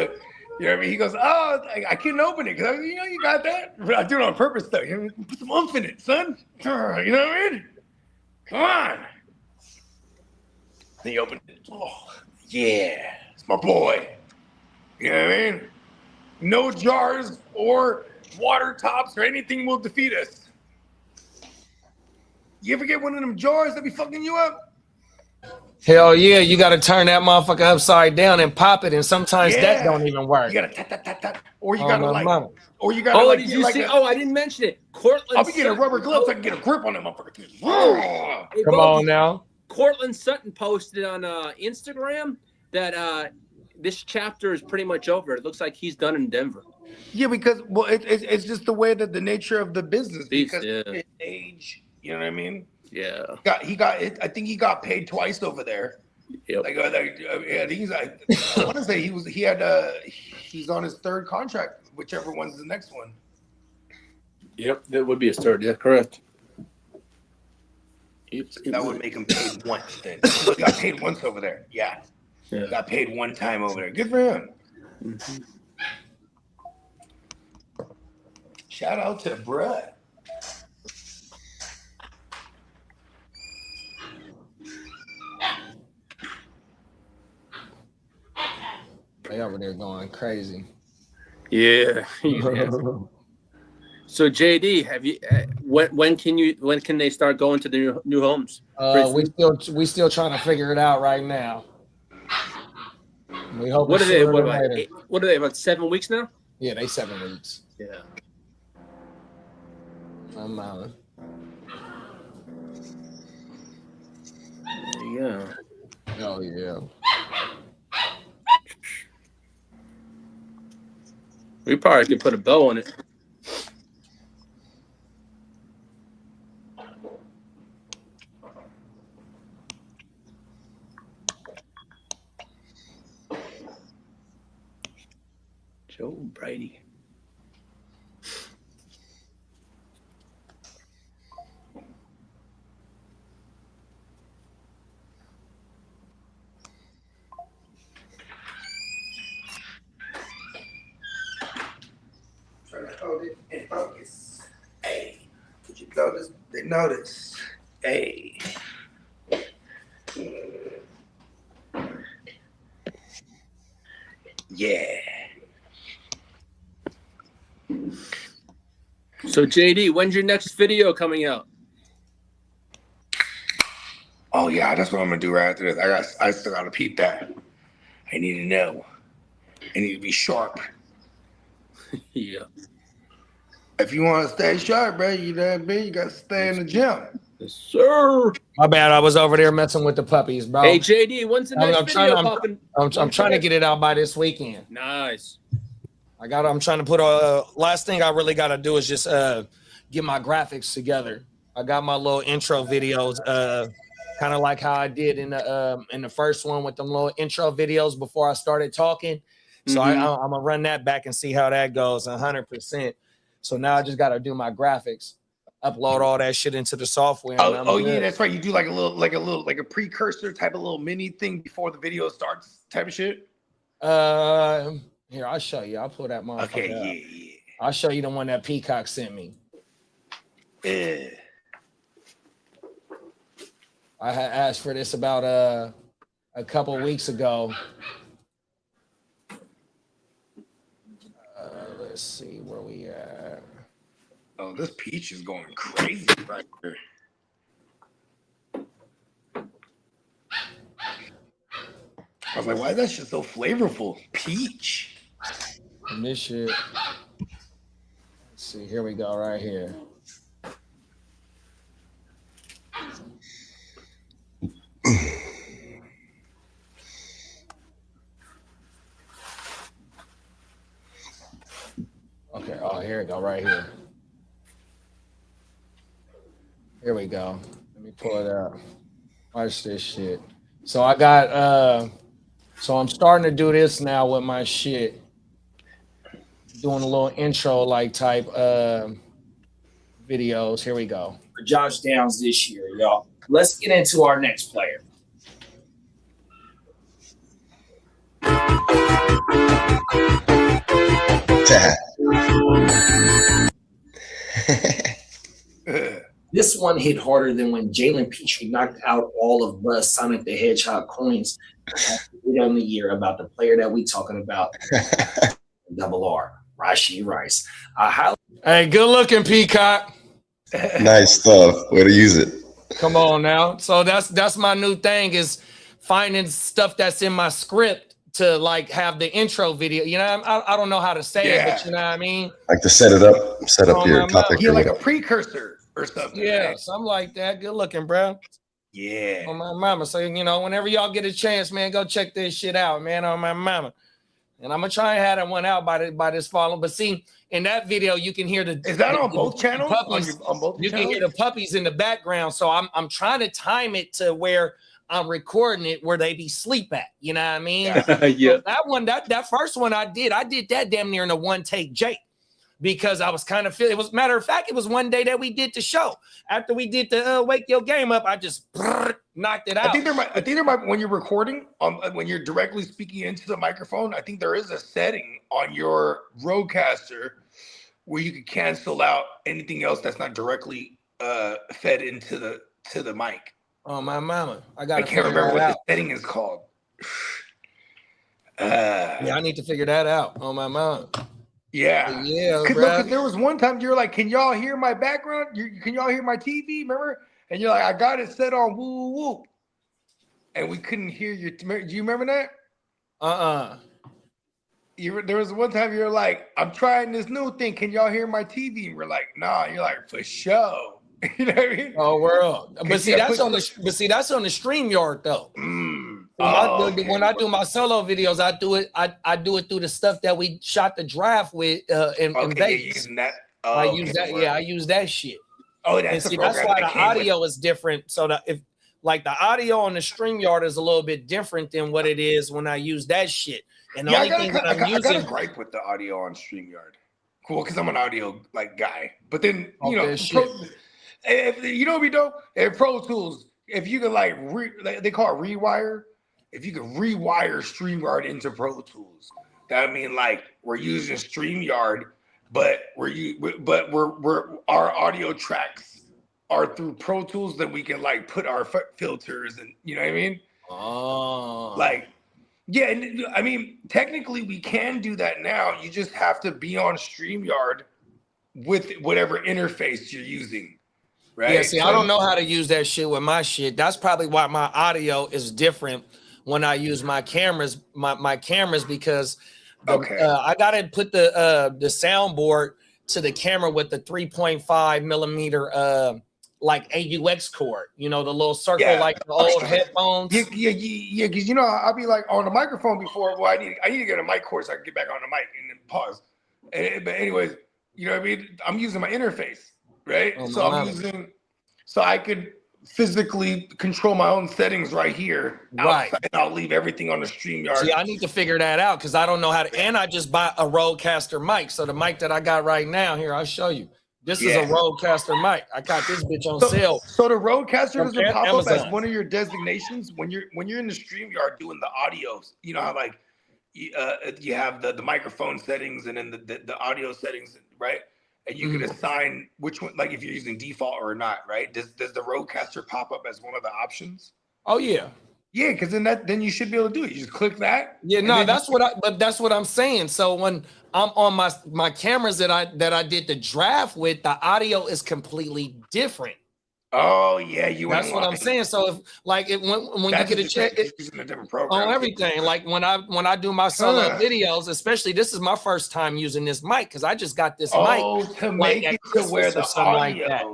you know what I mean? He goes, oh, I couldn't open it because you got that. But I do it on purpose though. You know, put some oomph in it, son. You know what I mean? Come on. Then you open it. Oh, yeah, it's my boy. You know what I mean? No jars or water tops or anything will defeat us. You ever get one of them jars that be fucking you up? Hell yeah, you got to turn that motherfucker upside down and pop it, and sometimes that don't even work. You gotta tap, tap, tap, tap. Or you Oh, gotta my like, mama. or you gotta Oh, like, did get you like see? a, Oh, I didn't mention it. Cortland. I'll be getting Sutton- rubber gloves so I can get a grip on that motherfucker. Hey, Come Bogey, on now. Cortland Sutton posted on Instagram that this chapter is pretty much over. It looks like he's done in Denver. Yeah, because well, it's just the way that the nature of the business. Because his age, you know what I mean? Yeah. I think he got paid twice over there. Yep. I think he's like, I want to say he's on his third contract, whichever one's the next one. Yep, that would be his third. Yeah, correct. That would make him paid once then. He got paid once over there. Yeah. Got paid one time over there. Good for him. Mm-hmm. Shout out to Bruh. They over there going crazy. Yeah. So JD, have you? When can they start going to the new homes? We still trying to figure it out right now. We hope. What are they? What are they? About 7 weeks now? Yeah, they 7 weeks. Yeah. I'm out. Yeah. Oh yeah. We probably could put a bow on it. Joe Brady. Trying to hold it in focus. Hey, did you notice? They notice. Hey. Yeah. So JD, when's your next video coming out? Oh yeah, that's what I'm gonna do right after this. I still gotta peep that. I need to know. I need to be sharp. Yeah. If you want to stay sharp, bro, you know what I mean? You gotta stay in the gym. Yes, sir. My bad. I was over there messing with the puppies, bro. Hey JD, when's the next video popping? I'm trying to get it out by this weekend. Nice. I'm trying to put last thing I really got to do is just get my graphics together. I got my little intro videos, kind of like how I did in the first one with them little intro videos before I started talking. So I'm gonna run that back and see how that goes 100%. So now I just got to do my graphics, upload all that shit into the software. Oh yeah, that's right. You do like a precursor type of little mini thing before the video starts type of shit. Here, I'll show you. I'll pull that motherfucker Okay, up. yeah. I'll show you the one that Peacock sent me. Yeah. I had asked for this about a couple weeks ago. Let's see where we at. Oh, this peach is going crazy right here. I was like, why is that shit so flavorful? Peach. And this shit. Let's see, here we go, right here. Okay, oh, here we go, right here. Here we go. Let me pull it up. Watch this shit. So I got so I'm starting to do this now with my shit. doing a little intro like type videos. Here we go. For Josh Downs this year, y'all. Let's get into our next player. This one hit harder than when Jalen Petrie knocked out all of Buzz Sonic the Hedgehog coins on the year about the player that we talking about. Double R, Rashee Rice. Hey, good looking, Peacock. Nice stuff. Way to use it. Come on now. So that's my new thing is finding stuff that's in my script to like have the intro video. You know, I don't know how to say it, but you know what I mean? Like to set up your topic. Yeah, like a precursor or something. Yeah, right? something like that. Good looking, bro. Yeah. On my mama. So, you know, whenever y'all get a chance, man, go check this shit out, man, on my mama. And I'm gonna try and have that one out by this fall. But see, in that video, you can hear the. Is that on both channels? Puppies, on both you channels? can hear the puppies in the background. So I'm trying to time it to where I'm recording it where they be sleep at. You know what I mean? Yeah. So that one, that first one I did that damn near in a one take Jake. Because I was kind of feeling, it was matter of fact, it was one day that we did the show. After we did the Wake Your Game Up, I just knocked it out. I think there might when you're recording, when you're directly speaking into the microphone, I think there is a setting on your Rodecaster where you can cancel out anything else that's not directly fed into the mic. Oh my mama. I can't remember what the setting is called. Yeah, I need to figure that out. Oh my mama. Yeah, because there was one time you're like, "Can y'all hear my background? Can y'all hear my TV?" Remember? And you're like, "I got it set on woo woo woo," and we couldn't hear you. Do you remember that? There was one time you're like, "I'm trying this new thing. Can y'all hear my TV?" And we're like, "Nah." You're like, "For sure." You know what I mean? Oh, world. But see, that's on the StreamYard though. When I do my solo videos, I do it through the stuff that we shot the draft with in Vegas. Using that. I use that. Yeah, I use that shit. Oh, that's why the audio is different. So that if like the audio on the StreamYard is a little bit different than what it is when I use that shit. And the only thing that I'm using, I got a gripe with the audio on StreamYard. Cool, because I'm an audio like guy. But then you know, if you know what we do? In Pro Tools, if you can like they call it rewire. If you can rewire StreamYard into Pro Tools, that mean like we're using StreamYard, but our audio tracks are through Pro Tools. Then we can like put our filters and you know what I mean. Oh, like yeah, and I mean technically we can do that now. You just have to be on StreamYard with whatever interface you're using. Right? Yeah, see, I don't know how to use that shit with my shit. That's probably why my audio is different when I use my cameras, my cameras, because I gotta put the soundboard to the camera with the 3.5 millimeter like AUX cord, you know, the little circle like the old headphones. Yeah, because you know I'll be like on the microphone before. Well, I need to get a mic cord so I can get back on the mic and then pause. But anyways, you know what I mean? I'm using my interface, right? So I could physically control my own settings right here. Right. And I'll leave everything on the StreamYard. See, I need to figure that out because I don't know how to. And I just bought a Rodecaster mic. So the mic that I got right now, here, I'll show you. This is a Rodecaster mic. I got this bitch on sale. So the Rodecaster doesn't pop up as one of your designations when you're in the StreamYard doing the audios. You know how like you have the microphone settings and then the audio settings, right? And you can assign which one, like if you're using default or not, right? Does the Rodecaster pop up as one of the options? Oh yeah. Yeah, because then you should be able to do it. You just click that. Yeah, no, that's what I'm saying. So when I'm on my cameras that I did the draft with, the audio is completely different. Oh yeah, that's what I'm saying. So if like when you get a check using a different program on everything, like when I do my solo videos, especially this is my first time using this mic because I just got this mic to make it to where the audio like that.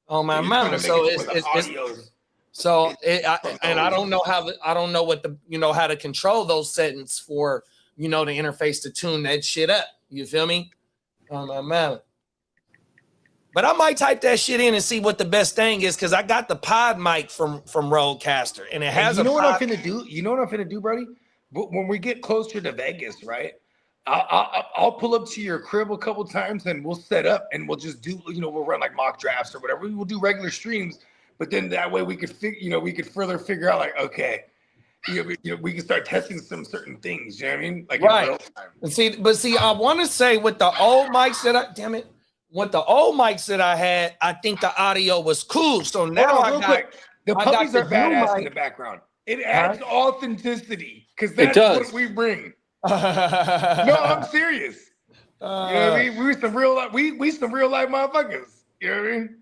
Oh my mama. So it's so I don't know what how to control those settings for the interface to tune that shit up. You feel me? Oh my mama. But I might type that shit in and see what the best thing is because I got the pod mic from Rodecaster and it has what I'm finna do? You know what I'm finna do, buddy? When we get closer to Vegas, right? I'll pull up to your crib a couple times and we'll set up and we'll just do, we'll run like mock drafts or whatever. We'll do regular streams, but then that way we could we could further figure out like, okay, we can start testing some certain things. You know what I mean? Like right. In real time. But see, I want to say with the old mics with the old mics that I had, I think the audio was cool. So now the puppies are badass in the background. It adds authenticity because that's what we bring. No, I'm serious. You know what I mean? We some real life. We some real life motherfuckers. You know what I mean?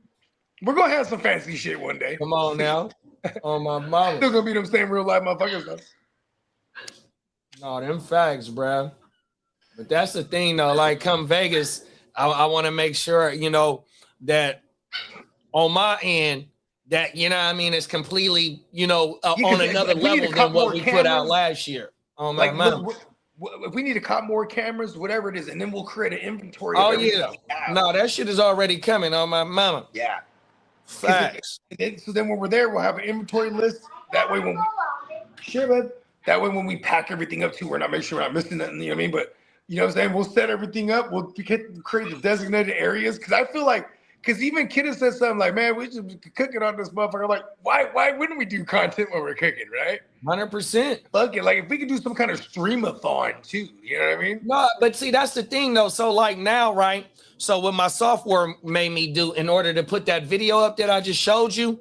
We're gonna have some fancy shit one day. Come on now. On my mama. Still gonna be them same real life motherfuckers though. No, them facts, bro. But that's the thing though. Like come Vegas, I want to make sure that on my end that what I mean it's completely on another level than what we put out last year. On my mama. If we need to cop more cameras, whatever it is, and then we'll create an inventory. Oh yeah, no, that shit is already coming on my mama. Yeah, facts. So then when we're there, we'll have an inventory list. That way that way when we pack everything up too, we're not making sure we're not missing nothing. You know what I mean? But you know what I'm saying? We'll set everything up. We'll create the designated areas because I feel like. Because even Kidda said something like, man, we just cooking on this motherfucker. Like, why wouldn't we do content when we're cooking, right? 100%. Fuck it. Like, if we could do some kind of stream-a-thon, too. You know what I mean? No, but see, that's the thing, though. So, like, now, right? So, what my software made me do in order to put that video up that I just showed you,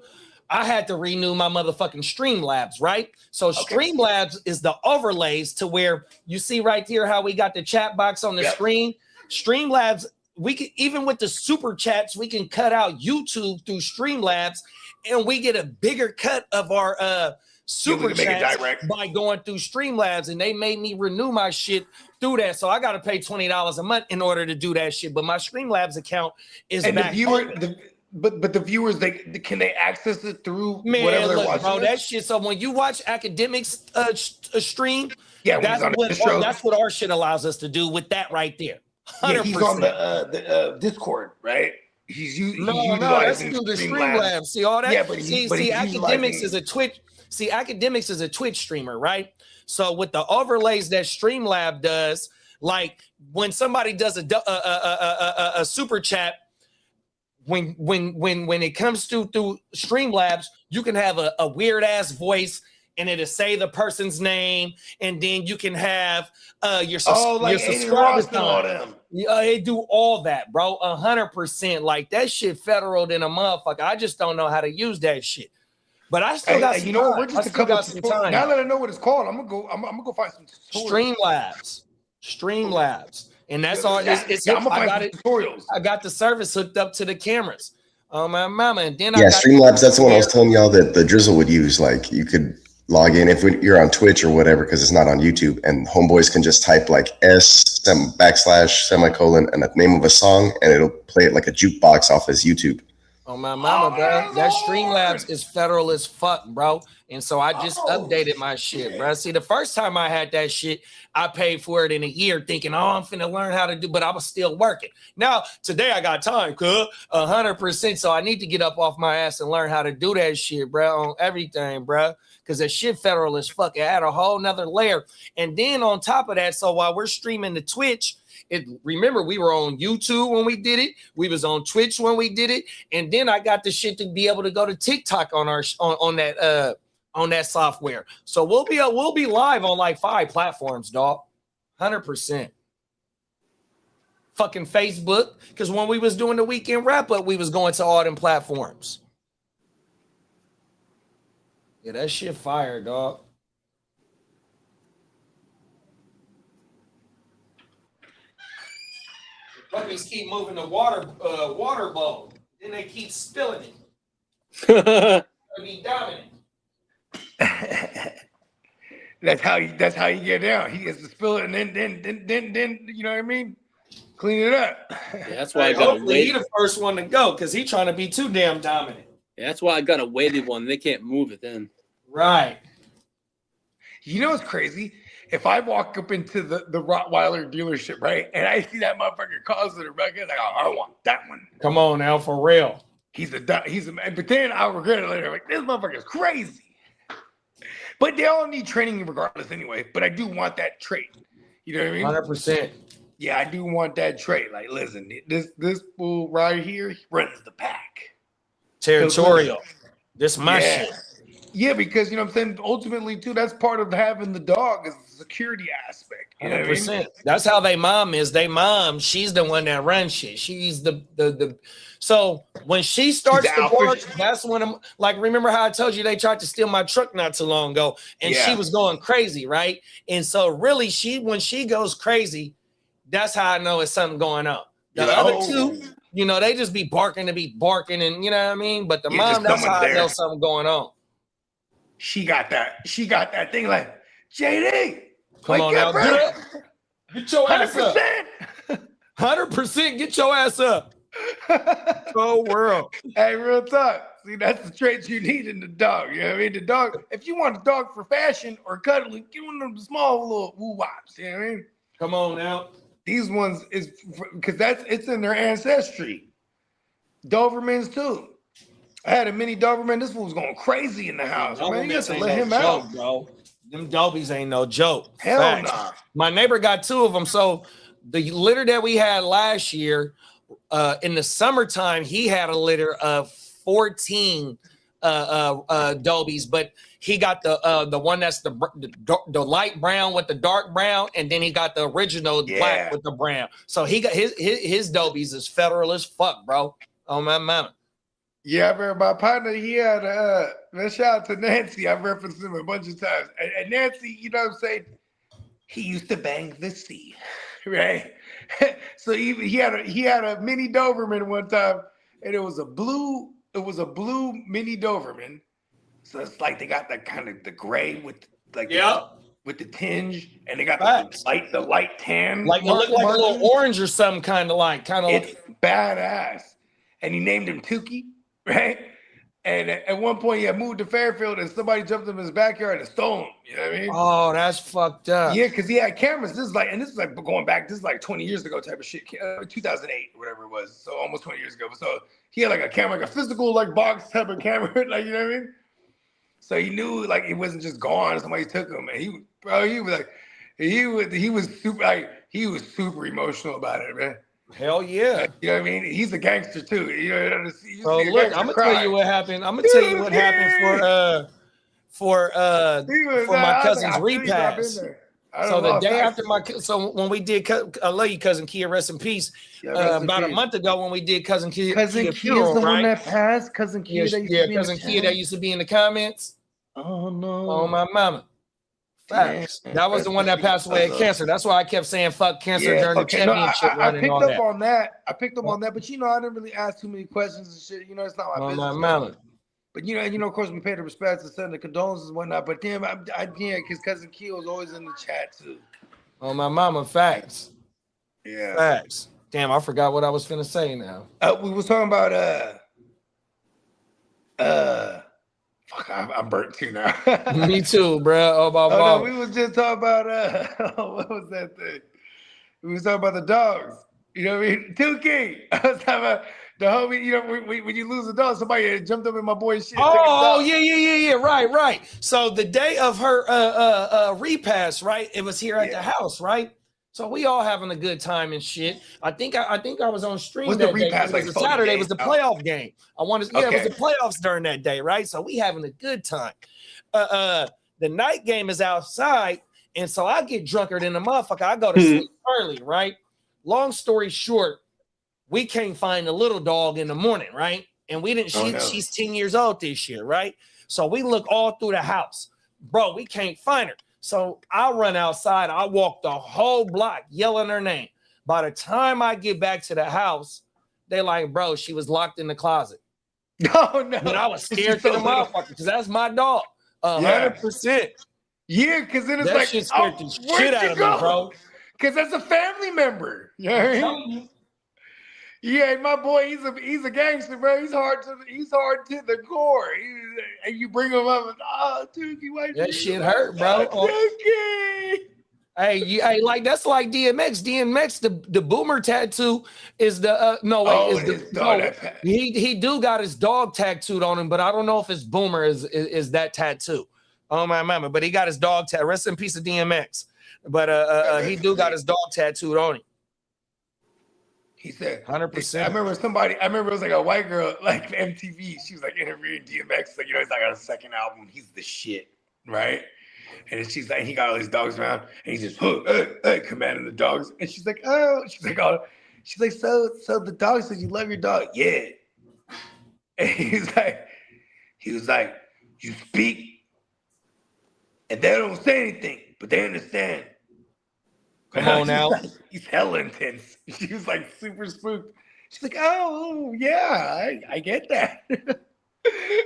I had to renew my motherfucking Streamlabs, right? So, Streamlabs is the overlays to where you see right here how we got the chat box on the screen. Streamlabs, we can, even with the super chats, we can cut out YouTube through Streamlabs and we get a bigger cut of our super chats by going through Streamlabs, and they made me renew my shit through that. So I got to pay $20 a month in order to do that shit. But my Streamlabs account is and back. But the viewers, can they access it through whatever they're watching? Bro, that shit. So when you watch academics stream, that's what our shit allows us to do with that right there. 100%. Yeah, he's on the Discord, right? He's that's through the Streamlabs. See all that? Yeah, but see, academics is a Twitch. See, academics is a Twitch streamer, right? So with the overlays that Streamlab does, like when somebody does a super chat, when it comes through Streamlabs, you can have a weird ass voice. And it'll say the person's name, and then you can have your subscribers on. They do all that, bro. 100%. Like that shit federal than a motherfucker. I just don't know how to use that shit. But I still got some time. We're just Now that I know what it's called, I'm gonna go find some tutorials. Streamlabs. And that's all. Tutorials. I got the service hooked up to the cameras. Oh my mama. And then Streamlabs. That's the one I was telling y'all that the Drizzle would use. Like you could log in if you're on Twitch or whatever, because it's not on YouTube, and homeboys can just type like // and the name of a song, and it'll play it like a jukebox off his YouTube. Oh my mama, bro. That Streamlabs is federal as fuck, bro. And so I just updated my shit, bro. See, the first time I had that shit, I paid for it in a year thinking, I'm finna learn how to do, but I was still working. Now, today I got time, 100%. So I need to get up off my ass and learn how to do that shit, bro, on everything, bro. Because that shit federal as fuck. It had a whole nother layer. And then on top of that, so while we're streaming to Twitch, remember we were on YouTube when we did it. We was on Twitch when we did it. And then I got the shit to be able to go to TikTok on that software. So we'll be live on like 5 platforms, dog. 100%. Fucking Facebook, because when we was doing the weekend wrap up, we was going to all them platforms. Yeah, that shit fire, dog. Puppies keep moving the water bowl. Then they keep spilling it. Be dominant. That's how you get down. He gets to spill it and then you know what I mean? Clean it up. Yeah, that's why I gotta wait. He the first one to go because he's trying to be too damn dominant. Yeah, that's why I got a weighted one. They can't move it then. Right. You know what's crazy? If I walk up into the Rottweiler dealership, right, and I see that motherfucker calls it a record, like, I want that one. Come on now, for real. He's a man. But then I'll regret it later. Like, this motherfucker's crazy. But they all need training regardless anyway. But I do want that trait. You know what I mean? 100%. Yeah, I do want that trait. Like, listen, this fool right here, he runs the pack. Territorial. This my shit. Yeah, because you know what I'm saying. Ultimately, too, that's part of having the dog is the security aspect. You know what I mean? 100%. That's how they mom is. They mom, she's the one that runs shit. She's the. So when she starts to bark, that's when I'm like. Remember how I told you they tried to steal my truck not too long ago, and she was going crazy, right? And so really, when she goes crazy, that's how I know it's something going on. The other two, you know, they just be barking to be barking, and you know what I mean. But the mom, that's how I know something going on. She got that thing like, JD, come on now, get up. Get your ass up. 100%, get your ass up. Whole world. Hey, real talk. See, that's the traits you need in the dog. You know what I mean? The dog, if you want a dog for fashion or cuddling, get one of them small little woo-wops. You know what I mean? Come on now. These ones is because it's in their ancestry. Dobermans too. I had a mini Doberman. This fool was going crazy in the house. Man, you have to let him out, bro. Them Dobies ain't no joke. Hell nah. My neighbor got 2 of them. So the litter that we had last year, in the summertime, he had a litter of 14 Dobies, but he got the one that's the light brown with the dark brown, and then he got the original black with the brown. So he got his Dobies is federal as fuck, bro. Oh my mama. Yeah, I remember my partner, he had shout out to Nancy. I've referenced him a bunch of times. And Nancy, you know what I'm saying? He used to bang the sea, right? So he had a mini Doberman one time, and it was a blue mini Doberman. So it's like they got that kind of the gray with like with the tinge, and they got the light tan. Like it looked like a little orange or something, kind of It's badass. And he named him Tukey. Right, and at one point he had moved to Fairfield, and somebody jumped in his backyard and stole him. You know what I mean? Oh, that's fucked up. Yeah, because he had cameras. This is like going back. This is like 20 years ago type of shit. 2008, whatever it was. So almost 20 years ago. So he had like a camera, like a physical like box type of camera, like you know what I mean? So he knew like it wasn't just gone. Somebody took him, and he was super emotional about it, man. Hell yeah. You know what I mean? He's a gangster too. You know, so look, I'm gonna tell you what happened. I'm gonna tell you what happened for my cousin's repass. So the day after when we did, I love you, cousin Kia, rest in peace. About a month ago when we did cousin Kia, Kia's the one that passed. Cousin Kia, cousin Kia that used to be in the comments. Oh no! Oh my mama. Facts. That was the one that passed away of cancer. That's why I kept saying fuck cancer during the championship run and all that. I picked up on that, but you know, I didn't really ask too many questions and shit. You know, it's not my business. But you know, of course, we pay the respects and send the condolences and whatnot. But damn, because cousin Keo was always in the chat too. Oh my mama, facts. Yeah, facts. Damn, I forgot what I was finna say now. We was talking about fuck, I'm burnt too now. Me too, bro. Oh my no, we was just talking about what was that thing? We was talking about the dogs. You know what I mean? Tukey. I was talking about the homie. You know, when you lose a dog, somebody jumped up in my boy's shit. Oh yeah. Right. So the day of her repass, right? It was here at the house, right? So we all having a good time and shit. I think I was on stream was that the repass, day. It was a Saturday. It was the playoff game. It was the playoffs during that day, right? So we having a good time. The night game is outside, and so I get drunker than a motherfucker. I go to sleep early, right? Long story short, we can't find the little dog in the morning, right? And we didn't. She's 10 years old this year, right? So we look all through the house, bro. We can't find her. So I run outside. I walk the whole block yelling her name. By the time I get back to the house, they like, bro, she was locked in the closet. No. But I was scared to the motherfucker because that's my dog. 100%. Yeah, because then it's that like, shit scared the shit out of me, bro. Because that's a family member. You know what I mean? Yeah, my boy, he's a gangster, bro. He's hard to the core. And you bring him up, and Tukey, why that shit hurt, bro. Tukey. Hey, like that's like DMX. DMX, the boomer tattoo is the he do got his dog tattooed on him, but I don't know if his boomer is that tattoo. Oh my mama, but he got his dog tattoo. Rest in peace of DMX. But he do got his dog tattooed on him. He said 100%. I remember it was like a white girl, like MTV. She was like interviewing DMX, like, he's like on a second album. He's the shit, right? And she's like, he got all these dogs around, and he's just commanding the dogs. And she's like, oh, so the dog says you love your dog, yeah. And he was like, you speak, and they don't say anything, but they understand. Come on now. He's hella intense. She was like super spooked. She's like, oh, yeah, I get that.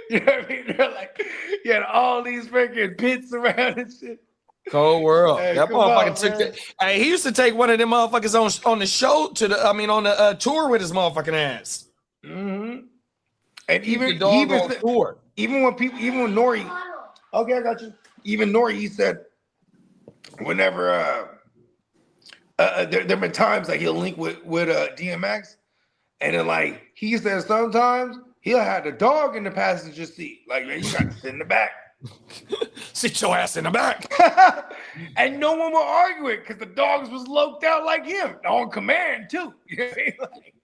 You know what I mean? They're like, you had all these freaking pits around and shit. Cold world. Hey, that motherfucker took that. Hey, he used to take one of them motherfuckers on the show on the tour with his motherfucking ass. Mm-hmm. And even the dog on tour. Even when Nori, okay, I got you. Even Nori, he said, whenever there been times like he'll link with DMX, and then like he said sometimes he'll have the dog in the passenger seat. Like, man, you got to sit in the back. Sit your ass in the back. And no one will argue it because the dogs was loped out like him on command too. You know what I mean? Like,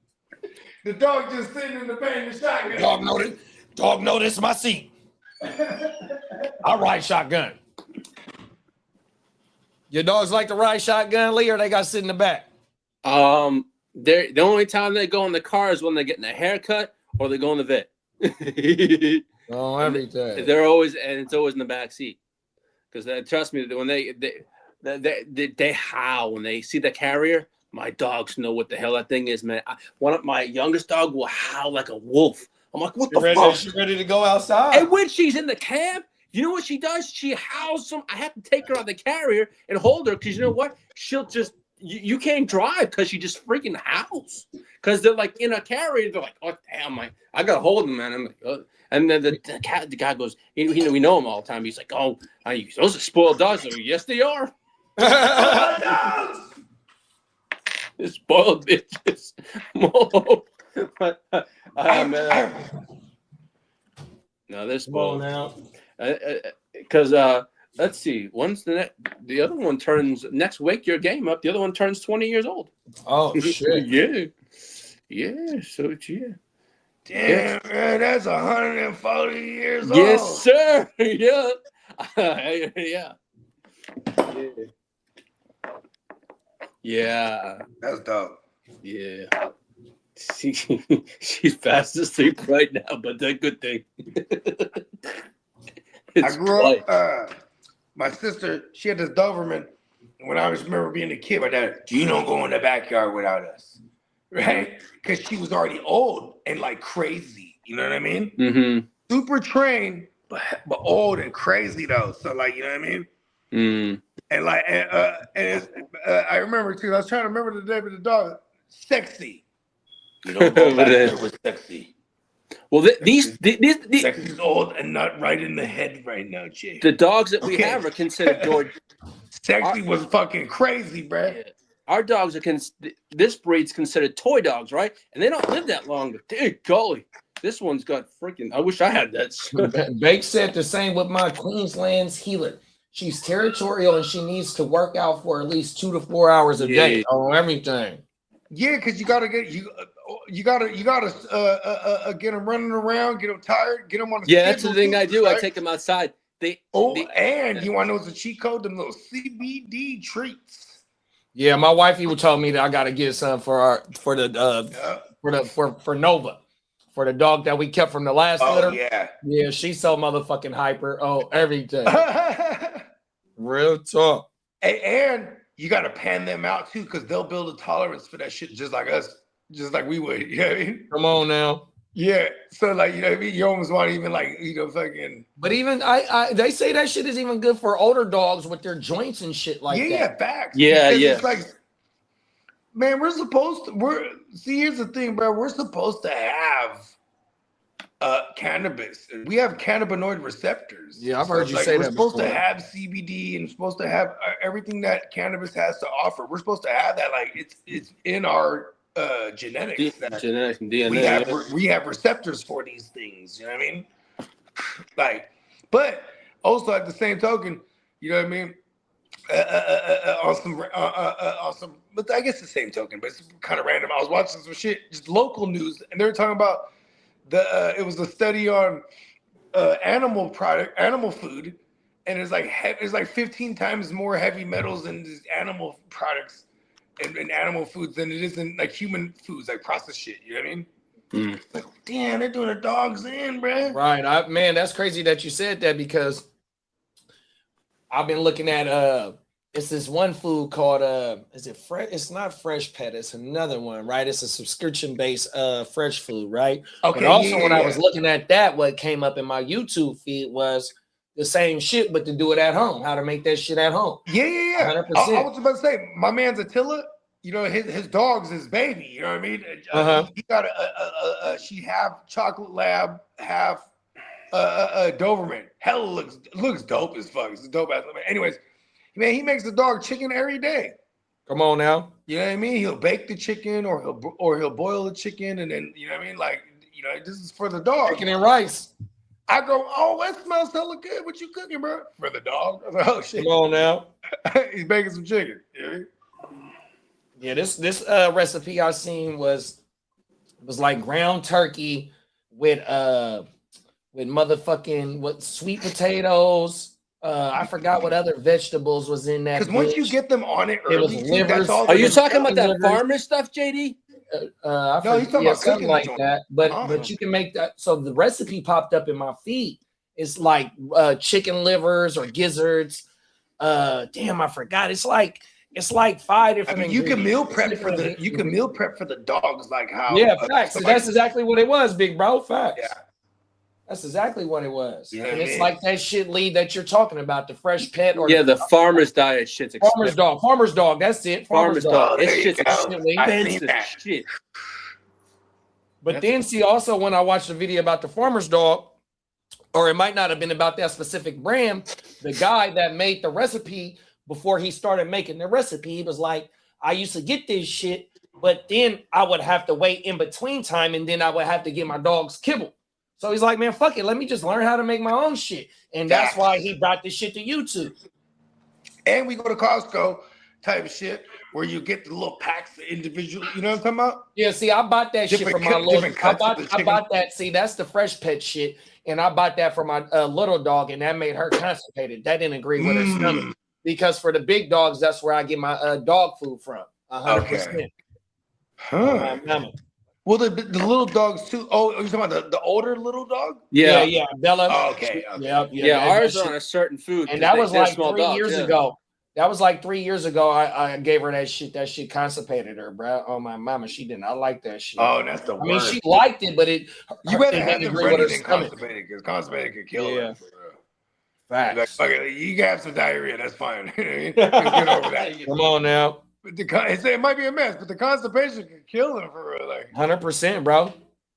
the dog just sitting in the back of the shotgun. Dog know this is my seat. I ride shotgun. Your dogs like to ride shotgun, Lee, or they got to sit in the back? The only time they go in the car is when they're getting a haircut or they go in the vet. Oh, everything. They're always, and it's always in the back seat. Because trust me, when they howl when they see the carrier. My dogs know what the hell that thing is, man. One of my youngest dog will howl like a wolf. I'm like, what the fuck? She's ready to go outside. And when she's in the cab, you know what she does? She howls. I have to take her on the carrier and hold her because you know what? She'll just you can't drive because she just freaking howls. Because they're like in a carrier, they're like, oh damn, I gotta hold him, man. I'm like, oh. And then the guy goes, we know him all the time. He's like, oh, those are spoiled dogs. Like, yes, they are. Spoiled bitches. No, they're spoiled now. Because let's see, the other one turns next week. Your game up. The other one turns 20 years old. Oh shit! yeah. So yeah. Damn, man, that's 140 years old. Yes, sir. Yeah. Yeah. Yeah. That's dope. Yeah. She's fast asleep right now, but that's a good thing. I grew up, my sister, she had this Doberman. When I remember being a kid, my dad, you don't go in the backyard without us, right? Because she was already old and like crazy. You know what I mean? Mm-hmm. Super trained, but old and crazy though. So like, you know what I mean? Mm. And like, I remember too. I was trying to remember the name of the dog. Sexy. You know, back there was sexy. Well, these Sexy's old and not right in the head right now, Jay. The dogs that we have are considered George. Sexy was fucking crazy, bruh. Yeah. Our dogs are this breed's considered toy dogs, right? And they don't live that long. But dude, golly, this one's got freaking. I wish I had that. Bake said the same with my Queensland's Healer. She's territorial and she needs to work out for at least 2 to 4 hours a day on everything. Yeah, because you gotta get them running around, get them tired, get them on the schedule. That's the thing I do. Right? I take them outside. And you want to know what's a cheat code? Them little CBD treats. Yeah, my wifey would tell me that I gotta get some for Nova, for the dog that we kept from the last litter. Yeah, she's so motherfucking hyper. Oh, everything. Real talk. And you gotta pan them out too, because they'll build a tolerance for that shit just like us, just like we would. You know what I mean? Come on now. Yeah. So like, you know what I mean? You almost want to even like, fucking. But even they say that shit is even good for older dogs with their joints and shit like that. Yeah, facts. Yeah, because yeah. It's like, man, here's the thing, bro. We're supposed to have cannabis. We have cannabinoid receptors. Yeah, I've heard you say that. We're supposed to have CBD and supposed to have everything that cannabis has to offer. We're supposed to have that. Like it's in our genetics. Genetics and DNA. We have receptors for these things. You know what I mean? Like, but also at the same token, you know what I mean? On some, but I guess the same token, but it's kind of random. I was watching some shit, just local news, and they were talking about it was a study on animal food, and it's like 15 times more heavy metals in these animal products and animal foods than it is in like human foods, like processed shit. You know what I mean? Like, damn, they're doing the dogs in, bro. Right, man, that's crazy that you said that because I've been looking at it's this one food called is it fresh? It's not Fresh Pet, it's another one, right? It's a subscription-based fresh food, right? Okay. But also when I was looking at that, what came up in my YouTube feed was the same shit, but to do it at home, how to make that shit at home. Yeah. 100%. I was about to say, my man's Attila, you know, his dog's his baby, you know what I mean? He got she half chocolate lab, half Doberman. Hell looks dope as fuck. It's a dope ass. Anyways, man, he makes the dog chicken every day. Come on now. You know what I mean? He'll bake the chicken or he'll boil the chicken, and then you know what I mean? Like, you know, this is for the dog. Chicken and rice. I go, oh, that smells hella good. What you cooking, bro? For the dog. I was like, oh shit. Come on now. He's baking some chicken. You know what I mean? Yeah, this recipe I seen was like ground turkey with motherfucking sweet potatoes. I forgot what other vegetables was in that. Because once you get them on it early, livers. Are you talking about that farmer stuff, JD? No, he's talking about something cooking like that. But you can make that. So the recipe popped up in my feed. It's like chicken livers or gizzards. Damn, I forgot. It's like 5 different. I mean, you can meal prep for the dogs, like how. Yeah, facts. That's exactly what it was, big bro. Facts. Yeah. That's exactly what it was. Yeah, and it's like that shit lead that you're talking about, the Fresh Pet or the farmer's diet shit's Farmer's dog. That's it. Farmer's dog. Oh, It's shit's expensive shit. But then see also when I watched the video about the farmer's dog, or it might not have been about that specific brand, the guy that made the recipe before he started making the recipe, he was like, I used to get this shit, but then I would have to wait in between time and then I would have to get my dogs kibble. So he's like, man, fuck it. Let me just learn how to make my own shit. And that's why he brought this shit to YouTube. And we go to Costco type of shit where you get the little packs individual. You know what I'm talking about? Yeah, see, I bought that shit for my little. I bought that. See, that's the Fresh Pet shit. And I bought that for my little dog, and that made her constipated. That didn't agree with her stomach. Because for the big dogs, that's where I get my dog food from. 100%. Okay. Huh. Well, the little dogs too. Oh, you're talking about the older little dog? Yeah, Bella. Oh, okay. Yeah, ours are on a certain food. And that was like 3 years ago. That was like 3 years ago. I gave her that shit. That shit constipated her, bro. Oh, my mama, she did not like that shit. Oh, that's the worst. I mean, she liked it, but you better have them ready than constipated, because constipated could kill her. Facts. Like, fuck it, you can have some diarrhea. That's fine. Get over that. Come on now. But it might be a mess, but the constipation could kill them for real. Like 100%, bro.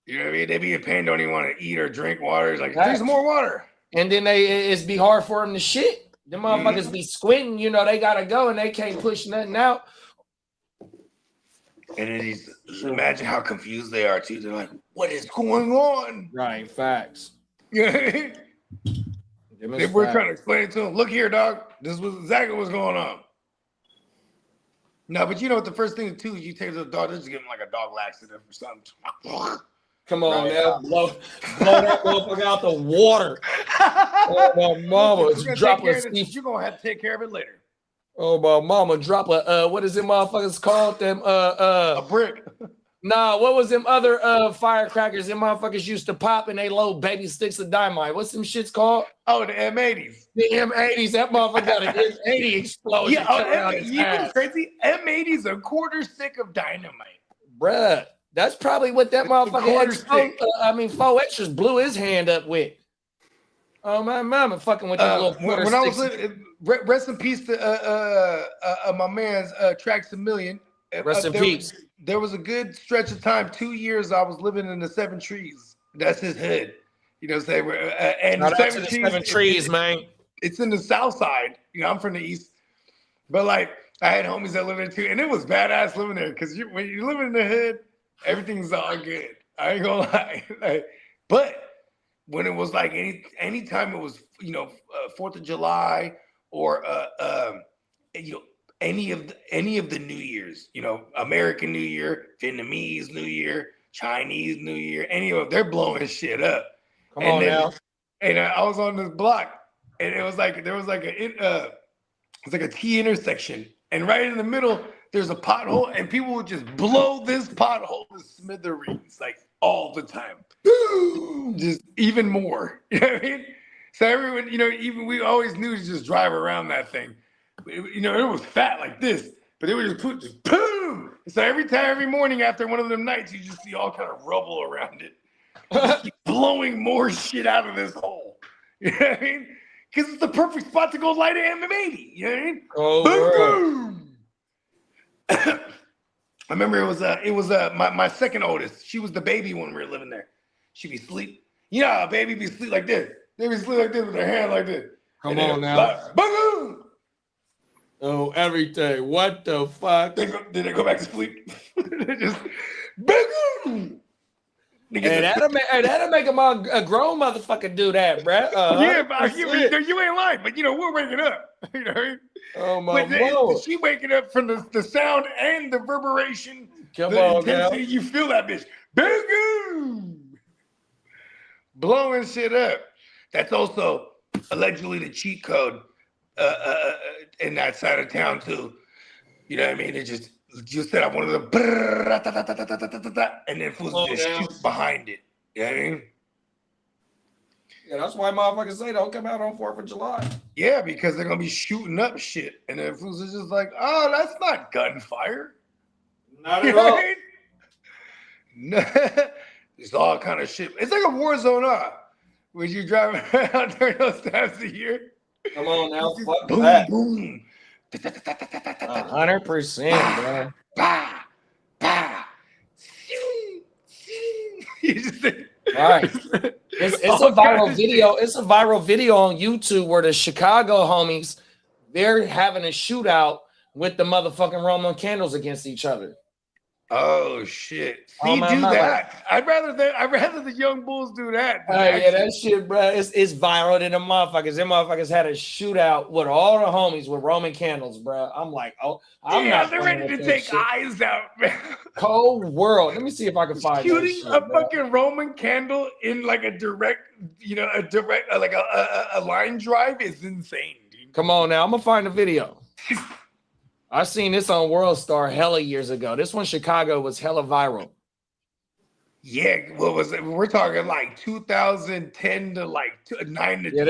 You know what I mean? They be in pain, don't even want to eat or drink water. It's like, drink some more water. And then it's be hard for them to shit. Them motherfuckers be squinting, you know, they gotta go and they can't push nothing out. And then imagine how confused they are too. They're like, what is going on? Right, facts. Yeah. If we're trying to explain it to them, look here, dog. This was exactly what's going on. No, but you know what? The first thing too is you take the dog, just give him like a dog laxative or something. Come on now, blow that motherfucker out the water. Oh my mama, drop a you're gonna have to take care of it later. Oh my mama, drop a what is them motherfuckers called? Them a brick. Nah, what was them other firecrackers them motherfuckers used to pop and they load baby sticks of dynamite? What's them shits called? Oh, the M80s. The M80s. That motherfucker got an M80 explosion. Yeah, you know crazy? M80s, a quarter stick of dynamite. Bruh, that's probably what that motherfucker 4 extras blew his hand up with. Oh my mama, fucking with that little quarter when sticks. I was little, rest in peace to my man's Tracks a Million. Rest in peace. There was a good stretch of time, 2 years, I was living in the Seven Trees. That's his hood. You know what I'm saying? And the Seven Trees, man. It's in the south side. You know, I'm from the east. But like, I had homies that lived there too. And it was badass living there because when you're living in the hood, everything's all good. I ain't gonna lie. But when it was like anytime it was, 4th of July or any of the New Years, American New Year, Vietnamese New Year, Chinese New Year, any of them, they're blowing shit up. Come on now. And I was on this block, and it was like it's like a T intersection, and right in the middle there's a pothole, and people would just blow this pothole to smithereens like all the time, just even more. You know what I mean? So everyone, even we always knew to just drive around that thing. It was fat like this, but they would just boom. So every morning after one of them nights, you just see all kind of rubble around it. Just keep blowing more shit out of this hole. You know what I mean? Because it's the perfect spot to go light an M80. You know what I mean? Oh, boom, boom. I remember it was my second oldest. She was the baby when we were living there. She'd be asleep. A baby be asleep like this. They be asleep like this with their hand like this. Come on now. Boom. Oh, everything. What the fuck? Then they go back to sleep. They just boom. Hey, that'll make a grown motherfucker do that, bruh. Yeah, but you ain't lying. But we're waking up. You know what I mean? Oh my God. She waking up from the sound and the reverberation. Come the on, intensity. now. You feel that bitch. Boom. Blowing shit up. That's also allegedly the cheat code in that side of town too. You know what I mean? It just set up one of the and then fools just shoot behind it. You know what I mean? Yeah, that's why motherfuckers say don't come out on 4th of July. Yeah, because they're gonna be shooting up shit, and then fools are just like, oh, that's not gunfire. Not at all. No, it's all kind of shit. It's like a war zone, when you drive around during those times of year. Come on now, fuck boom, that. Boom. 100%, bro. Bah, bah. You just think, right. It's a viral video. It's a viral video on YouTube where the Chicago homies, they're having a shootout with the motherfucking Roman candles against each other. Oh shit! Oh, See, man, do my that. I'd rather the young bulls do that. Yeah, that shit, bro. It's viral than the motherfuckers. Them motherfuckers had a shootout with all the homies with Roman candles, bro. I'm like, oh, I'm not. They're ready to take eyes out, man. Cold world. Let me see if I can find shooting that shit, a fucking Roman candle in like a direct, like a line drive is insane, dude. Come on now, I'm gonna find the video. I seen this on World Star hella years ago. This one, Chicago, was hella viral. Yeah, what was it? We're talking like 2010 to like 9 to 12. Yeah,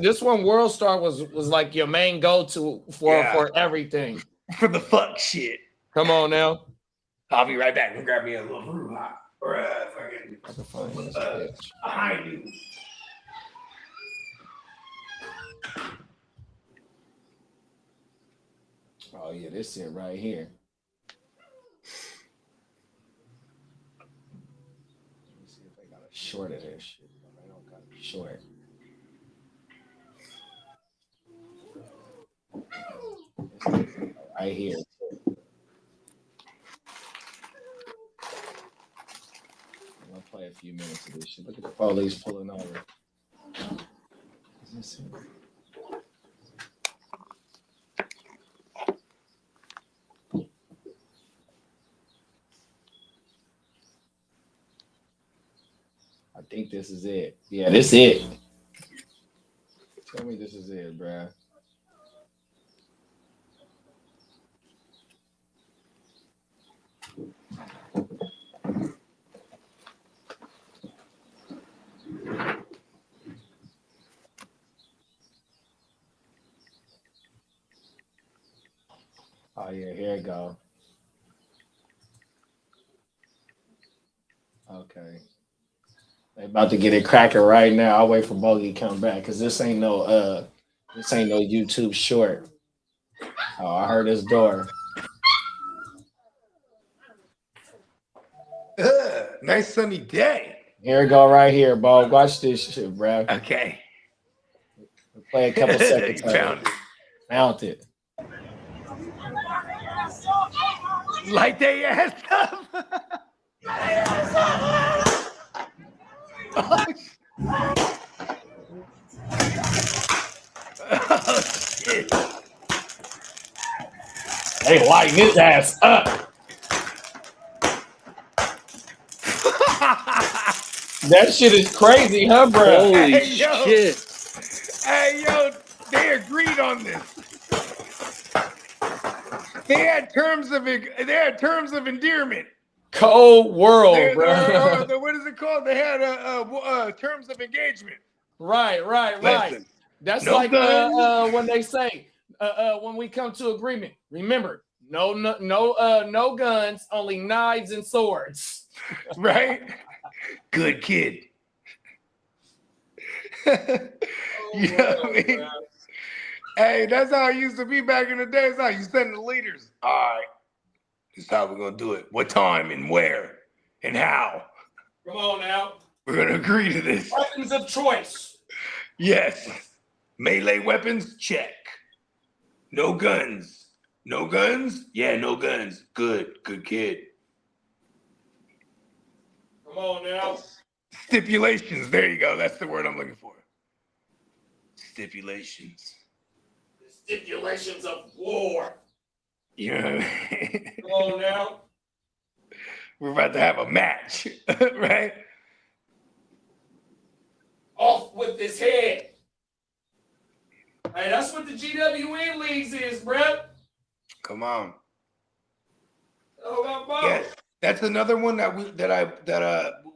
this one, World Star was like your main go-to for everything. For the fuck shit. Come on now. I'll be right back. And grab me a little brouhaha or a fucking a high noon. Oh yeah, this it right here. Let me see if they got a short of this shit. They don't got a short. Right here. I'm gonna play a few minutes of this shit. Look at the police pulling over. Is this it? I think this is it. Yeah, this is it. Tell me this is it, bruh. Oh yeah, here it go. Okay. They about to get it cracking right now. I'll wait for Bogey to come back because this ain't no YouTube short. Oh, I heard his door. Nice sunny day. Here we go right here, Bo. Watch this shit, bro. Okay. We'll play a couple seconds. Found it. Light their ass up. Oh, shit. They lighting his ass up. That shit is crazy, huh, bro? Holy Hey, yo. shit. Hey, yo, they agreed on this. They had terms of endearment. Cold world, bro. What is it called? They had terms of engagement. Right. Listen, That's no like guns. when they say when we come to agreement. Remember, no guns, only knives and swords. Right? Good kid. You know what I mean? Bro. Hey, that's how it used to be back in the day. That's how you send the leaders. All right, this is how we're gonna do it. What time and where and how? Come on now. We're gonna agree to this. Weapons of choice. Yes. Melee weapons, check. No guns. No guns? Yeah, no guns. Good kid. Come on now. Stipulations. There you go. That's the word I'm looking for. Stipulations. The stipulations of war. You know what I mean? Come on now. We're about to have a match, right? Off with his head. Hey, that's what the GWN leagues is, bro. Come on. Oh, my Yeah, that's another one that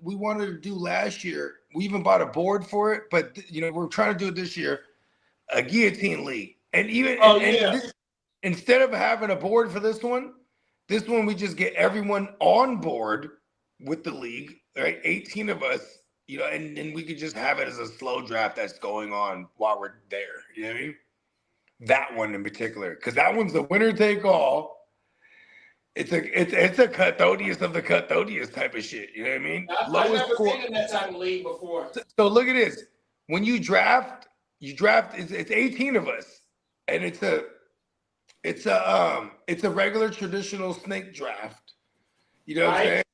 we wanted to do last year. We even bought a board for it, but we're trying to do it this year. A guillotine league, and instead of having a board for this one we just get everyone on board with the league, right? 18 of us, and then we could just have it as a slow draft that's going on while we're there. You know what I mean? That one in particular, because that one's the winner take all. It's a cutthroatiest of the cutthroatiest type of shit. You know what I mean? I've never been in that type of league before. So look at this. When you draft, it's 18 of us, and it's a regular traditional snake draft. You know what I'm saying?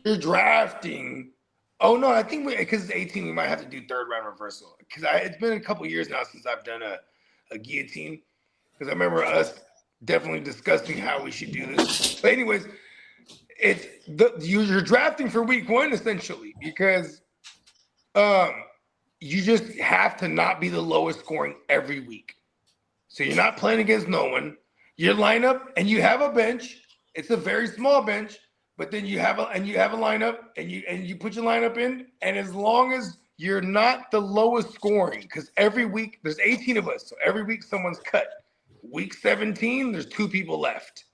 You're drafting. Oh no, I think because it's 18, we might have to do third round reversal. Because it's been a couple years now since I've done a guillotine. Because I remember us definitely discussing how we should do this. But anyways, you're drafting for week one essentially, because you just have to not be the lowest scoring every week. So you're not playing against no one. Your lineup, and you have a bench. It's a very small bench, but then you have a lineup, and you put your lineup in, and as long as you're not the lowest scoring, because every week there's 18 of us, so every week someone's cut. Week 17, there's 2 people left,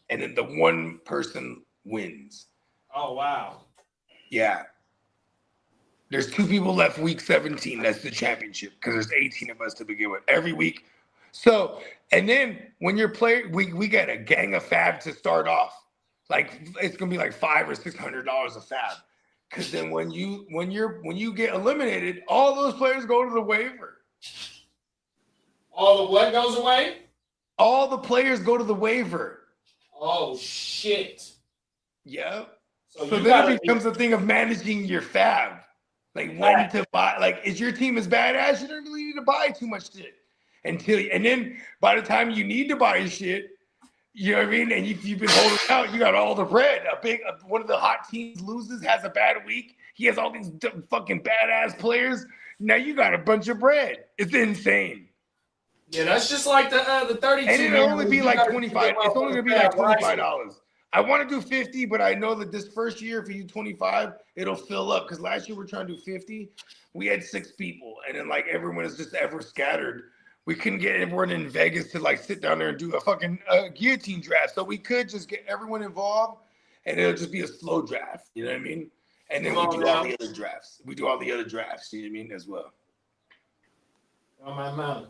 and then the one person wins. Oh wow! Yeah. There's 2 people left week 17. That's the championship, because there's 18 of us to begin with every week. So, and then when you're playing, we get a gang of fab to start off. Like it's gonna be like $500 or $600 a fab, because then when you get eliminated, all those players go to the waiver. All the what goes away? All the players go to the waiver. Oh shit! Yep. So then it becomes a thing of managing your fab. Like when to buy, like is your team as badass? You don't really need to buy too much shit and then by the time you need to buy your shit, you know what I mean? And you've been holding out, you got all the bread. One of the hot teams loses, has a bad week. He has all these fucking badass players. Now you got a bunch of bread. It's insane. Yeah, that's just like the 32. And it'll only be like 25. It's only gonna be like $25. I want to do 50, but I know that this first year, if you do 25, it'll fill up. Because last year we're trying to do 50. We had 6 people, and then like everyone is just ever scattered. We couldn't get everyone in Vegas to like sit down there and do a fucking guillotine draft. So we could just get everyone involved, and it'll just be a slow draft. You know what I mean? And then we do all the other drafts. You know what I mean, as well. On my mouth.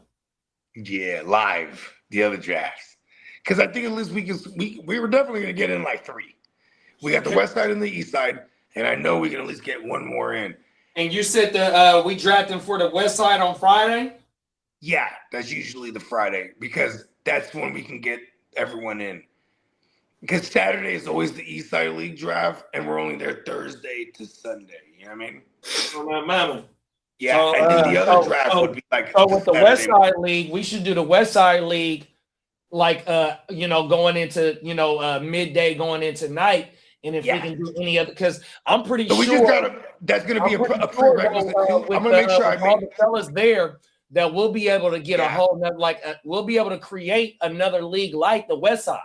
Yeah, live the other drafts. Because I think at least we were definitely gonna get in like 3. We got the west side and the east side, and I know we can at least get one more in. And you said we drafting for the west side on Friday? Yeah, that's usually the Friday, because that's when we can get everyone in. Because Saturday is always the East Side League draft, and we're only there Thursday to Sunday. You know what I mean? Oh, my mama. Yeah, and then the other draft would be like. So with the West Side League, we should do the West Side League like going into midday going into night. And if we can do any other, because I'm pretty so we sure just gotta, that's gonna be a prerequisite too. I'm gonna make sure I all make the fellas there that we'll be able to get a Yeah. whole we'll be able to create another league like the West Side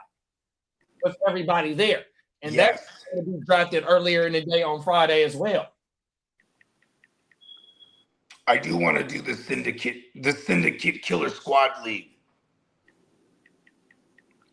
with everybody there. And Yes. that's going to be drafted earlier in the day on Friday as well. I do want to do the syndicate killer squad league.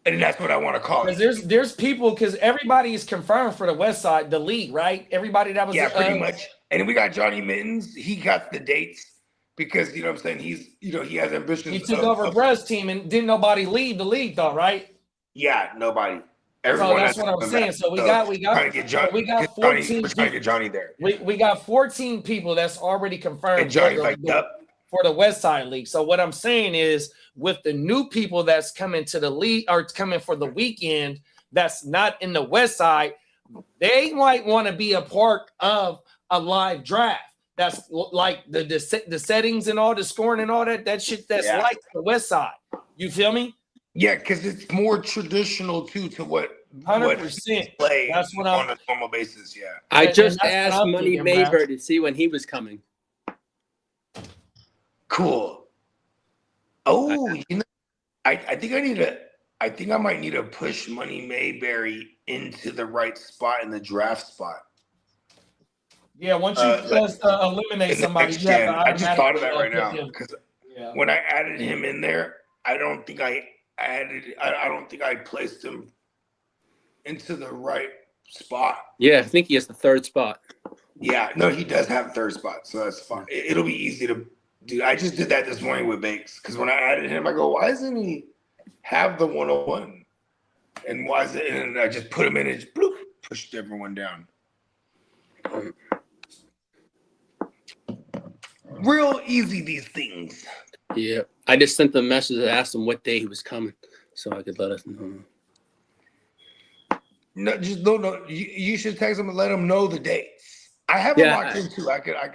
And that's what I want to call it. Because there's people, because everybody is confirmed for the West Side, the league, right? Everybody that was pretty much. And we got Johnny Mittens. He got the dates because what I'm saying, he's he has ambitions. He took over Brad's team, and didn't nobody leave the league though, right? Yeah, nobody. So that's what I'm saying. So we got trying to get Johnny. we got 14. We're trying to get Johnny there. We got 14 people that's already confirmed. And Johnny's like, for the West Side League. So what I'm saying is, with the new people that's coming to the league or coming for the weekend, that's not in the West Side, they might want to be a part of a live draft. That's like the settings and all the scoring and all that shit. That's like the West Side. You feel me? Yeah, because it's more traditional too to what 100%. Play that's what on a normal basis. Yeah. I just asked Money Mayberry to see when he was coming. Cool. Oh, I think I might need to push Money Mayberry into the right spot in the draft spot. Yeah, once you eliminate somebody, I just thought of that right now because when I added him in there, I don't think I placed him into the right spot. Yeah, I think he has the third spot. Yeah, no, he does have third spot, so that's fine. It'll be easy to. Dude, I just did that this morning with Bakes because when I added him, I go, why doesn't he have the 101? And why is it? And I just put him in and just bloop, pushed everyone down. Real easy, these things. Yeah, I just sent the message and asked him what day he was coming so I could let us know. No, just no. You should text him and let him know the dates. I have him locked in too. I could let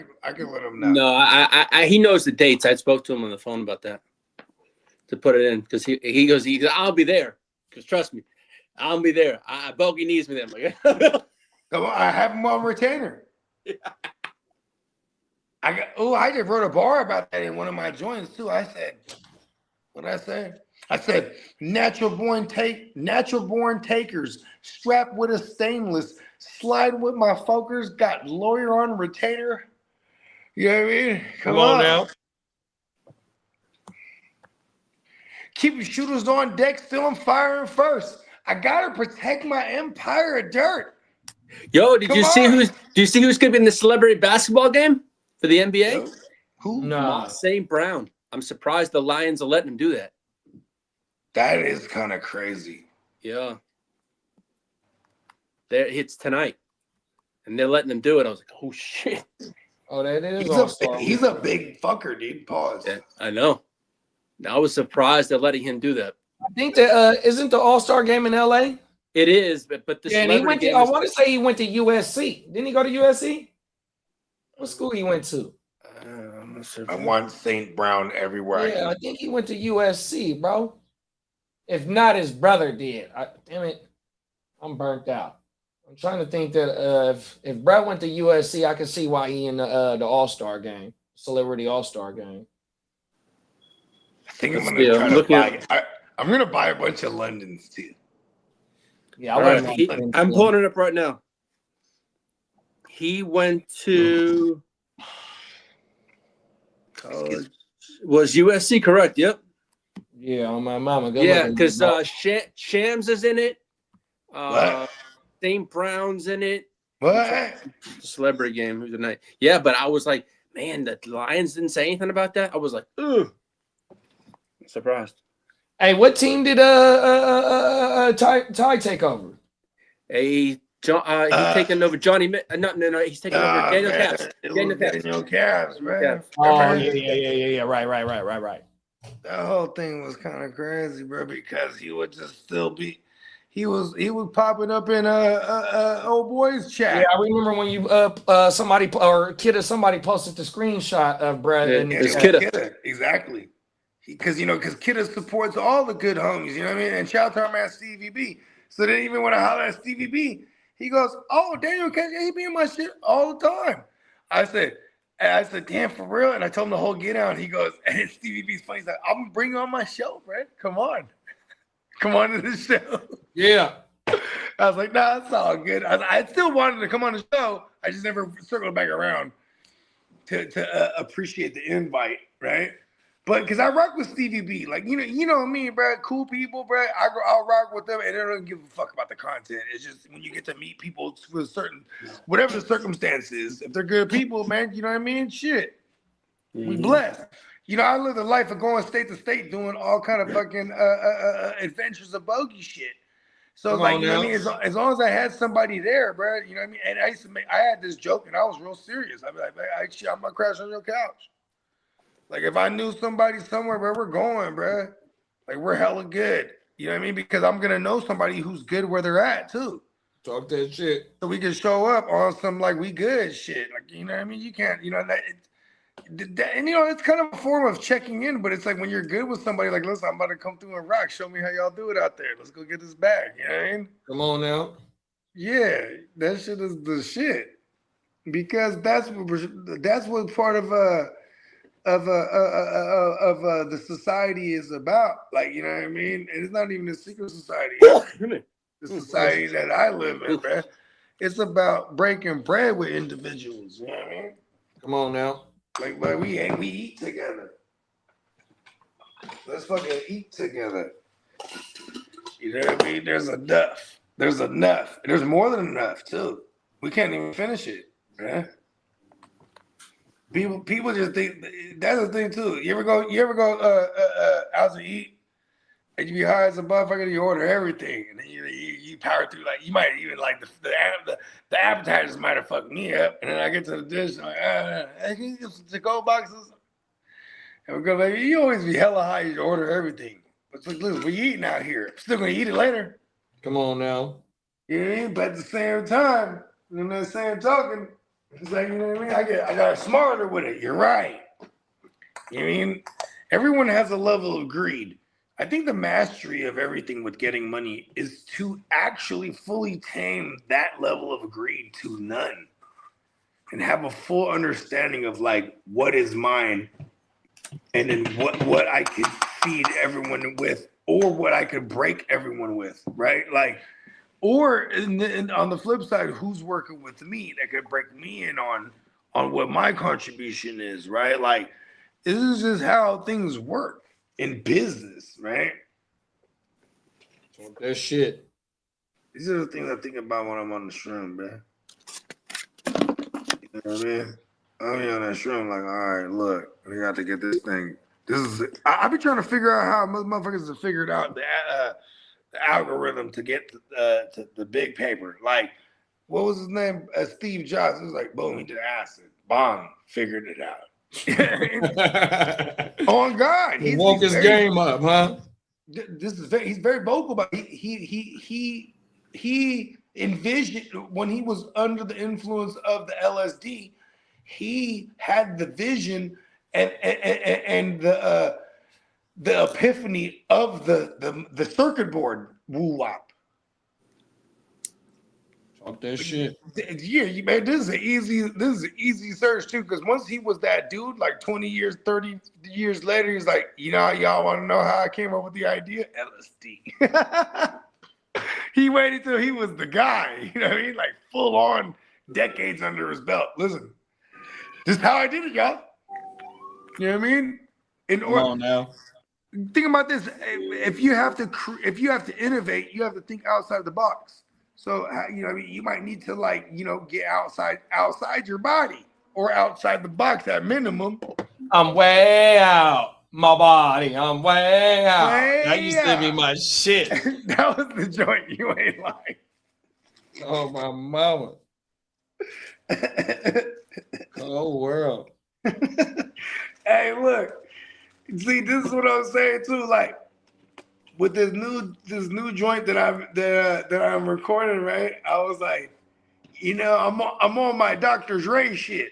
him know. No, I he knows the dates. I spoke to him on the phone about that to put it in because he goes, I'll be there. Because trust me, I'll be there. Bogey needs me there. I'm like, I have him on retainer. Yeah. I just wrote a bar about that in one of my joints too. I said, what did I say? I said, natural born takers, strapped with a stainless, slide with my fokers, got lawyer on retainer. You know what I mean? Come on now. Keep your shooters on deck, still I'm firing first. I gotta protect my empire of dirt. Yo, do you see who's gonna be in the celebrity basketball game for the NBA? Who? No. St. Brown. I'm surprised the Lions are letting him do that. That is kind of crazy. Yeah. It's tonight. And they're letting him do it. I was like, oh shit. Oh, that is he's a big fucker, dude. Pause. Yeah, I know. I was surprised they're letting him do that. I think that isn't the All-Star game in LA? It is, but the and he went to, I want to say he went to USC. Didn't he go to USC? What school he went to? I want St. Brown everywhere. Yeah, I think he went to USC, bro. If not, his brother did. Damn it, I'm burnt out. I'm trying to think that if Brett went to USC, I can see why he in the All-Star game, celebrity All-Star game. I think I'm gonna try to buy. I'm gonna buy a bunch of Londons too. Yeah, I'm pulling it up right now. He went to college. Was USC correct? Yep. Yeah, on my mama. Because Shams is in it. St. Brown's in it. What? Celebrity game tonight. Yeah, but I was like, man, the Lions didn't say anything about that. I was like, ugh. Surprised. Hey, what team did Ty take over? He's taking over Johnny. No. He's taking over Daniel Caps. Daniel Caps, man. Yeah. Oh, yeah. Right. That whole thing was kind of crazy, bro, because he would just still be. He was popping up in old boys chat. Yeah, I remember when you somebody posted the screenshot of Brad. Yeah, Kidda. Exactly. because Kidda supports all the good homies, you know what I mean? And shout out to our man Stevie B. So then even when I holler at Stevie B, he goes, "Oh, Daniel, he be in my shit all the time." I said, "Damn, for real?" And I told him the whole get out. He goes, and Stevie B's funny. He's like, "I'm gonna bring you on my show, Brad. Come on to the show." Yeah. I was like, "Nah, it's all good." I still wanted to come on the show. I just never circled back around to appreciate the invite, right? But because I rock with Stevie B, like you know me, bro. Cool people, bro. I'll rock with them, and they don't give a fuck about the content. It's just when you get to meet people with certain, whatever the circumstances, if they're good people, man, you know what I mean. Shit, we blessed. I live the life of going state to state, doing all kind of fucking adventures of bogey shit. So it's like, you know what I mean? As long as I had somebody there, bro, you know what I mean? And I had this joke, and I was real serious. I'd be like, I'm gonna crash on your couch. Like, if I knew somebody somewhere where we're going, bro, like, we're hella good. You know what I mean? Because I'm going to know somebody who's good where they're at, too. Talk that shit. So we can show up on some, like, we good shit. Like, you know what I mean? You can't, and, it's kind of a form of checking in, but it's like when you're good with somebody, like, listen, I'm about to come through and rock. Show me how y'all do it out there. Let's go get this bag. You know what I mean? Come on now. Yeah, that shit is the shit. Because that's what part of the society is about. Like, you know what I mean? And it's not even a secret society. The society that I live in, man. It's about breaking bread with individuals. You know what I mean? Come on now. Like, but we eat together. Let's fucking eat together. You know what I mean? There's enough. There's more than enough, too. We can't even finish it, man. People just think that's the thing too. You ever go out to eat and you be high as a motherfucker, you order everything, and then you power through. Like, you might even like the appetizers might have fucked me up, and then I get to the dish, I'm like, can you get some to-go boxes? And we go, like, you always be hella high, you order everything. But it's like, listen, we're eating out here. Still gonna eat it later. Come on now. You know what I mean? But at the same time, in that same token, it's like, you know what I mean? I got smarter with it. You're right. You know what I mean? Everyone has a level of greed. I think the mastery of everything with getting money is to actually fully tame that level of greed to none and have a full understanding of, like, what is mine and then what I could feed everyone with or what I could break everyone with, right? Like, or on the flip side, who's working with me that could break me in on what my contribution is, right? Like, this is just how things work in business, right? Talk that shit. These are the things I think about when I'm on the shroom, man. You know what I mean? I'm on that shroom, like, all right, look, we got to get this thing. I be trying to figure out how motherfuckers have figured out the algorithm to get to the big paper. Like, what was his name? Steve Jobs. It was like, boom, he did acid. Bong, figured it out. On God, he woke his game up, huh? He's very vocal about it. He envisioned when he was under the influence of the LSD. He had the vision and the epiphany of the circuit board woo wop. Talk that shit. Yeah, man, this is an easy search too, because once he was that dude, like 20 years, 30 years later, he's like, y'all want to know how I came up with the idea? LSD. He waited till he was the guy, you know what I mean? Like, full on decades under his belt. Listen, this is how I did it, y'all. You know what I mean? Come on now. Think about this. If you have to innovate, you have to think outside the box. So, you might need to, get outside your body or outside the box at minimum. I'm way out my body. I'm way out. That used to be my shit. That was the joint you ain't like. Oh, my mama. Oh, world. Hey, look. See, this is what I'm saying too. Like, with this new joint that I'm recording, right? I was like, I'm on my Dr. Dre shit.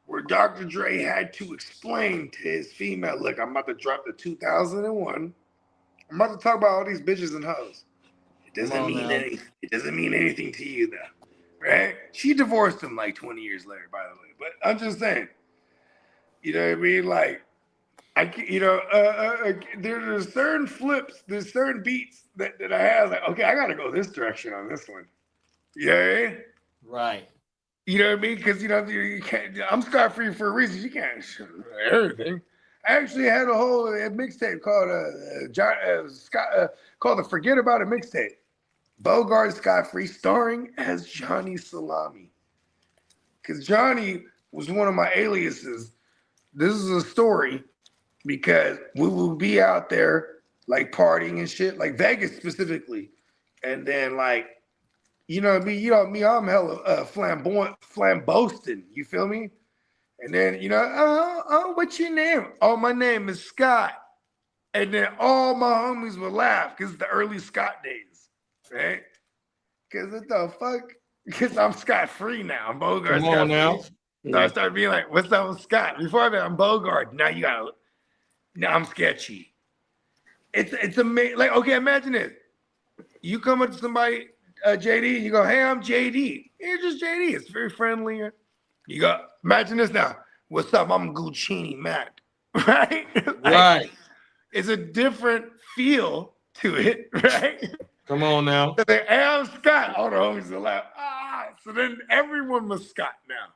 where Dr. Dre had to explain to his female, look, I'm about to drop the 2001. I'm about to talk about all these bitches and hoes. It doesn't mean anything. It doesn't mean anything to you, though. Right? She divorced him like 20 years later, by the way. But I'm just saying, you know what I mean? Like, there's certain flips, there's certain beats that I have. Like, okay, I got to go this direction on this one. Yeah. Right. You know what I mean? Because, you can't, I'm scot-free for a reason. You can't shoot everything. I actually had a whole mixtape called called the Forget About It mixtape. Bogart Scot-Free, starring as Johnny Salami. Because Johnny was one of my aliases. This is a story because we will be out there like partying and shit, like Vegas specifically. And then like, me, I'm hella flamboasting, you feel me? And then, what's your name? Oh, my name is Scott. And then all my homies would laugh because it's the early Scott days, right? Because what the fuck? Because I'm scot-free now. I'm Bogart Scott-free. Now. So I started being like, what's up with Scott? Before I'm Bogart. Now I'm sketchy. It's amazing. Like, okay, imagine this. You come up to somebody, JD, you go, hey, I'm JD. You're just JD. It's very friendly. You go, imagine this now. What's up? I'm Guccini Mac. Right? Right. It's a different feel to it, right? Come on now. So they, hey, I'm Scott. All the homies will laugh. So then everyone was Scott now.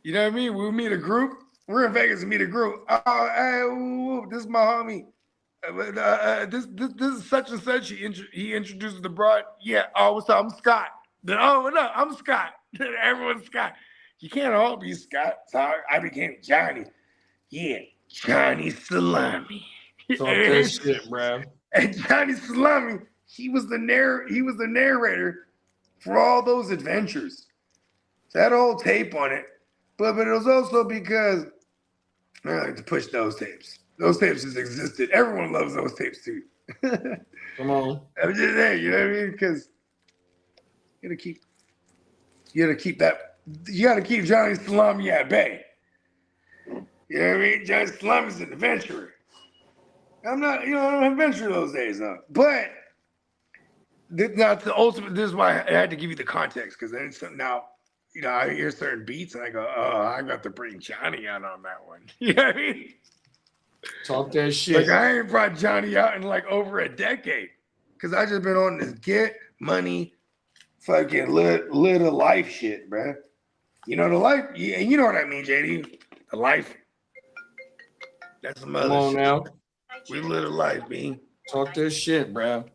You know what I mean? We meet a group. We're in Vegas to meet a group. Oh, hey, this is my homie. This is such and such. He introduces the broad. Yeah. Oh, what's up? I'm Scott. Then no, I'm Scott. Then everyone's Scott. You can't all be Scott. So I became Johnny. Yeah, Johnny Salami. Talk that shit, bro. And Johnny Salami, he was the narrator for all those adventures. So I had a whole tape on it. But it was also because I like to push those tapes. Those tapes just existed. Everyone loves those tapes too. Come on. I'm just saying, you know what I mean? Because you gotta keep Johnny Salami at bay. You know what I mean? Johnny Salami's an adventurer. I'm not, I don't adventure those days, though. But that's the ultimate. This is why I had to give you the context, because then now, I hear certain beats and I go, oh, I got to bring Johnny out on that one. You know what I mean? Talk that shit. Like, I ain't brought Johnny out in like over a decade, because I just been on this get money, fucking live a life shit, bruh. The life, and you know what I mean, JD? The life. That's some other shit. Come on now. We live a life, B. Talk this shit, bro.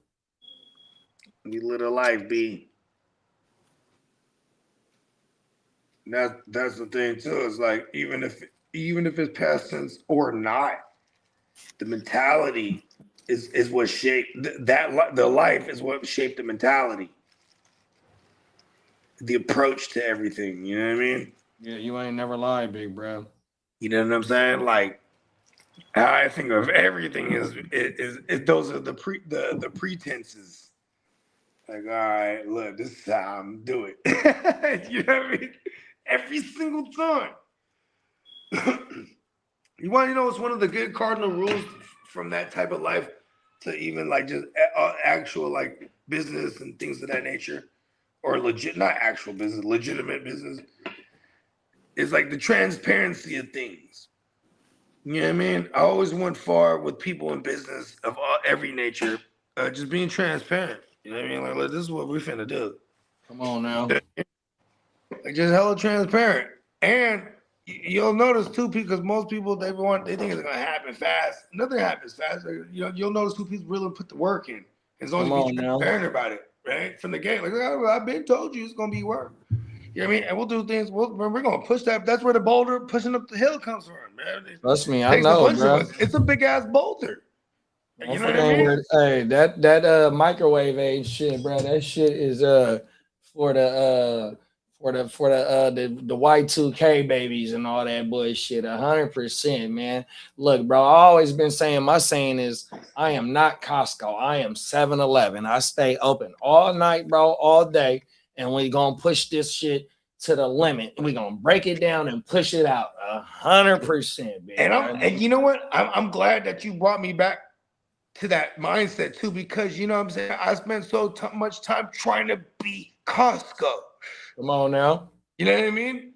We live a life, B. That's the thing too. It's like even if it's past tense or not, the mentality is what shaped the life is what shaped the mentality. The approach to everything, you know what I mean? Yeah, you ain't never lied, big bro. You know what I'm saying? Like, how I think of everything is those are the pretenses. Like, all right, look, this is how I'm doing it. You know what I mean? Every single time. You want to know what's one of the good cardinal rules from that type of life to even like just actual like business and things of that nature, or not actual business, legitimate business, is like the transparency of things. You know what I mean? I always went far with people in business of every nature, just being transparent. You know what I mean? Like, look, this is what we're finna do. Come on now. Like, just hella transparent. And you'll notice too, because most people they think it's gonna happen fast. Nothing happens fast. You'll notice two people really put the work in. As long as you be transparent about it, right? From the gate. Like, I've been told you it's gonna be work. You know what I mean? And we'll do things. We're gonna push that. That's where the boulder pushing up the hill comes from, man. Trust me, I know, bro. It's a big ass boulder. You know what I mean? Hey, that microwave age shit, bro. That shit is for the Y2K babies and all that bullshit. 100%, man. Look, bro, I always been saying, my saying is, I am not Costco. I am 7-Eleven. I stay open all night, bro, all day, and we gonna push this shit to the limit. We're gonna break it down and push it out 100%, baby. And you know what? I'm glad that you brought me back to that mindset too, because you know what I'm saying, I spent so much time trying to beat Costco. Come on now. You know what I mean?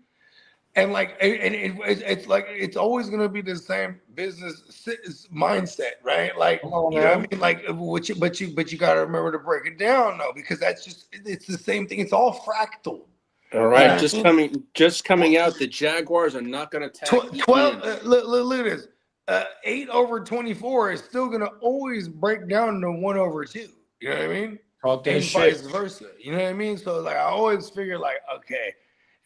And like, it's like it's always gonna be the same business mindset, right? Like, you know what I mean? Like, but you gotta remember to break it down though, because it's the same thing. It's all fractal. All right, just coming out. The Jaguars are not going to tag 12. Look at this. 8 over 24 is still going to always break down to 1 over 2. You know what I mean? Talk that and shit. Vice versa. You know what I mean? So like I always figure like, okay,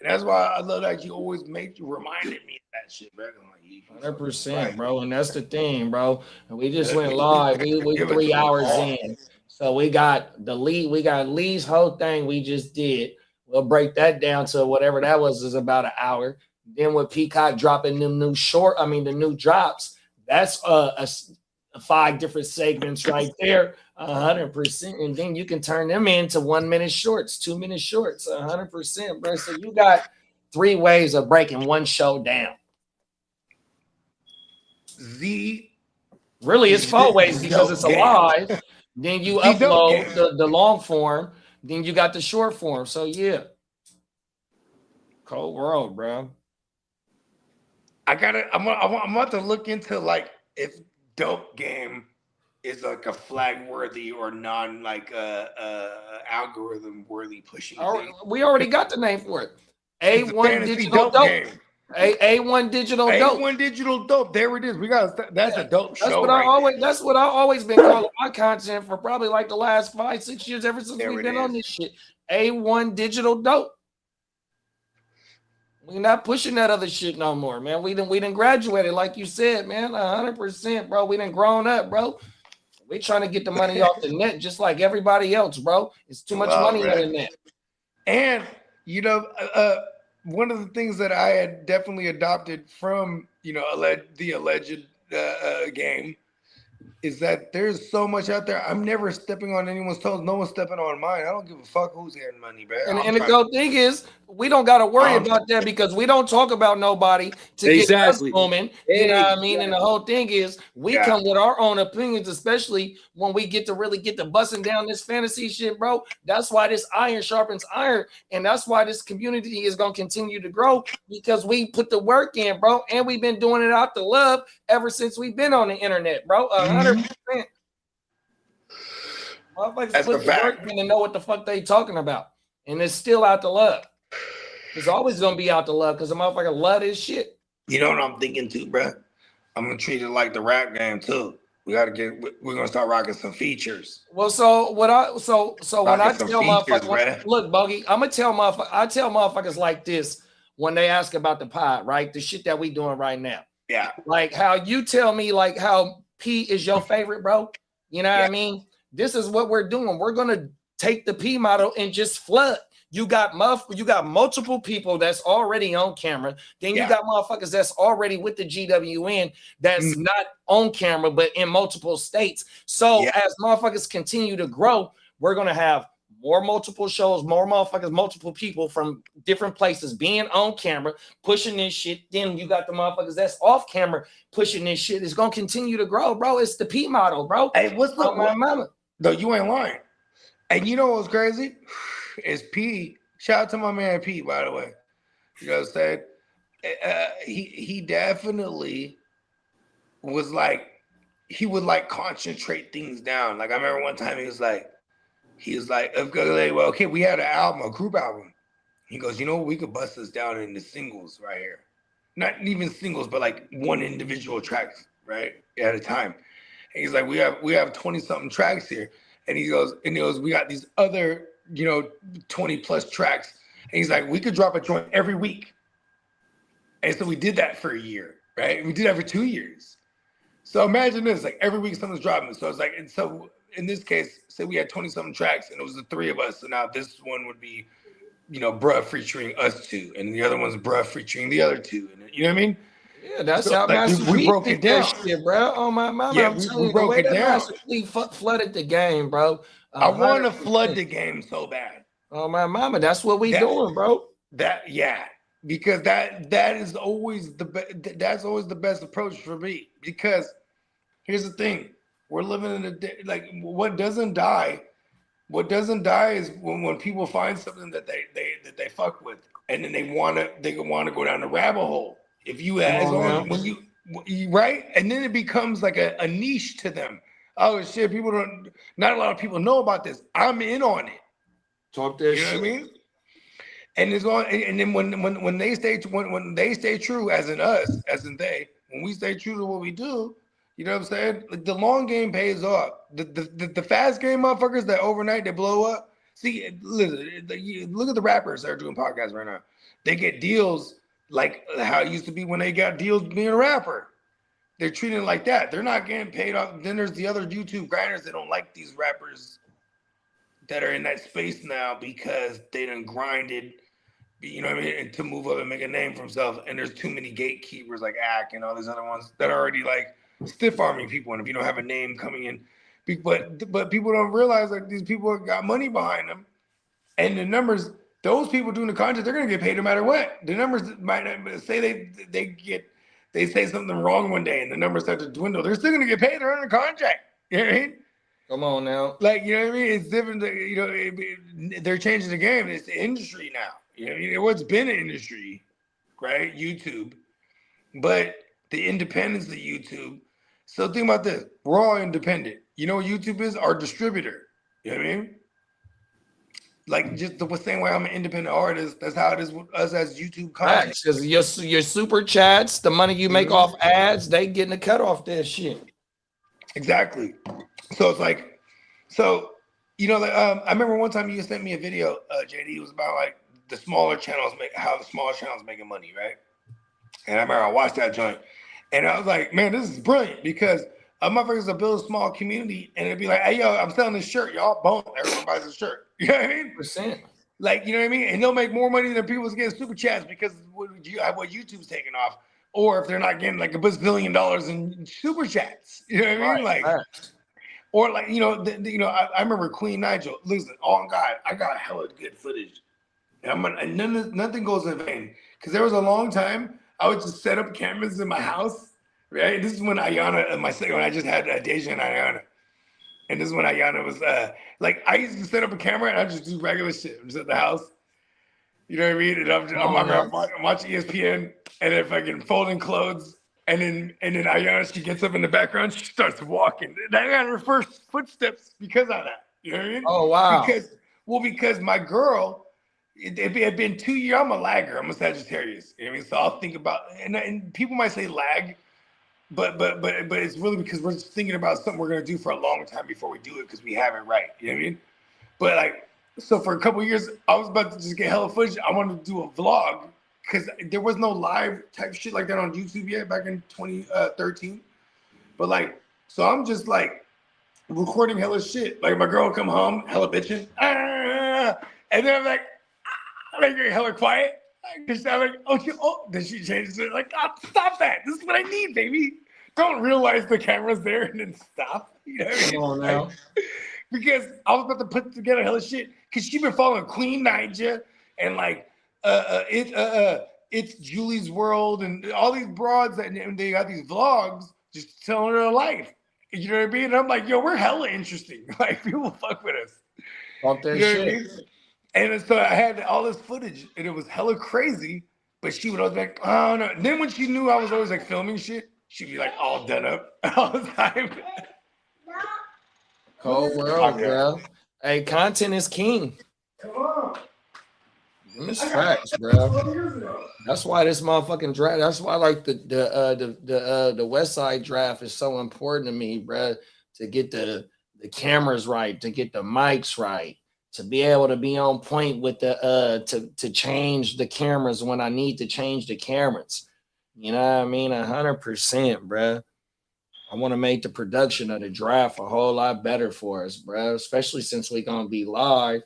and that's why I love that you always reminded me of that shit, bro. Like, 100%, bro, and that's the thing, bro. And we just went live. We 3 hours in, so we got the lead. We got Lee's whole thing we just did. We'll break that down to whatever that was is about an hour. Then with Peacock dropping the new drops, that's 5 different segments right there, 100%. And then you can turn them into 1 minute shorts, 2 minute shorts, 100%, bro. So you got 3 ways of breaking one show down. Really, it's 4 ways because it's a live. Then you upload the long form. Then you got the short form. So yeah. Cold world, bro. I'm about to look into like if dope game is like a flag worthy or non like algorithm worthy pushing. We already got the name for it. A1 digital dope. A1 digital dope. A1 digital dope. There it is. We got that's a dope show. That's what I always been calling my content for probably like the last 5-6 years ever since we've been on this shit. A1 digital dope. We're not pushing that other shit no more, man. We done graduated, like you said, man. 100%, bro. We done grown up, bro. We trying to get the money off the net just like everybody else, bro. It's too much money in the net. And you know, one of the things that I had definitely adopted from, you know, the alleged game is that there's so much out there. I'm never stepping on anyone's toes. No one's stepping on mine. I don't give a fuck who's getting money, bro. And the good thing is, we don't got to worry about that because we don't talk about nobody to get us booming. You know what I mean? And the whole thing is, we come with our own opinions, especially when we get to really get to busting down this fantasy shit, bro. That's why this iron sharpens iron. And that's why this community is going to continue to grow because we put the work in, bro. And we've been doing it out the love ever since we've been on the internet, bro. 100%. Motherfuckers put the work in and know what the fuck they talking about. And it's still out the love. It's always gonna be out the love because the motherfucker love this shit. You know what I'm thinking too, bro? I'm gonna treat it like the rap game too. We're gonna start rocking some features. Well, so when I tell motherfuckers, look, Bogey, I tell motherfuckers like this when they ask about the pod, right? The shit that we doing right now. Yeah. Like how you tell me like how P is your favorite, bro. You know what I mean? This is what we're doing. We're gonna take the P model and just flood. You got multiple people that's already on camera. Then you got motherfuckers that's already with the GWN that's not on camera, but in multiple states. So as motherfuckers continue to grow, we're going to have more multiple shows, more motherfuckers, multiple people from different places being on camera, pushing this shit. Then you got the motherfuckers that's off camera pushing this shit. It's going to continue to grow, bro. It's the P model, bro. Hey, what's up, my mama? No, you ain't lying. And you know what's crazy? Is P. Shout out to my man P, by the way. You know what I'm saying? He definitely was like, he would like concentrate things down. Like I remember one time he was like, well, okay, we had an album, a group album. He goes, you know, we could bust this down into singles right here. Not even singles, but like one individual track, right? At a time. And he's like, we have 20 something tracks here. And he goes, we got these other, 20 plus tracks. And he's like, we could drop a joint every week. And so we did that for a year, right? We did that for 2 years. So imagine this, like every week something's dropping. So it's like, and so in this case, say we had 20 something tracks and it was the 3 of us. So now this one would be, Bruh featuring us 2. And the other one's Bruh featuring the other 2. And you know what I mean? Yeah, that's how Master we broke it down, shit, bro. Oh my mama, yeah, we broke it down. Flooded the game, bro. I want to flood the game so bad. Oh my mama, that's what we doing, bro. because that is always that's always the best approach for me. Because here's the thing: we're living in a day, like what doesn't die is when people find something that they fuck with, and then they want to go down the rabbit hole. If you right, and then it becomes like a niche to them. Oh shit, not a lot of people know about this. I'm in on it. Talk that shit. You know what I mean? And it's on, and then when they stay true, as in us, as in they, when we stay true to what we do, you know what I'm saying? Like, the long game pays off. The fast game motherfuckers that overnight they blow up. See, listen, look at the rappers that are doing podcasts right now. They get deals like how it used to be when they got deals being a rapper. They're treating it like that. They're not getting paid off. Then there's the other YouTube grinders that don't like these rappers that are in that space now because they done grinded, you know what I mean, and to move up and make a name for themselves. And there's too many gatekeepers like Ack and all these other ones that are already like stiff arming people. And if you don't have a name coming in, but people don't realize like these people got money behind them, and the numbers. Those people doing the content, they're gonna get paid no matter what. The numbers might say they say something wrong one day and the numbers start to dwindle. They're still gonna get paid. They're under contract. You know what I mean? Come on now. Like, you know what I mean? It's different. You know, they're changing the game. It's the industry now. You know what I mean? It's been an industry, right? YouTube, but the independence of YouTube. So think about this. We're all independent. You know what YouTube is? Our distributor. You know what I mean? Like just the same way I'm an independent artist, that's how it is with us as YouTube content. Because your super chats, the money you make off ads, they getting a cut off that shit. Exactly. So it's like, you know, I remember one time you sent me a video, JD, it was about like how the smaller channels making money, right? And I remember I watched that joint, and I was like, man, this is brilliant because motherfuckers will build a small community, and it'd be like, hey, yo, I'm selling this shirt, y'all, boom, everyone buys a shirt. You know what I mean? Percent. Like, you know what I mean? And they'll make more money than people's getting super chats because what YouTube's taking off, or if they're not getting like $1 bazillion in super chats. You know what I mean? Like, or like, you know, I remember Queen Nigel. Listen, on God, I got hella good footage, and nothing goes in vain. Because there was a long time I would just set up cameras in my house. Right? This is when Ayana, when I just had Deja and Ayana. And this is when Ayana was like, I used to set up a camera and I just do regular shit. I'm just at the house. You know what I mean? And I'm watching ESPN and then fucking folding clothes. And then Ayana, she gets up in the background, she starts walking. And I got her first footsteps because of that. You know what I mean? Oh, wow. Because my girl, it had been 2 years. I'm a lagger. I'm a Sagittarius. You know what I mean? So I'll think about, and people might say lag, but it's really because we're just thinking about something we're gonna do for a long time before we do it because we have it right. You know what I mean? But like, so for a couple of years, I was about to just get hella footage. I wanted to do a vlog because there was no live type shit like that on YouTube yet back in 2013. But like, so I'm just like recording hella shit. Like my girl will come home, hella bitching, and then I'm like hella quiet. Because I'm like, oh, then she changes it. Like, oh, stop that. This is what I need, baby. Don't realize the camera's there and then stop. You know what I mean? Oh, no. Because I was about to put together hella shit. Because she been following Queen Nija and like, it's Julie's World and all these broads and they got these vlogs just telling her life. You know what I mean? And I'm like, yo, we're hella interesting. Like, people fuck with us. Talk that shit. And so I had all this footage, and it was hella crazy. But she would always be like, "Oh no!" And then when she knew I was always like filming shit, she'd be like all done up all the time. Cold world, bro. Hey, content is king. Come on, it's facts, bro. That's why this motherfucking draft. That's why like the West Side draft is so important to me, bro. To get the cameras right, to get the mics right. To be able to be on point with the to change the cameras when I need to change the cameras. You know what I mean? 100%, bro. I want to make the production of the draft a whole lot better for us, bro. Especially since we're gonna be live.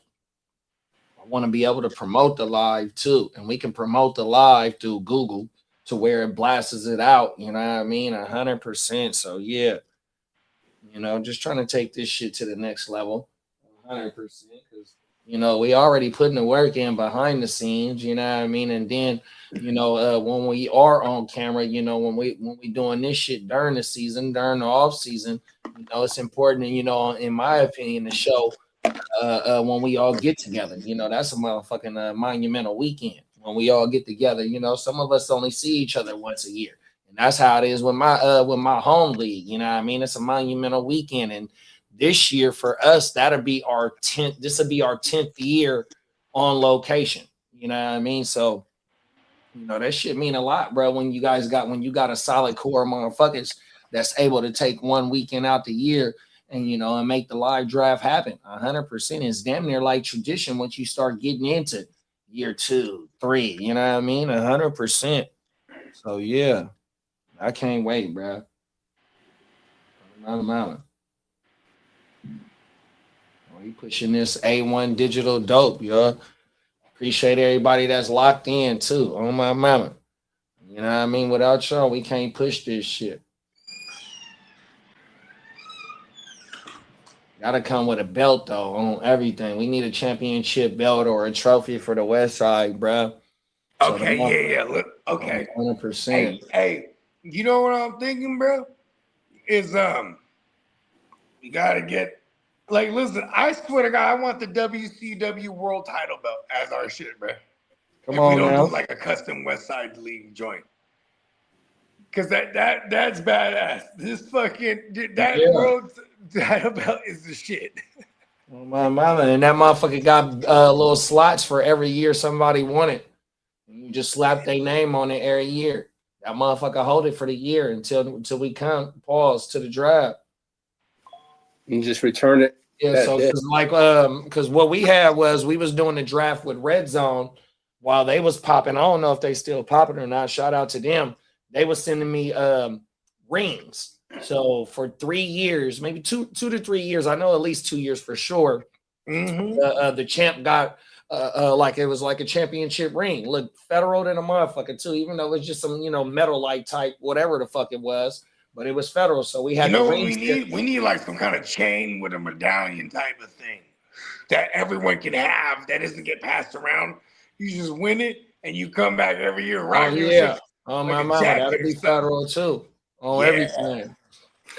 I want to be able to promote the live too. And we can promote the live through Google to where it blasts it out. You know what I mean? 100%. So yeah. You know, just trying to take this shit to the next level. 100%, because You know, we already putting the work in behind the scenes, you know what I mean? And then, you know, when we are on camera, you know, when we doing this shit during the season, during the off season, you know, it's important, you know, in my opinion, to show when we all get together. You know, that's a motherfucking monumental weekend when we all get together. You know, some of us only see each other once a year, and that's how it is with my home league. You know what I mean? It's a monumental weekend, and this year for us, that'll be our 10th. This will be our 10th year on location. You know what I mean? So, you know, that shit mean a lot, bro. When you got a solid core of motherfuckers that's able to take one weekend out the year and, you know, and make the live draft happen. 100% is damn near like tradition once you start getting into year 2, 3. You know what I mean? 100%. So yeah, I can't wait, bro. I'm we pushing this A1 digital dope, yo. Appreciate everybody that's locked in too. On my mama. You know what I mean? Without y'all, we can't push this shit. Gotta come with a belt though on everything. We need a championship belt or a trophy for the West Side, bro. So yeah. Look, okay. 100%. Hey, you know what I'm thinking, bro? Is we gotta get like, listen. I swear to God, I want the WCW World Title belt as our shit, bro. Come on, we don't now. do like a custom West Side League joint. Cause that's badass. This fucking world title belt is the shit. Oh, my mama, and that motherfucker got little slots for every year somebody won it. You just slap their name on it every year. That motherfucker hold it for the year until we come pause to the draft. You just return it. Yeah, so because what we had was we was doing the draft with Red Zone while they was popping. I don't know if they still popping or not. Shout out to them. They was sending me rings. So for 3 years, maybe two to 3 years, I know at least 2 years for sure. Mm-hmm. The champ got like it was like a championship ring. Look, federal than a motherfucker too, even though it was just some, you know, metal like type, whatever the fuck it was, but it was federal. So we had, you know what we need? We need like some kind of chain with a medallion type of thing that everyone can have that doesn't get passed around. You just win it and you come back every year. Right? Yeah. Oh, my mama, that'll be federal too. On everything.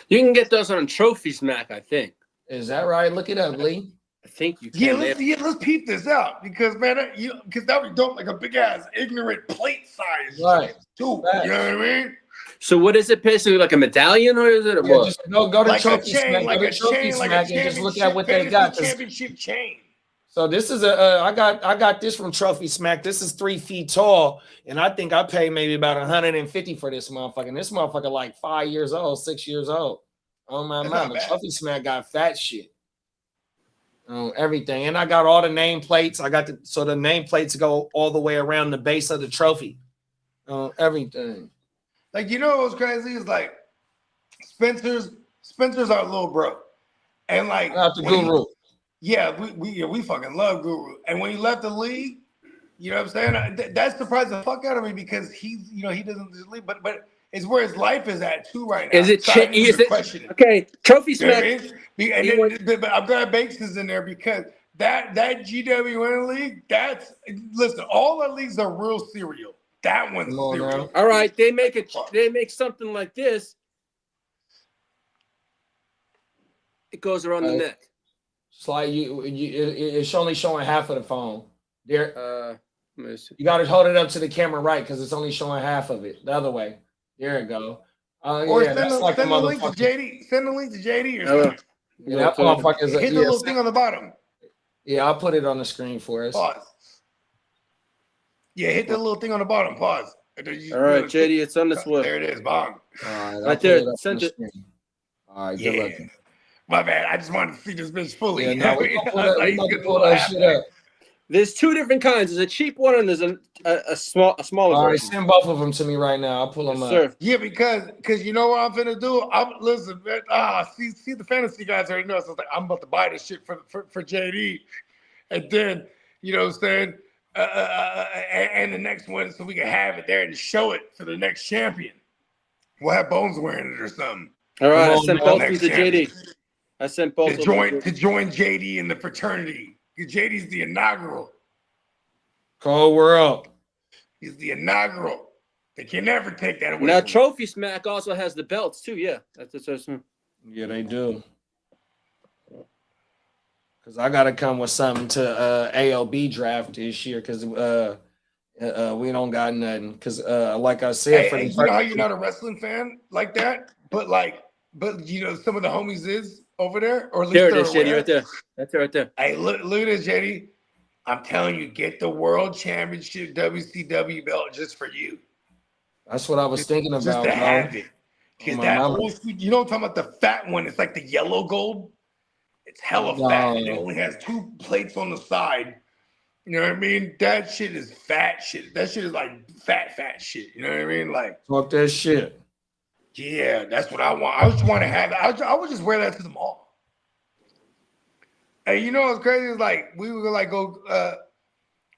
You can get those on Trophy Smack, I think. Is that right? Look it up, Lee. I think you can. Let's peep this out because man, because that would don't like a big ass ignorant plate size, right? Too. You know what I mean? So what is it? Basically, like a medallion, or is it a what? Just go to like Trophy Smack, like a chain, like a and just look at what they got. Championship chain. So this is I got this from Trophy Smack. This is 3 feet tall, and I think I paid maybe about 150 for this motherfucker. And this motherfucker like 5 years old, 6 years old. Oh my mama, Trophy Smack got fat shit. Everything, and I got all the nameplates. I got the nameplates go all the way around the base of the trophy. Everything. Like, you know what's crazy is like Spencer's our little bro, and like not the Guru. We fucking love Guru. And when he left the league, you know what I'm saying? That surprised the fuck out of me because he's, you know, he doesn't just leave, but it's where his life is at too right now. Is it? So Okay, Trophy Smack. You know but I'm glad Banks is in there because that GWN league, listen, all our leagues are real serial. That one's serial. All right, they make something like this. It goes around the neck. It's like it's only showing half of the phone. There, you got to hold it up to the camera right because it's only showing half of it. The other way. There you go. Or send the link to JD. Send the link to JD or something. Yeah, that motherfucker is hit the little thing on the bottom. Yeah, I'll put it on the screen for us. Pause. Yeah, hit the little thing on the bottom. Pause. All right, JD, it's on this way. There it is. Bong. All right there. Send it. All right, good luck. My bad. I just wanted to see this bitch fully. Yeah, no, we pull that shit up. There's 2 different kinds. There's a cheap one and there's a smaller All right, version. send both of them to me right now. I'll pull them up. Sir. Yeah, because you know what I'm finna do? Listen, man, see the fantasy guys already know. So I was like, I'm about to buy this shit for JD, and then you know what I'm saying, and the next one so we can have it there and show it for the next champion. We'll have Bones wearing it or something. All right, I sent both of them to JD. I sent both to join JD in the fraternity. JD's the inaugural. Cold World. He's the inaugural. They can never take that away. Now, Trophy Smack also has the belts too. Yeah, that's yeah, they do. Because I gotta come with something to ALB draft this year. Because we don't got nothing. Because like I said, you know how you're not a wrestling fan like that, but you know some of the homies is over there, or at least there it is, JD, right there. That's it right there. Hey, look at this, JD. I'm telling you, get the World Championship WCW belt just for you. That's what I was thinking about. Just to have it. Because that old, you know what I'm talking about, the fat one, it's like the yellow gold. It's hella fat. And it only has 2 plates on the side. You know what I mean? That shit is fat shit. That shit is like fat shit. You know what I mean? Like, fuck that shit. Yeah, that's what I want. I just want to have it. I would just wear that to the mall. Hey, you know what's crazy? It's like we would like go.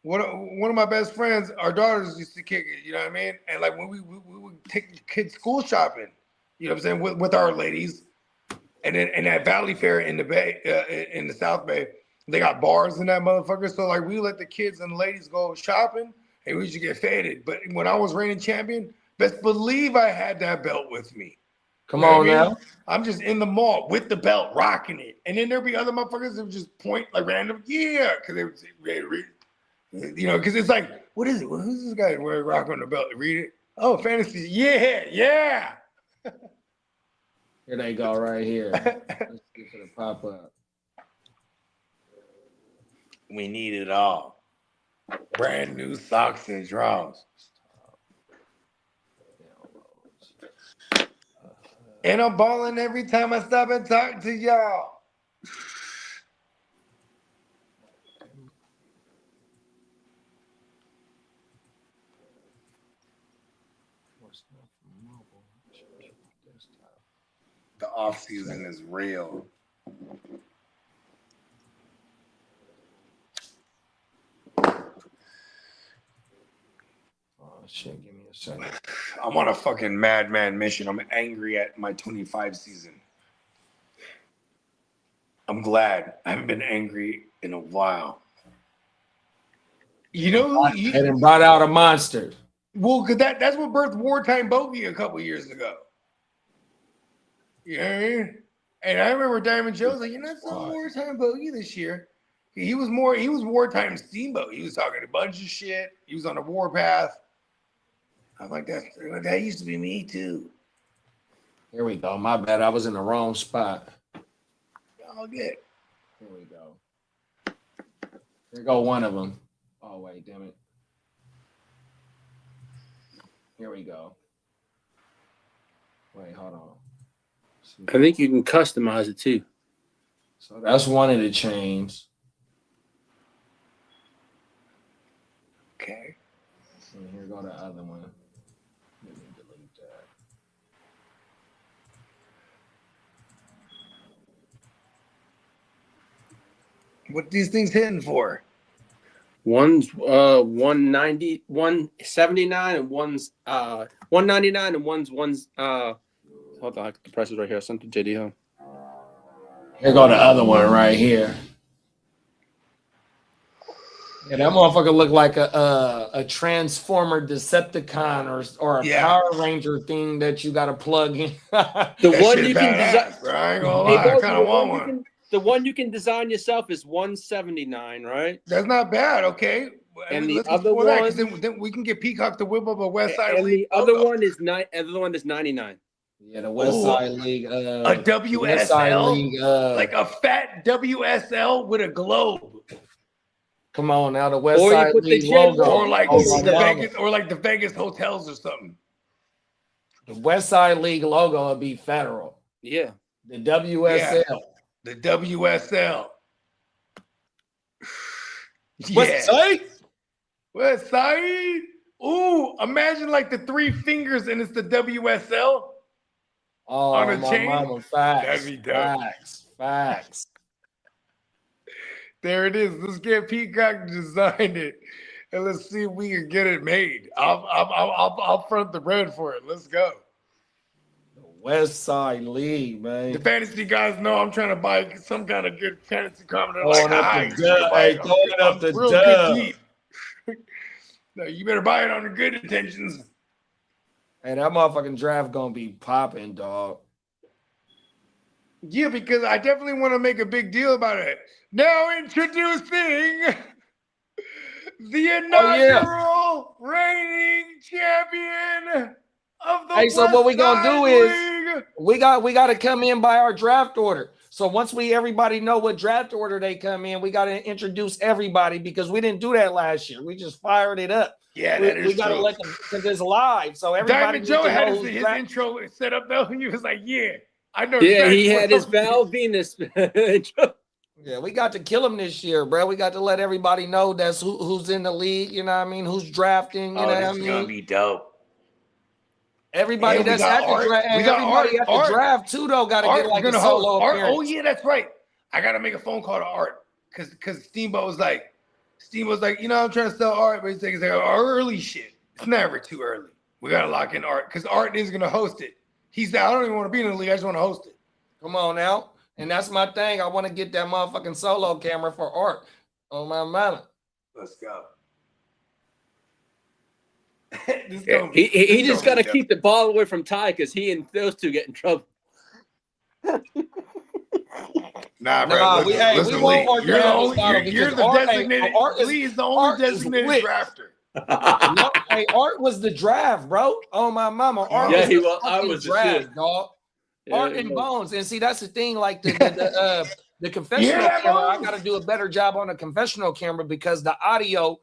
One of my best friends, our daughters used to kick it. You know what I mean? And like when we would take the kids school shopping. You know what I'm saying? With our ladies, and then in that Valley Fair in the Bay, in the South Bay, they got bars in that motherfucker. So like we let the kids and the ladies go shopping, and we used to get faded. But when I was reigning champion, best believe I had that belt with me. Come on now. I'm just in the mall with the belt, rocking it. And then there'd be other motherfuckers that would just point like random, yeah, because they would, you know, because it's like, what is it? Well, who's this guy wearing rocking the belt? Read it. Oh, fantasy. Yeah. Here they go right here. Let's get to the pop up. We need it all. Brand new socks and drawers. And I'm balling every time I stop and talk to y'all. The off season is real. Oh shit, give me a second. I'm on a fucking madman mission. I'm angry at my 25 season. I'm glad. I haven't been angry in a while. You know, and brought out a monster. Well, cause that's what birthed Wartime Bogey a couple years ago. You know what I mean? And I remember Diamond Joe's like, it's not Wartime Bogey this year. He was Wartime Steamboat. He was talking a bunch of shit. He was on a warpath. I'm like, that used to be me too. Here we go. My bad. I was in the wrong spot. All good. Here we go. Here go one of them. Oh, wait, damn it. Here we go. Wait, hold on. I think you can customize it too. So that's one of the chains. Okay. And here go the other one. Let me delete that. What these things hitting for? One's 190, 179, and one's 199, and one's hold on, the price is right here. Something JD home. Here go the other one right here. Yeah, that motherfucker look like a Transformer Decepticon or a Power Ranger thing that you got to plug in. The one you can design. I ain't gonna lie, I kind of want one. The one you can design yourself is 179, right? That's not bad. Okay. And the other one, then we can get Peacock to whip up a West Side and League. The other one is 99. Yeah, the West Side League. A WSL, League, like a fat WSL with a globe. Come on now, the West Side League logo, or like the Vegas hotels or something. The West Side League logo would be federal. Yeah, the WSL. Yeah. The WSL. West Side. West Side. Ooh, imagine like the 3 fingers and it's the WSL. Oh, on a my chain. Mama, facts. That'd be dope. Facts. There it is. Let's get Peacock to design it, and let's see if we can get it made. I'll front the bread for it. Let's go. The West Side League, man. The fantasy guys know I'm trying to buy some kind of good fantasy comment. They're Throwing like, up "Ah, you the better dub. buy Hey, it throwing up the real dub. good team. No, you better buy it on the good intentions." Hey, that motherfucking draft gonna be popping, dog. Yeah, because I definitely want to make a big deal about it. Now introducing the inaugural reigning champion of the Hey, so what we gonna do is League. we got to come in by our draft order. So once everybody know what draft order they come in, we got to introduce everybody because we didn't do that last year. We just fired it up. Yeah, we got to let them because it's live. So everybody Diamond Joe had his draft. intro set up though. He was like, "Yeah, I know." Yeah, exactly he had his what Val Venus. Yeah, we got to kill him this year, bro. We got to let everybody know that's who's in the league. You know what I mean? Who's drafting? You know what I mean? gonna be dope. Everybody And we that's got at Art. the draft, We got everybody Art. at the draft too, though, got to get like a solo appearance. Oh yeah, that's right. I gotta make a phone call to Art because Steamboat was like, you know, I'm trying to sell Art, but he's like early shit. It's never too early. We gotta lock in Art because Art is gonna host it. He said, "I don't even want to be in the league. I just want to host it." Come on now. And that's my thing. I want to get that motherfucking solo camera for Art on my mama. Let's go. He just got to keep the ball away from Ty because he and those two get in trouble. Nah, bro. We won't Art You're the only. You're the Art, designated. Lee is the only designated drafter. No, hey, Art was the draft, bro. Oh my mama. Art Yeah, was I was the draft, dog. Yeah, Art and Bones. And see, that's the thing. Like the confessional camera, I got to do a better job on the confessional camera because the audio,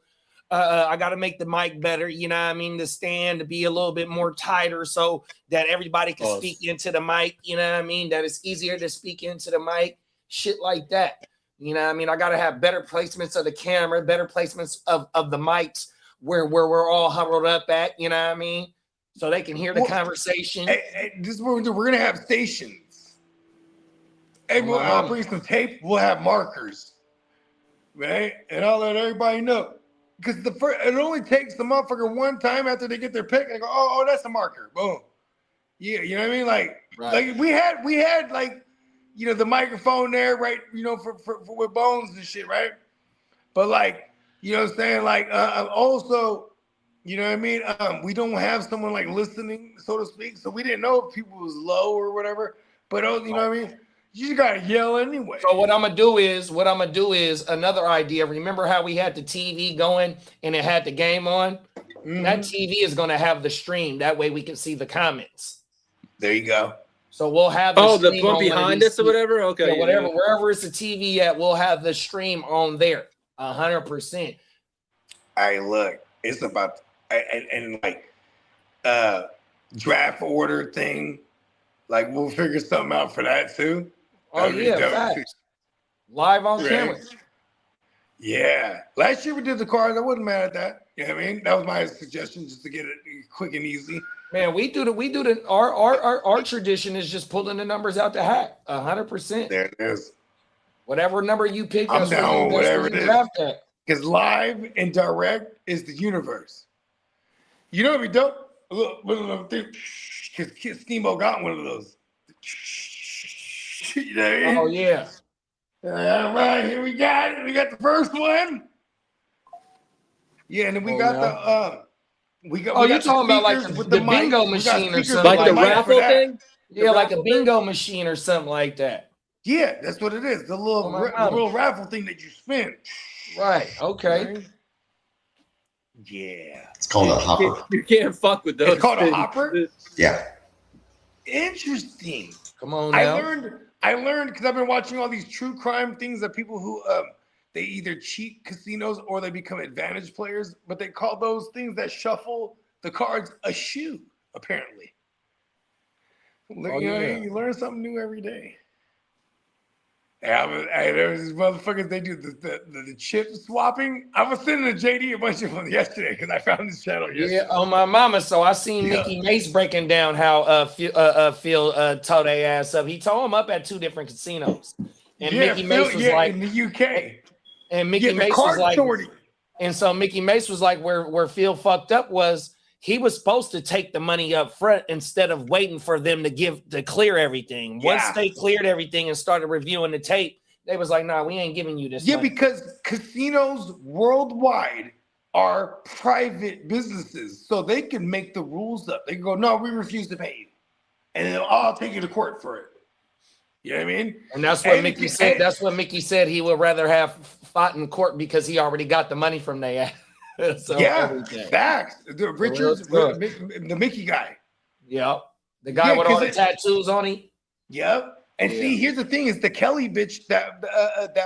I got to make the mic better. You know what I mean? The stand to be a little bit more tighter so that everybody can speak into the mic. You know what I mean? That it's easier to speak into the mic. Shit like that. You know what I mean? I got to have better placements of the camera, better placements of the mics where we're all huddled up at. You know what I mean? So they can hear the conversation. This is what we're doing. We're gonna have stations. Hey, I'll bring some tape. We'll have markers, right? And I'll let everybody know because it only takes the motherfucker one time after they get their pick. They go, oh, that's a marker. Boom. Yeah, you know what I mean? Like we had like, you know, the microphone there, right? You know, for with Bones and shit, right? But like, you know what I'm saying? Like, also. You know what I mean? We don't have someone like listening, so to speak. So we didn't know if people was low or whatever. But you know what I mean? You just gotta yell anyway. So what I'm gonna do is another idea. Remember how we had the TV going and it had the game on? Mm-hmm. That TV is gonna have the stream. That way we can see the comments. There you go. So we'll have the one behind us or whatever. Okay, yeah, whatever, wherever it's a TV at, we'll have the stream on there. 100%. Hey, look, it's about. And like draft order thing, like we'll figure something out for that too. Oh yeah, facts. Live on camera. Yeah, last year we did the cards. I wasn't mad at that. You know what I mean? That was my suggestion, just to get it quick and easy. Man, our tradition is just pulling the numbers out the hat. 100%. There it is. Whatever number you pick, I'm down with whatever it is. Because live and direct is the universe. You know what would be dope? Look, because Steamboat got one of those. You know what I mean? Oh, yeah. All right, here we got it. We got the first one. Yeah, and then we got we got you're talking about like the bingo machine or something. Like the raffle thing? Yeah, like a bingo machine or something like that. Yeah, that's what it is. The little raffle thing that you spin. Right, okay. Right? Yeah. It's called a hopper. You can't fuck with those. It's called a hopper? Yeah. Interesting. Come on now. I learned because I've been watching all these true crime things that people who they either cheat casinos or they become advantage players, but they call those things that shuffle the cards a shoe, apparently. You learn something new every day. There's these motherfuckers, they do the chip swapping. I was sending to JD a bunch of them yesterday because I found this channel yesterday. Yeah, on my mama. So I seen Mickey Mace breaking down how Phil tore their ass up. He tore him up at 2 different casinos. And Mickey Mace was like in the UK. And Mickey Mace was like, and so Mickey Mace was like, where Phil fucked up was he was supposed to take the money up front instead of waiting for them to clear everything. Once they cleared everything and started reviewing the tape, they was like, "Nah, we ain't giving you this." Yeah, money. because casinos worldwide are private businesses, so they can make the rules up. They can go, "No, we refuse to pay you," and then I'll take you to court for it. You know what I mean? And that's what Mickey said. That's what Mickey said. He would rather have fought in court because he already got the money from they. So everything. Facts. The Richards, the Mickey guy. Yep. The guy with all the tattoos on him. Yep. And see, here's the thing: is the Kelly bitch that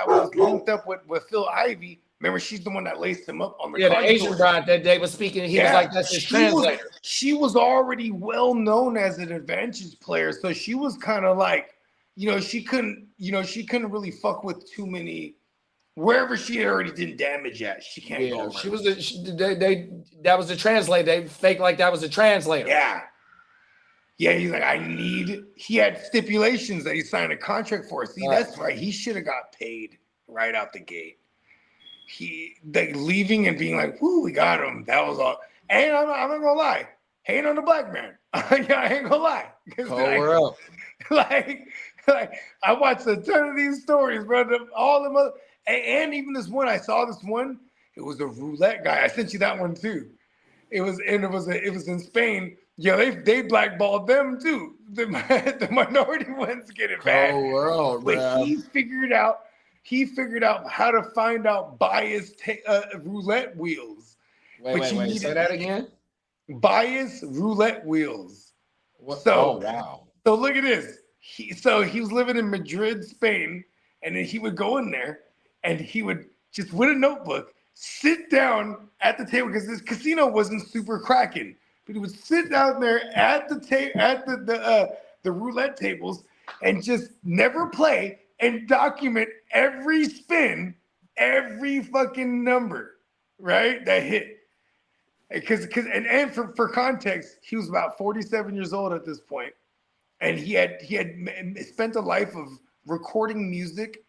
was linked up with Phil Ivey. Remember, she's the one that laced him up on the the Asian bride that day was speaking. He was like, "That's his translator." She was already well known as an advantage player, so she was kind of like, she couldn't really fuck with too many. Wherever she had already done damage at, she can't go. She was that was the translator. They faked like that was a translator. Yeah, he's like, he had stipulations that he signed a contract for. See, that's right. He should have got paid right out the gate. Leaving and being like, "Whoo, we got him." That was all. And I'm not gonna lie, hating on the black man. I ain't gonna lie. Like I watched a ton of these stories, bro. All them other. And even this one, I saw this one. It was a roulette guy. I sent you that one too. It was in Spain. Yeah, they blackballed them too. The minority ones get it bad. But he figured out how to find out biased roulette wheels. Wait. Say that again. Biased roulette wheels. So look at this. He was living in Madrid, Spain, and then he would go in there. And he would just, with a notebook, sit down at the table because this casino wasn't super cracking. But he would sit down there at the roulette tables and just never play and document every spin, every fucking number, right? That hit. Because for context, he was about 47 years old at this point, and he had spent a life of recording music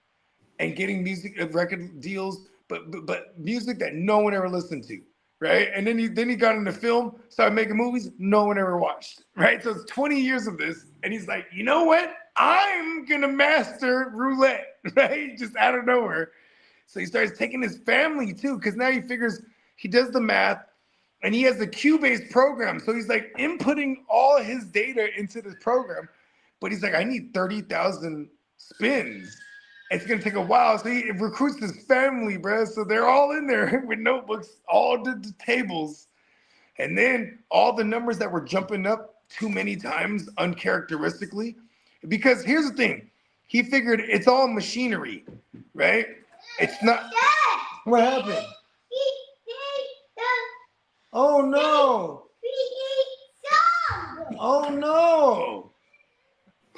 and getting music record deals, but music that no one ever listened to, right? And then he got into film, started making movies no one ever watched, right? So it's 20 years of this, and he's like, you know what? I'm gonna master roulette, right? Just out of nowhere. So he starts taking his family too, because now he figures he does the math, and he has the Q-based program. So he's like inputting all his data into this program, but he's like, I need 30,000 spins. It's going to take a while. So he recruits his family, bro. So they're all in there with notebooks, all the tables. And then all the numbers that were jumping up too many times uncharacteristically. Because here's the thing. He figured it's all machinery, right? It's not. What happened? Oh, no. Oh, no.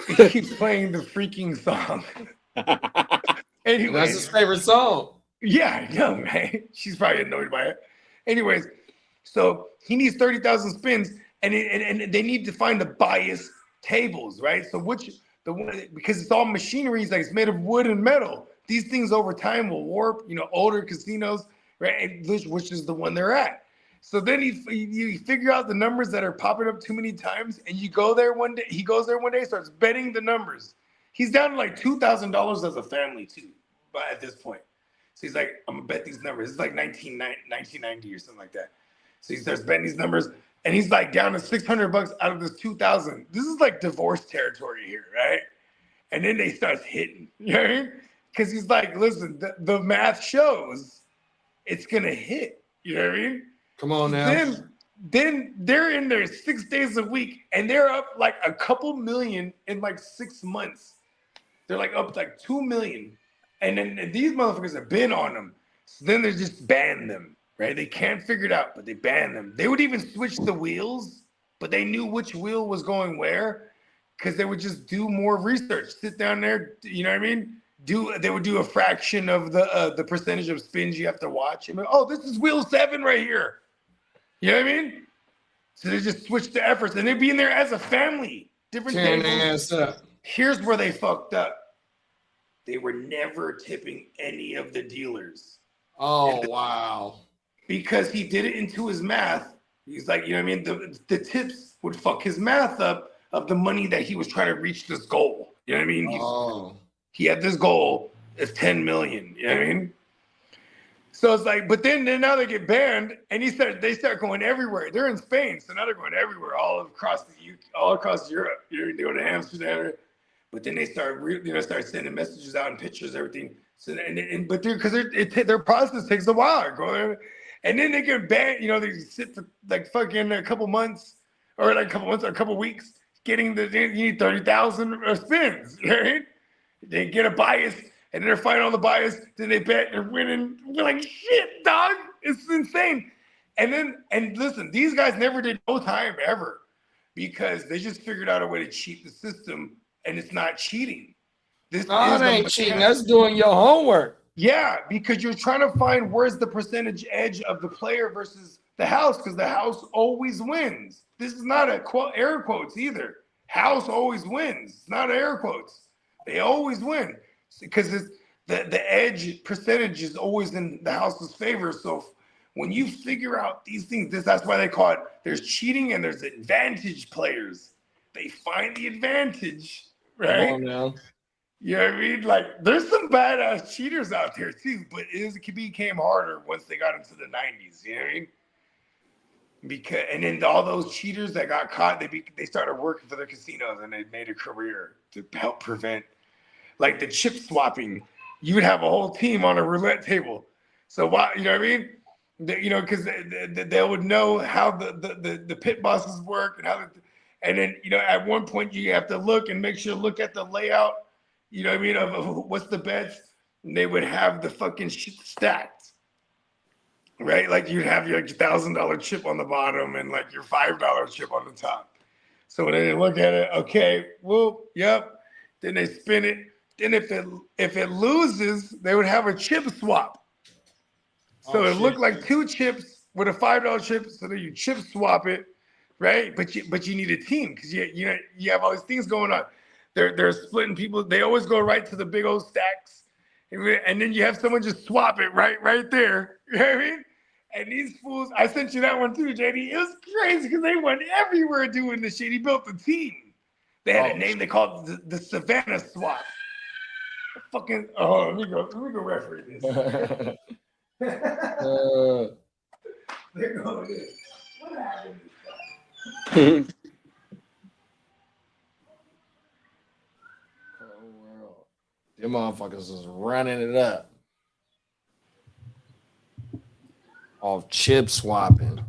He keeps playing the freaking song. Anyways, that's his favorite song. Yeah, I know, man. She's probably annoyed by it. Anyways, so he needs 30,000 spins, and they need to find the biased tables, right? So because it's all machinery, it's made of wood and metal. These things over time will warp. Older casinos, right? Which is the one they're at. So then you figure out the numbers that are popping up too many times, and you go there one day. He goes there one day, starts betting the numbers. He's down to like $2,000 as a family too, but at this point. So he's like, I'm gonna bet these numbers. It's like 1990 or something like that. So he starts betting these numbers, and he's like down to $600 out of this 2,000. This is like divorce territory here, right? And then they start hitting, you know what I mean? Because he's like, listen, the math shows it's gonna hit. You know what I mean? Come on now. Then they're in there 6 days a week, and they're up like a couple million in like 6 months. They're like up like 2 million. And then these motherfuckers have been on them. So then they just ban them, right? They can't figure it out, but they ban them. They would even switch the wheels, but they knew which wheel was going where because they would just do more research. Sit down there, you know what I mean? They would do a fraction of the percentage of spins you have to watch. And oh, this is wheel 7 right here. You know what I mean? So they just switch the efforts, and they'd be in there as a family. Different tables. Here's where they fucked up. They were never tipping any of the dealers. Oh, wow. Because he did it into his math He's like, you know what I mean? The tips would fuck his math up of the money that he was trying to reach this goal. You know what I mean? He had this goal of 10 million. You know what I mean? So it's like, but then now they get banned, and they start going everywhere. They're in Spain, so now they're going everywhere, all across Europe. You know, they go to Amsterdam, but then they start sending messages out and pictures, everything. So but their process takes a while, and then they get banned. You know, they sit for like fucking a couple months or a couple weeks, getting you need 30,000 spins. Right? They get a bias. And they're fighting on the bias. Then they bet they're winning. We're like, shit, dog. It's insane. And listen, these guys never did no time ever because they just figured out a way to cheat the system, and it's not cheating. It ain't cheating. That's doing your homework. Yeah, because you're trying to find where's the percentage edge of the player versus the house, because the house always wins. This is not air quotes either. House always wins. It's not air quotes. They always win. Because the edge percentage is always in the house's favor. So when you figure out these things, that's why they call it, there's cheating and there's advantage players. They find the advantage, right? Come on now. You know what I mean? Like, there's some badass cheaters out there too, but it became harder once they got into the 90s. You know what I mean? And then all those cheaters that got caught, they started working for the casinos, and they made a career to help prevent. Like the chip swapping, you would have a whole team on a roulette table. So why, you know what I mean? Because they would know how the pit bosses work and then at one point you have to look at the layout. You know what I mean? Of what's the bets? And they would have the fucking shit stacked, right? Like you'd have your $1,000 chip on the bottom and like your $5 chip on the top. So when they look at it, okay, well, yep. Then they spin it. Then if it loses, they would have a chip swap. So it looked like two chips with a $5 chip. So then you chip swap it, right? But you need a team because you have all these things going on. They're splitting people. They always go right to the big old stacks, and then you have someone just swap it right there. You know what I mean? And these fools, I sent you that one too, JD. It was crazy because they went everywhere doing this shit. He built a team. They had a name they called the Savannah Swap. Fucking let me go referee this. There goes this. What happened? Them motherfuckers is running it up off chip swapping.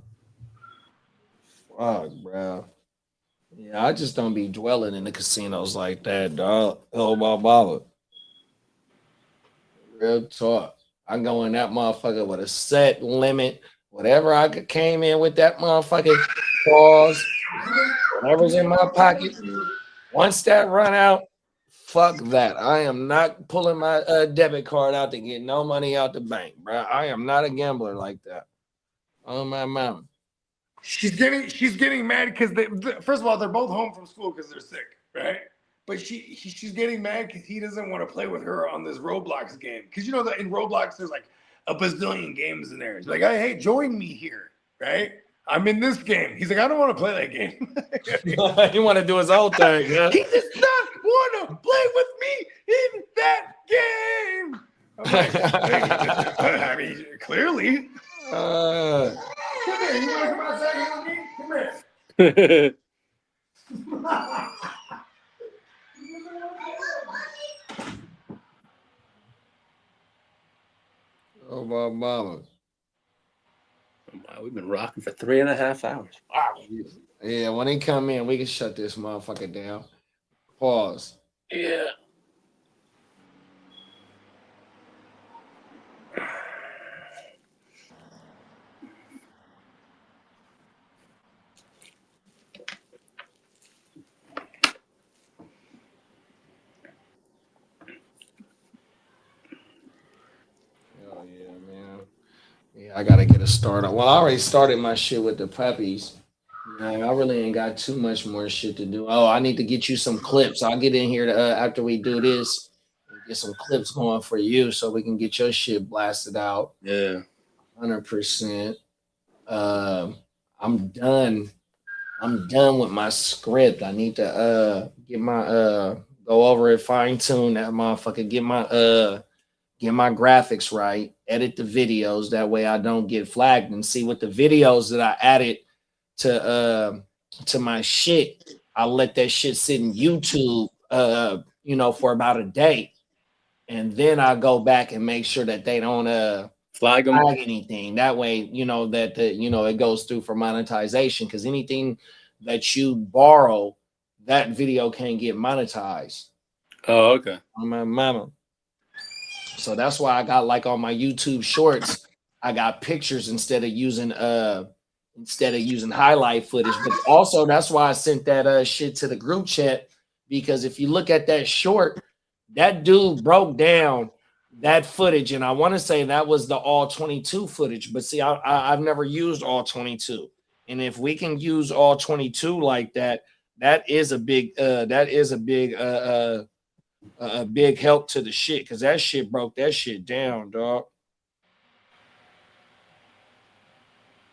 Fuck, bro. Yeah, I just don't be dwelling in the casinos like that, dog. Oh, my baba. Real talk. I go in that motherfucker with a set limit. Whatever I came in with that motherfucking pause, whatever's in my pocket. Once that run out, fuck that. I am not pulling my debit card out to get no money out the bank, bro. I am not a gambler like that. Oh, my mama. She's getting mad because first of all, they're both home from school because they're sick, right? But she's getting mad because he doesn't want to play with her on this Roblox game. Because you know that in Roblox there's like a bazillion games in there. He's like, hey, join me here, right? I'm in this game. He's like, I don't want to play that game. He want to do his own thing. Yeah? He does not want to play with me in that game. I'm like, I mean, clearly. Come here. You want to come outside here with me? Come here. Oh, my mama. Wow, we've been rocking for 3.5 hours. Wow. Yeah, when they come in, we can shut this motherfucker down. Pause. Yeah. Oh, yeah, man. Yeah, I got to get a start on. Well, I already started my shit with the puppies. Man, I really ain't got too much more shit to do. Oh, I need to get you some clips. I'll get in here after we do this and get some clips going for you so we can get your shit blasted out. Yeah. 100%. I'm done. I'm done with my script. I need to get my go over it, fine tune that motherfucker, get my graphics right, edit the videos that way I don't get flagged, and see what the videos that I added to my shit. I let that shit sit in YouTube for about a day, and then I go back and make sure that they don't flag them, anything. That way, that it goes through for monetization, because anything that you borrow, that video can't get monetized. Oh, okay. On my mama. So that's why I got, like, on my YouTube shorts, I got pictures instead of using highlight footage. But also that's why I sent that shit to the group chat, because if you look at that short, that dude broke down that footage, and I want to say that was the all 22 footage. But see, I've never used all 22, and if we can use all 22 like that, that is a big big help to the shit, because that shit broke that shit down, dog.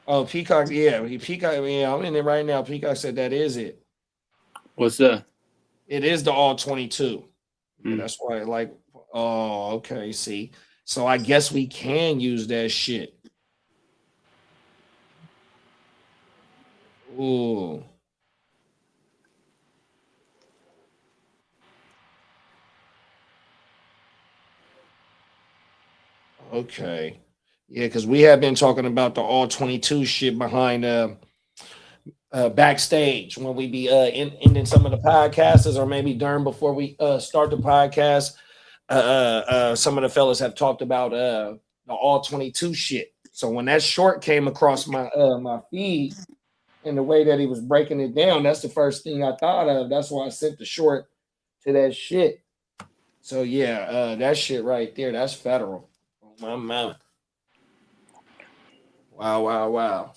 Oh, Peacock, yeah, Peacock, yeah, I'm in it right now. Peacock said that is it. What's that? It is the all 22. Yeah, that's why, like, oh, okay, see. So I guess we can use that shit. Ooh. Okay. Yeah, because we have been talking about the all 22 shit behind backstage when we be in some of the podcasts, or maybe during before we start the podcast. Some of the fellas have talked about the all 22 shit. So when that short came across my my feed, and the way that he was breaking it down, that's the first thing I thought of. That's why I sent the short to that shit. So yeah, that shit right there, that's federal. Oh my mouth. Wow.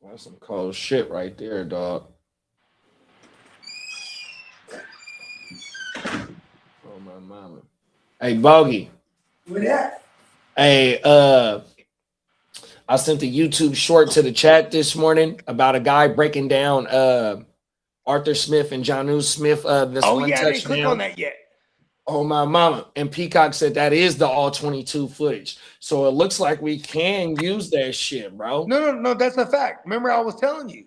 That's some cold shit right there, dog. Oh my mama. Hey, Bogey. What that? Hey, I sent the YouTube short to the chat this morning about a guy breaking down Arthur Smith and Jonnu Smith. This Oh one yeah, I didn't touchdown. click on that yet. Oh my mama. And Peacock said that is the all 22 footage. So it looks like we can use that shit, bro. No, that's a fact. Remember, I was telling you,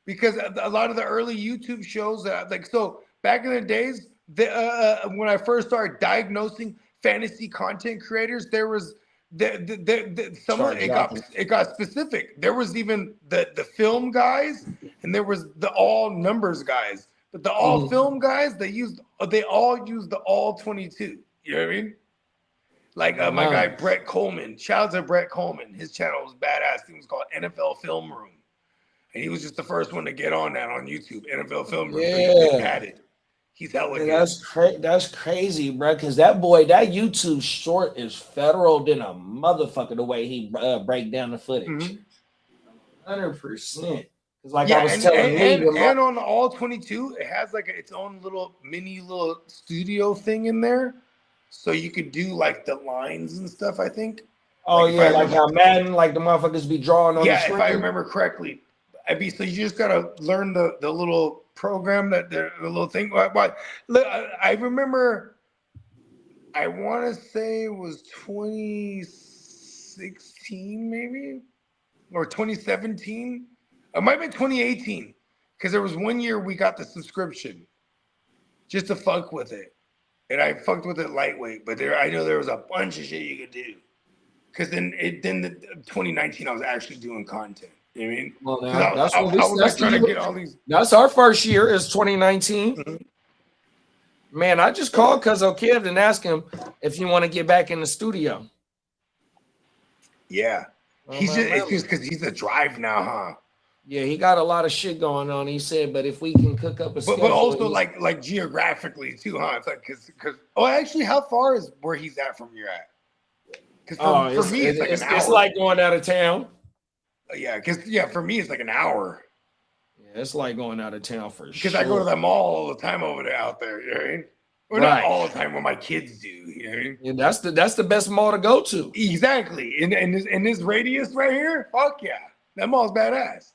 because a lot of the early YouTube shows that, like, so back in the days, when I first started diagnosing fantasy content creators, there was it got specific. There was even the film guys, and there was the all numbers guys. But the all film guys, they all used the all 22. You know what I mean? Like my guy Brett Coleman. Shout out to Brett Coleman. His channel was badass. It was called NFL Film Room, and he was just the first one to get on that on YouTube. NFL Film Room. Yeah. He's hella good. That's crazy, bro. Because that YouTube short is federal than a motherfucker. The way he break down the footage, 100%. Like I was telling and on the all 22, it has like its own little studio thing in there, so you could do like the lines and stuff. I think. Oh like yeah, like how Madden, like the motherfuckers be drawing on. Yeah, the screen. If I remember correctly, so you just gotta learn the little program the little thing. But I remember, I want to say it was 2016 maybe, or 2017. It might have been 2018, because there was one year we got the subscription just to fuck with it. And I fucked with it lightweight, but I know there was a bunch of shit you could do. Because then 2019, I was actually doing content. You know what I mean? Well, that's our first year is 2019. Mm-hmm. Man, I just called Cuzzo Kev and asked him if you want to get back in the studio. Yeah. It's just because he's a drive now, huh? Yeah, he got a lot of shit going on. He said, but if we can cook up a schedule, but also like geographically too, huh? It's like because actually, how far is where he's at from you're at? Because for me, it's like an hour. It's like going out of town. Yeah, for me, it's like an hour. Yeah, it's like going out of town for sure. Because I go to the mall all the time out there. You know what I mean? Or not all the time when my kids do. You know what I mean? Yeah, that's the best mall to go to. Exactly. In this radius right here, fuck yeah. That mall's badass.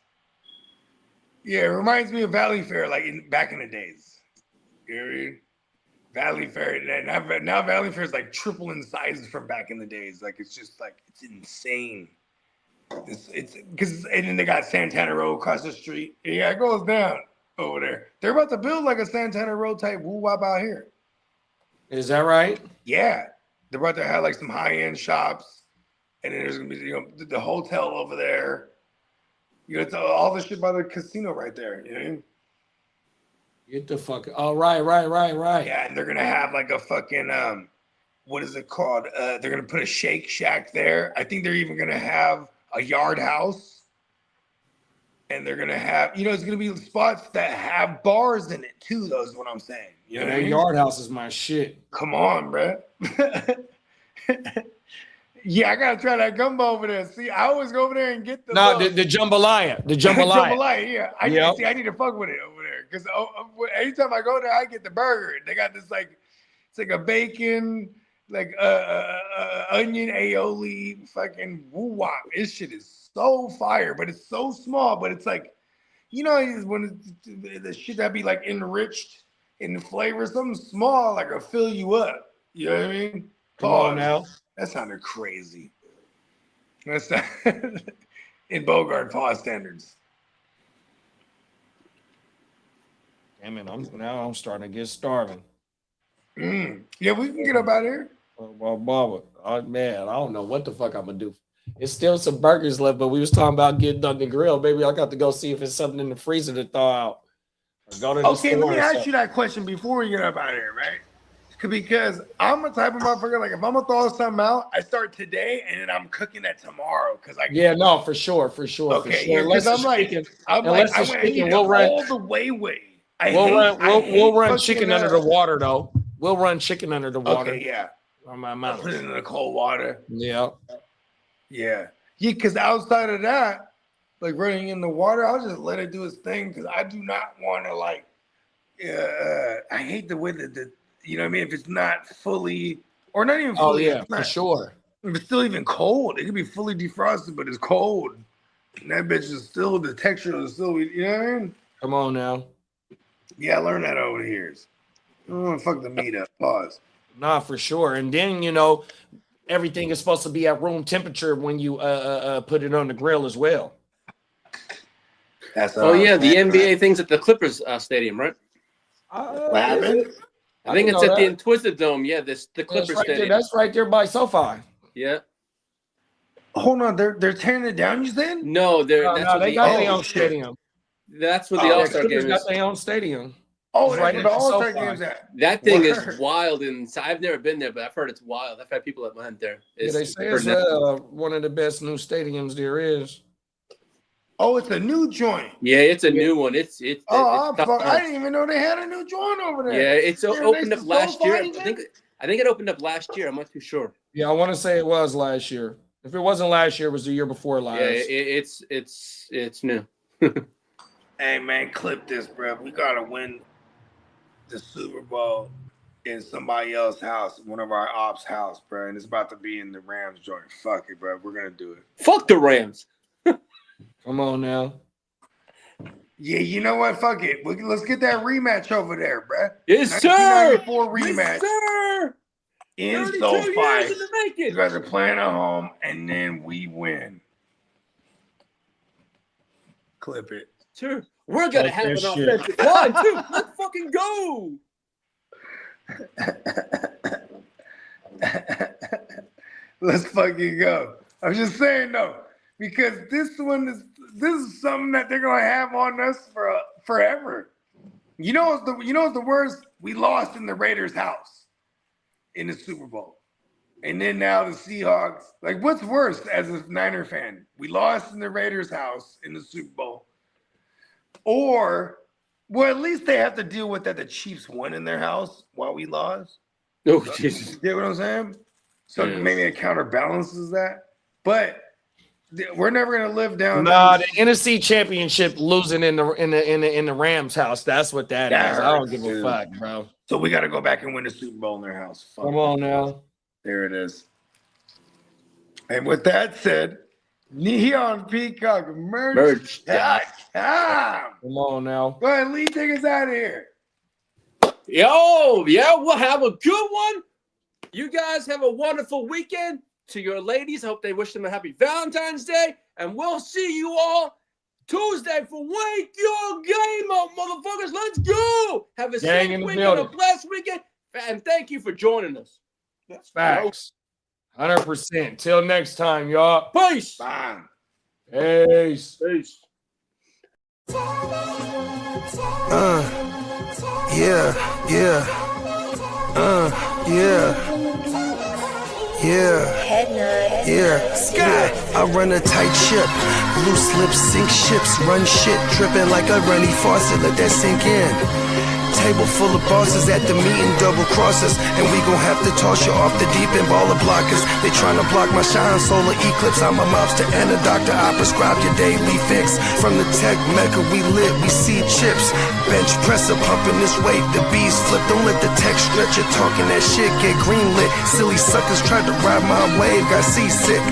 Yeah, it reminds me of Valley Fair, like back in the days. You know what I mean? Valley Fair. Now Valley Fair is like triple in size from back in the days. Like it's just like it's insane. It's because and then they got Santana Road across the street. Yeah, it goes down over there. They're about to build like a Santana Road type woo wop out here. Is that right? Yeah, they're about to have like some high end shops, and then there's gonna be the hotel over there. It's all the shit by the casino right there. You know? Get the fuck. Oh, right. Yeah, and they're gonna have like a fucking what is it called? They're gonna put a Shake Shack there. I think they're even gonna have a Yard House, and they're gonna have it's gonna be spots that have bars in it too. That's what I'm saying. You know what I mean? Yard House is my shit. Come on, bro. Yeah, I gotta try that gumbo over there. See, I always go over there and get the jambalaya. The jambalaya. Jambalaya, yeah. I need to fuck with it over there because anytime I go there, I get the burger. They got this it's like a bacon, like onion aioli, fucking woo wop. This shit is so fire, but it's so small. But it's like, when the shit that be like enriched in flavor, something small like will fill you up. You know what I mean? Come on now. That sounded crazy. That's not in Bogart pause standards. Damn it! I'm starting to get starving. Yeah, we can get up out of here. Well, Baba, man, I don't know what the fuck I'm gonna do. It's still some burgers left, but we was talking about getting on the grill. Maybe I got to go see if it's something in the freezer to thaw out. Or go to the store let me ask you that question before we get up out of here, right? Because I'm a type of motherfucker, like if I'm gonna throw something out, I start today and then I'm cooking that tomorrow. For sure. Okay, because I'm like, I went all the way. We'll run chicken under the water though. We'll run chicken under the water. Okay, yeah. On my mouth. Put it in the cold water. Yeah. Yeah. Because outside of that, like running in the water, I'll just let it do its thing because I do not want to I hate the way that you know what I mean? If it's not fully, or not even fully. Oh, yeah, for sure. If it's still even cold, it could be fully defrosted, but it's cold. And that bitch is still, the texture is still, you know what I mean? Come on now. Yeah, I learned that over the years. I don't want to fuck the meat up. Pause. Nah, for sure. And then, everything is supposed to be at room temperature when you put it on the grill as well. That's the NBA thing's at the Clippers stadium, right? What happened? I think it's at the Twisted Dome. Yeah, the Clippers stadium. That's right there by SoFi. Yeah. Hold on, they're tearing it down. You said? No, they got their own stadium. That's where the All-Star game is. Got their own stadium. Oh, that's where the All-Star game's at. That thing is wild, and I've never been there, but I've heard it's wild. I've had people that went there. They say it's one of the best new stadiums there is. Oh, it's a new joint. Yeah, it's a new one. It's I didn't even know they had a new joint over there. Yeah, it's opened up last year. I think it opened up last year. I'm not too sure. Yeah, I want to say it was last year. If it wasn't last year, it was the year before last. Yeah, it's new. Hey man, clip this, bro. We gotta win the Super Bowl in somebody else's house, one of our ops' house, bro. And it's about to be in the Rams joint. Fuck it, bro. We're gonna do it. Fuck the Rams. Come on now. Yeah, you know what? Fuck it. Let's get that rematch over there, bro. Yes, sir. 1994 rematch. Yes, sir. In SoFi. You guys are playing at home, and then we win. Clip it. Sure. We're gonna have an offensive line too. Let's fucking go. Let's fucking go. I'm just saying though, because this is something that they're gonna have on us for forever. You know what's the worst? We lost in the Raiders' house in the Super Bowl. And then now the Seahawks. Like, what's worse as a Niner fan? We lost in the Raiders' house in the Super Bowl. Or, well, at least they have to deal with that the Chiefs won in their house while we lost. Oh, Jesus. You get what I'm saying? So maybe it counterbalances that. But we're never gonna live down. Nah, the NFC Championship losing in the Rams' house. That's what that is. I don't give a fuck, bro. So we got to go back and win the Super Bowl in their house. Fuck. Come on now. There it is. And with that said, Neon Peacock merch. Come on now. Go ahead, Lee, take us out of here. Yo, yeah, we'll have a good one. You guys have a wonderful weekend. To your ladies, I hope they wish them a happy Valentine's Day. And we'll see you all Tuesday for Wake Your Game Up, motherfuckers. Let's go. Have a safe weekend, a blessed weekend. And thank you for joining us. That's facts. 100%. Till next time, y'all. Peace. Bye. Peace. Peace. Yeah. I run a tight ship. Loose lips sink ships. Run shit. Dripping like a runny faucet. Let that sink in. Table full of bosses at the meeting, double crosses, and we gon' have to toss you off the deep end, baller blockers. They tryna block my shine, solar eclipse. I'm a mobster and a doctor. I prescribe your daily fix. From the tech mecca, we lit, we see chips. Bench presser pumping this weight, the bees flip. Don't let the tech stretch you talking that shit, get green lit. Silly suckers tried to ride my wave, got seasick.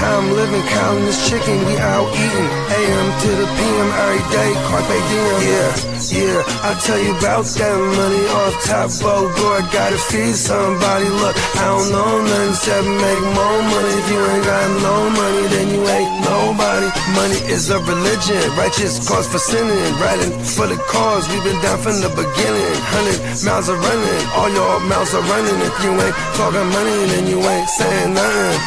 How I'm living, counting this chicken, we out eating. AM to the PM every day, carpe diem. Yeah, I'll tell you about that money off top. Bogart, gotta feed somebody. Look, I don't know nothing except make more money. If you ain't got no money, then you ain't nobody. Money is a religion, righteous cause for sinning. Riding for the cause, we've been down from the beginning. 100 miles are running, all your mouths are running. If you ain't talking money, then you ain't saying nothing.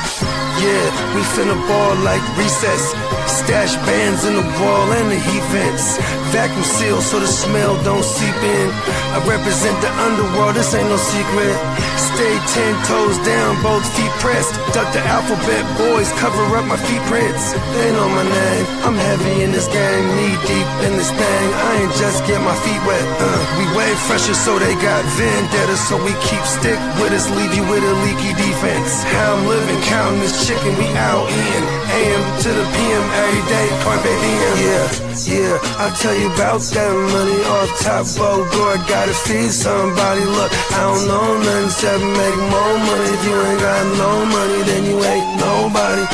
Yeah, we finna ball like recess. Stash bands in the wall and the heat vents. Vacuum sealed so the smell don't seep in. I represent the underworld, this ain't no secret. Stay 10 toes down, both feet pressed. Duck the alphabet, boys, cover up my feet prints. They know my name, I'm heavy in this game. Knee deep in this thing, I ain't just get my feet wet. We way fresher so they got vendetta. So we keep stick with us, leave you with a leaky defense. How I'm living, counting this chicken, we out eating. AM to the PM every day, carpe diem. Yeah, I'll tell you about that money off top. Bogart, gotta feed somebody. Look, I don't know nothing except make more money. If you ain't got no money, then you ain't nobody.